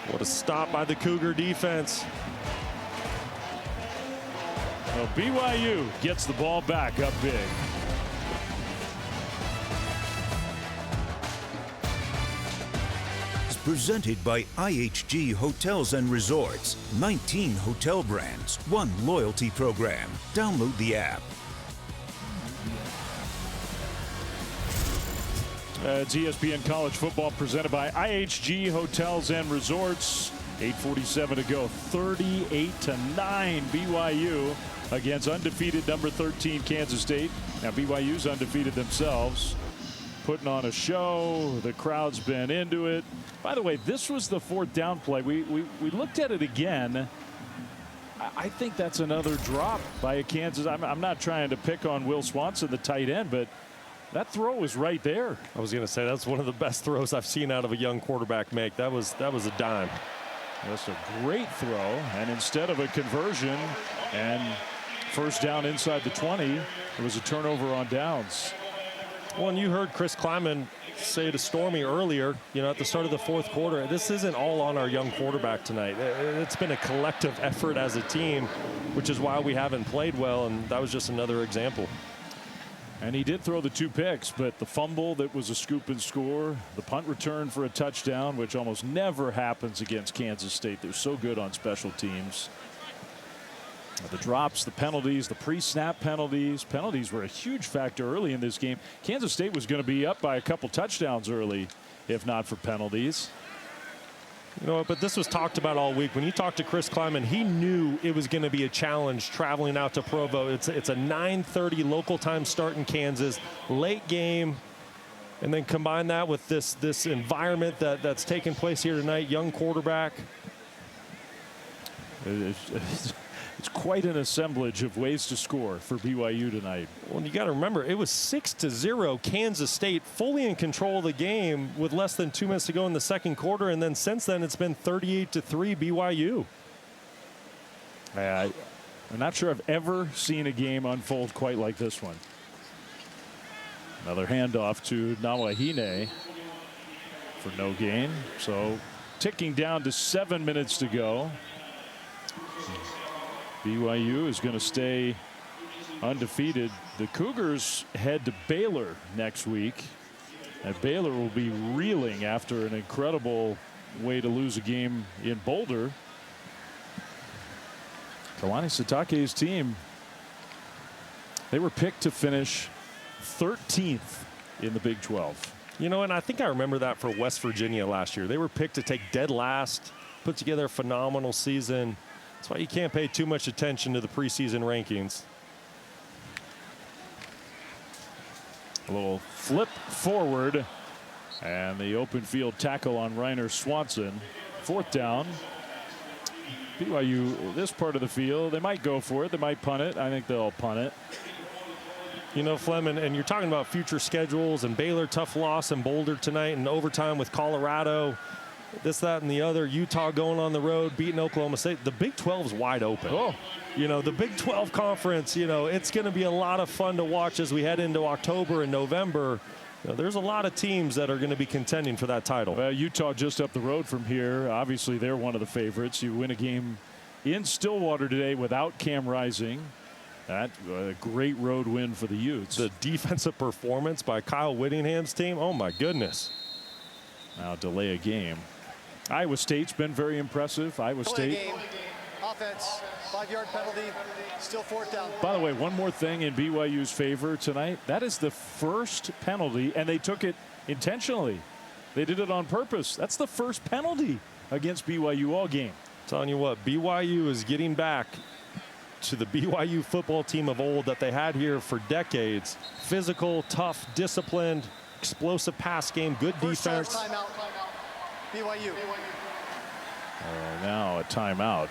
What a stop by the Cougar defense. Well, BYU gets the ball back up big. It's presented by IHG Hotels and Resorts. 19 hotel brands, 1 loyalty program. Download the app. It's ESPN College Football presented by IHG Hotels and Resorts. 8:47 to go. 38-9 BYU against undefeated number 13 Kansas State. Now BYU's undefeated themselves. Putting on a show. The crowd's been into it. By the way, this was the 4th down play. We looked at it again. I think that's another drop by a Kansas. I'm not trying to pick on Will Swanson, the tight end, but that throw was right there. I was going to say that's one of the best throws I've seen out of a young quarterback make. That was a dime. That's a great throw, and instead of a conversion and first down inside the 20, it was a turnover on downs. Well, and you heard Chris Kleiman say to Stormy earlier, at the start of the 4th quarter, this isn't all on our young quarterback tonight. It's been a collective effort as a team, which is why we haven't played well, and that was just another example. And he did throw the 2 picks, but the fumble that was a scoop and score, the punt return for a touchdown, which almost never happens against Kansas State. They're so good on special teams. The drops, the penalties, the pre-snap penalties. Penalties were a huge factor early in this game. Kansas State was going to be up by a couple touchdowns early, if not for penalties. You know what, but this was talked about all week. When you talk to Chris Kleiman, he knew it was going to be a challenge traveling out to Provo. It's a 9:30 local time start in Kansas, late game, and then combine that with this environment that's taking place here tonight. Young quarterback. It's quite an assemblage of ways to score for BYU tonight. Well, you got to remember, it was 6-0 Kansas State, fully in control of the game with less than 2 minutes to go in the second quarter, and then since then it's been 38-3 BYU. I'm not sure I've ever seen a game unfold quite like this one. Another handoff to Nawahine for no gain. So ticking down to 7 minutes to go. BYU is going to stay undefeated. The Cougars head to Baylor next week. And Baylor will be reeling after an incredible way to lose a game in Boulder. Kalani Sitake's team, they were picked to finish 13th in the Big 12. You know, and I think I remember that for West Virginia last year. They were picked to take dead last, put together a phenomenal season. That's why you can't pay too much attention to the preseason rankings. A little flip forward and the open field tackle on Reiner Swanson. 4th down. BYU, this part of the field, they might go for it. They might punt it. I think they'll punt it. You know, Fleming, and you're talking about future schedules, and Baylor, tough loss, and Boulder tonight, and overtime with Colorado. This, that, and the other. Utah going on the road, beating Oklahoma State. The Big 12 is wide open. Oh. You know, the Big 12 conference, you know, it's going to be a lot of fun to watch as we head into October and November. You know, there's a lot of teams that are going to be contending for that title. Well, Utah just up the road from here. Obviously, they're one of the favorites. You win a game in Stillwater today without Cam Rising. That's a great road win for the Utes. The defensive performance by Kyle Whittingham's team, oh, my goodness. Now delay a game. Iowa State's been very impressive. Iowa State. Game. Offense, 5-yard penalty, still 4th down. By the way, one more thing in BYU's favor tonight. That is the first penalty, and they took it intentionally. They did it on purpose. That's the first penalty against BYU all game. Telling you what, BYU is getting back to the BYU football team of old that they had here for decades. Physical, tough, disciplined, explosive pass game, good defense. Timeout. BYU. Now a timeout.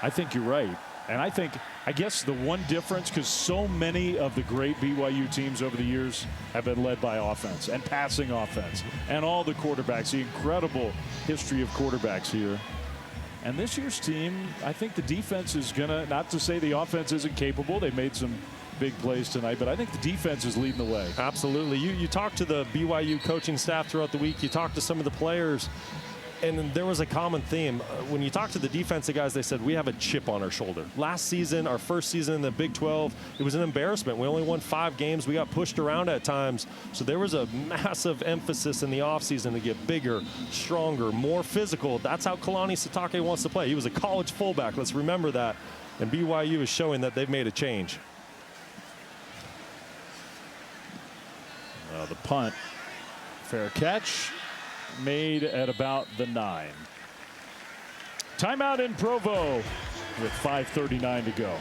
I think you're right. And I guess the one difference, because so many of the great BYU teams over the years have been led by offense and passing offense and all the quarterbacks, the incredible history of quarterbacks here. And this year's team, I think the defense is going to, not to say the offense isn't capable. They made some big plays tonight, but I think the defense is leading the way. Absolutely. You talk to the BYU coaching staff throughout the week. You talk to some of the players, and there was a common theme. When you talk to the defensive guys, they said, we have a chip on our shoulder. Last season, our first season in the Big 12, it was an embarrassment. We only won 5 games. We got pushed around at times. So there was a massive emphasis in the offseason to get bigger, stronger, more physical. That's how Kalani Sitake wants to play. He was a college fullback. Let's remember that. And BYU is showing that they've made a change. The punt, fair catch, made at about the 9. Timeout in Provo with 5:39 to go.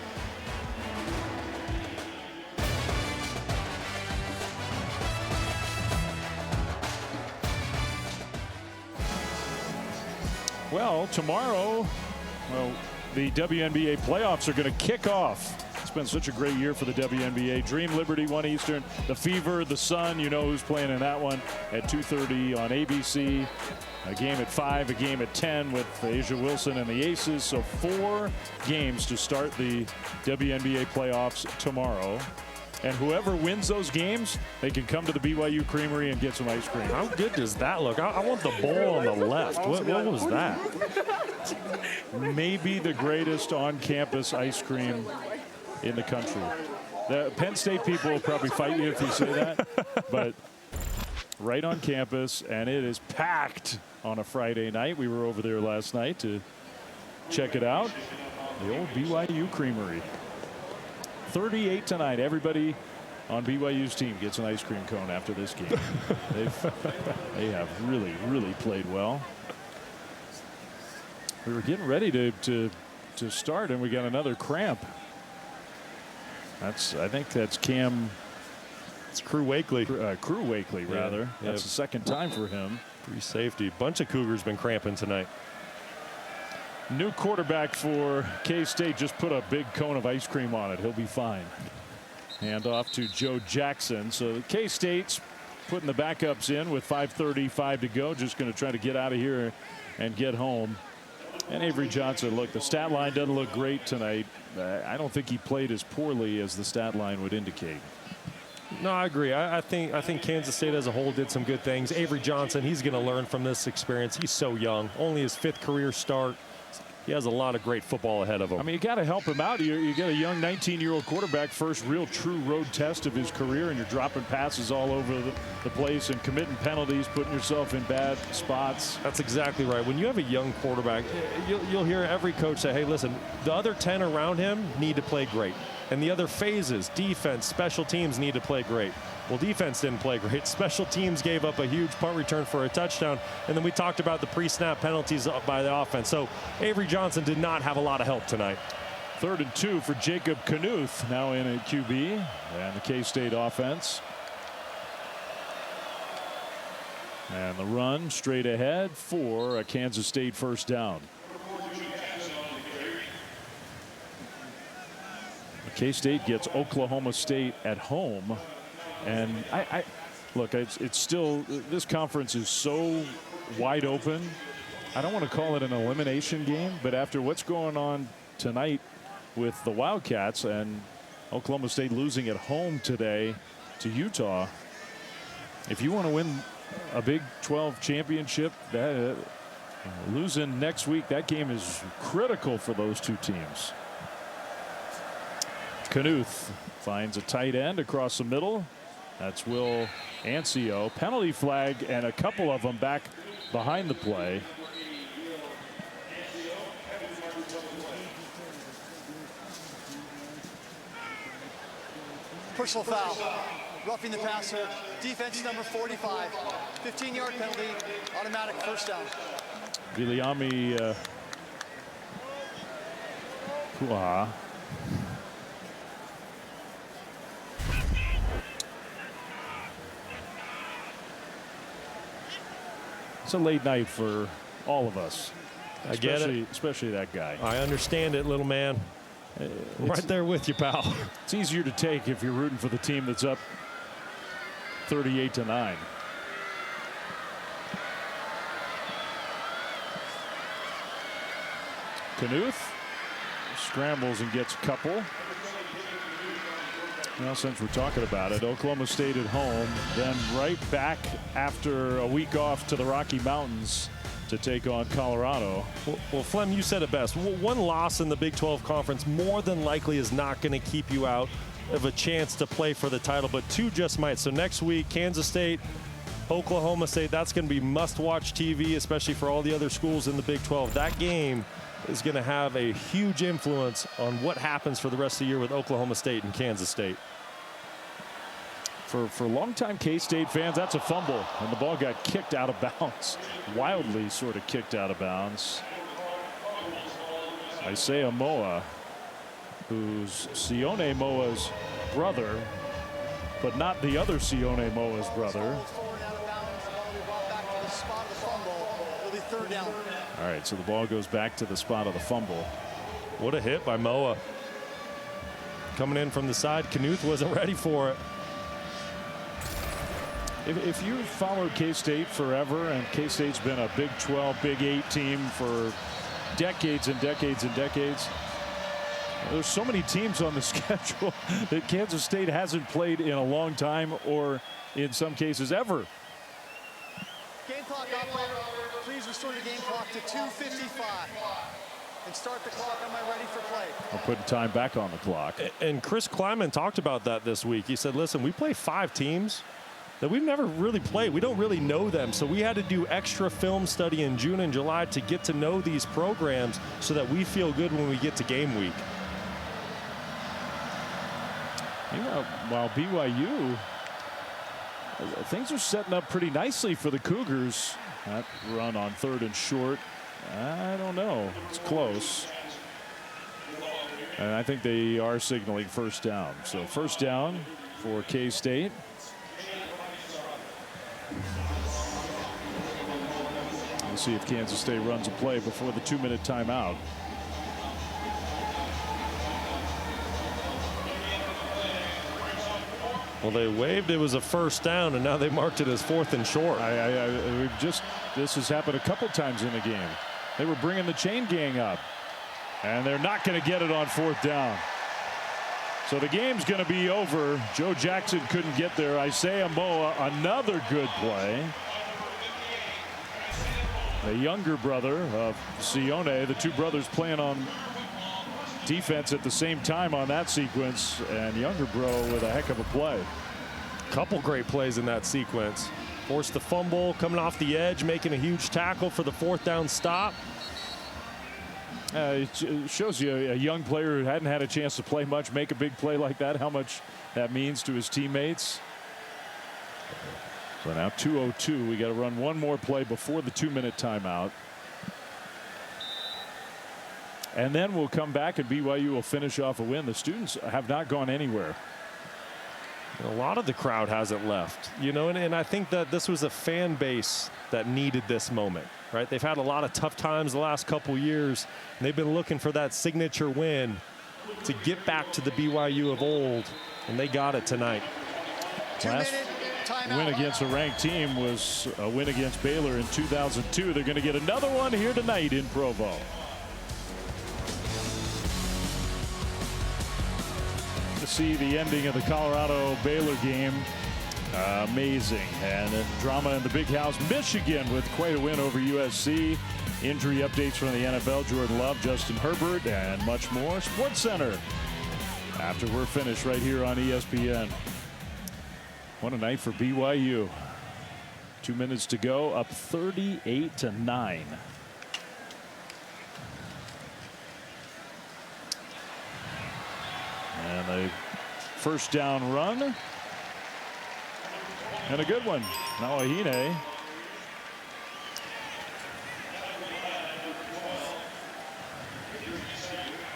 Well, tomorrow, the WNBA playoffs are going to kick off. It's been such a great year for the WNBA. Dream, Liberty, 1 Eastern. The Fever, the Sun, you know who's playing in that one at 2:30 on ABC. A game at 5, a game at 10 with Asia Wilson and the Aces. So 4 games to start the WNBA playoffs tomorrow. And whoever wins those games, they can come to the BYU Creamery and get some ice cream. How good does that look? I want the bowl on the left. What was that? Maybe the greatest on-campus ice cream in the country. The Penn State people will probably fight you if you say that, but right on campus, and it is packed on a Friday night. We were over there last night to check it out. The old BYU Creamery. 38 tonight. Everybody on BYU's team gets an ice cream cone after this game. They have really played well. We were getting ready to start, and we got another cramp. I think that's Cam. It's Crew Wakely. Crew Wakely, rather. Yeah. That's the second time for him. Free safety. Bunch of Cougars been cramping tonight. New quarterback for K-State just put a big cone of ice cream on it. He'll be fine. Hand off to Joe Jackson. So K-State's putting the backups in with 5:35 to go. Just going to try to get out of here and get home. And Avery Johnson, look, the stat line doesn't look great tonight. I don't think he played as poorly as the stat line would indicate. No, I agree. I think Kansas State as a whole did some good things. Avery Johnson, he's going to learn from this experience. He's so young, only his 5th career start. He has a lot of great football ahead of him. I mean, you got to help him out. You get a young 19-year-old quarterback, first real true road test of his career, and you're dropping passes all over the place and committing penalties, putting yourself in bad spots. That's exactly right. When you have a young quarterback, you'll hear every coach say, hey, listen, the other 10 around him need to play great. And the other phases, defense, special teams, need to play great. Well, defense didn't play great. Special teams gave up a huge punt return for a touchdown. And then we talked about the pre-snap penalties by the offense. So Avery Johnson did not have a lot of help tonight. 3rd and 2 for Jacob Knuth, now in at QB, and the K-State offense. And the run straight ahead for a Kansas State first down. K-State gets Oklahoma State at home. And I look, it's still, this conference is so wide open. I don't want to call it an elimination game, but after what's going on tonight with the Wildcats and Oklahoma State losing at home today to Utah, if you want to win a Big 12 championship, losing next week, that game is critical for those two teams. Knuth finds a tight end across the middle. That's Will Ancio. Penalty flag and a couple of them back behind the play. Personal foul. Roughing the passer. Defense number 45. 15-yard penalty. Automatic first down. Viliami Puaha. It's a late night for all of us. I get it. Especially that guy. I understand it, little man. Right there with you, pal. It's easier to take if you're rooting for the team that's up 38-9. Knuth scrambles and gets a couple. Well, since we're talking about it, Oklahoma State at home, then right back after a week off to the Rocky Mountains to take on Colorado. Well, Flem, you said it best. One loss in the Big 12 Conference more than likely is not going to keep you out of a chance to play for the title, but 2 just might. So next week, Kansas State, Oklahoma State, that's going to be must-watch TV, especially for all the other schools in the Big 12. That game is going to have a huge influence on what happens for the rest of the year with Oklahoma State and Kansas State. For longtime K-State fans, that's a fumble, and the ball got kicked out of bounds. Wildly sort of kicked out of bounds. Isaiah Moa, who's Sione Moa's brother, but not the other Sione Moa's brother. All right, so the ball goes back to the spot of the fumble. What a hit by Moa. Coming in from the side, Knuth wasn't ready for it. If you've followed K-State forever, and K-State's been a Big 12, Big 8 team for decades and decades and decades, there's so many teams on the schedule that Kansas State hasn't played in a long time, or in some cases ever. Game clock operator, please restore the game clock to 2:55 and start the clock. Am I ready for play? We're putting time back on the clock. And Chris Kleiman talked about that this week. He said, listen, we play 5 teams that we've never really played. We don't really know them. So we had to do extra film study in June and July to get to know these programs so that we feel good when we get to game week. While BYU, things are setting up pretty nicely for the Cougars. That run on 3rd and short, I don't know. It's close. And I think they are signaling first down. So first down for K-State. We'll see if Kansas State runs a play before the 2-minute timeout. Well, they waved it was a first down, and now they marked it as 4th and short. This has happened a couple times in the game. They were bringing the chain gang up, and they're not going to get it on 4th down. So the game's going to be over. Joe Jackson couldn't get there. Isaiah Moa, another good play. The younger brother of Sione, the two brothers playing on defense at the same time on that sequence, and younger bro with a heck of a play. Couple great plays in that sequence. Forced the fumble, coming off the edge, making a huge tackle for the 4th down stop. It shows you a young player who hadn't had a chance to play much make a big play like that, how much that means to his teammates. So now 2:02. We got to run one more play before the 2-minute timeout. And then we'll come back and BYU will finish off a win. The students have not gone anywhere. A lot of the crowd hasn't left, you know, and I think that this was a fan base that needed this moment, right? They've had a lot of tough times the last couple years, and they've been looking for that signature win to get back to the BYU of old, and they got it tonight. Last win against a ranked team was a win against Baylor in 2002. They're going to get another one here tonight in Provo. To see the ending of the Colorado-Baylor game, amazing, and drama in the big house. Michigan with quite a win over USC. Injury updates from the NFL, Jordan Love, Justin Herbert, and much more. Sports Center after we're finished right here on ESPN. What a night for BYU. 2 minutes to go, up 38-9. And a first down run. And a good one. Nawahine.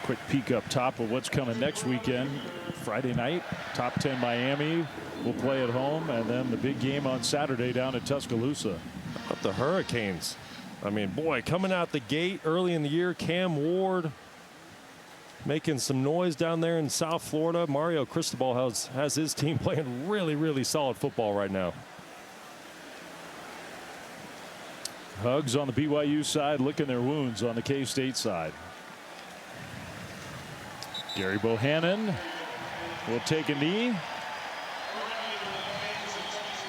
Quick peek up top of what's coming next weekend. Friday night, top 10 Miami will play at home, and then the big game on Saturday down at Tuscaloosa. But the Hurricanes, I mean, boy, coming out the gate early in the year, Cam Ward making some noise down there in South Florida. Mario Cristobal has his team playing really, really solid football right now. Hugs on the BYU side, licking their wounds on the K-State side. Gary Bohannon will take a knee.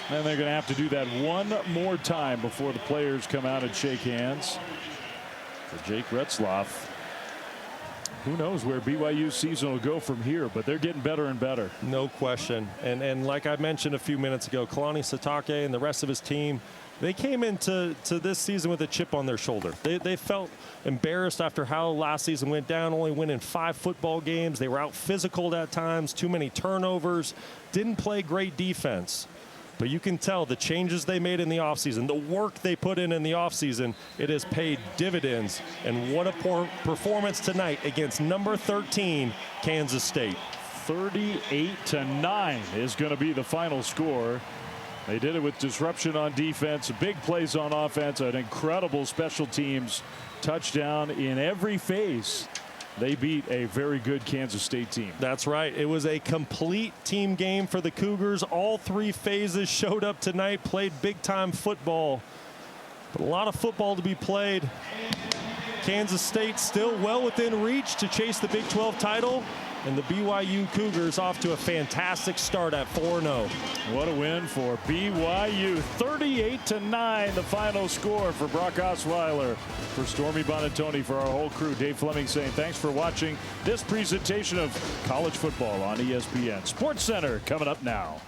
And they're going to have to do that one more time before the players come out and shake hands. For Jake Retzloff, who knows where BYU's season will go from here, but they're getting better and better. No question. And like I mentioned a few minutes ago, Kalani Sitake and the rest of his team, they came into this season with a chip on their shoulder. They felt embarrassed after how last season went down, only winning 5 football games. They were out physical at times, too many turnovers, didn't play great defense. But you can tell the changes they made in the offseason, the work they put in the offseason, it has paid dividends. And what a poor performance tonight against number 13, Kansas State. 38-9 is going to be the final score. They did it with disruption on defense, big plays on offense, an incredible special teams touchdown in every phase. They beat a very good Kansas State team. That's right. It was a complete team game for the Cougars. All 3 phases showed up tonight, played big-time football. But a lot of football to be played. Kansas State still well within reach to chase the Big 12 title. And the BYU Cougars off to a fantastic start at 4-0. What a win for BYU. 38-9 the final score for Brock Osweiler. For Stormy Bonantoni, for our whole crew, Dave Fleming saying thanks for watching this presentation of college football on ESPN. Sports Center coming up now.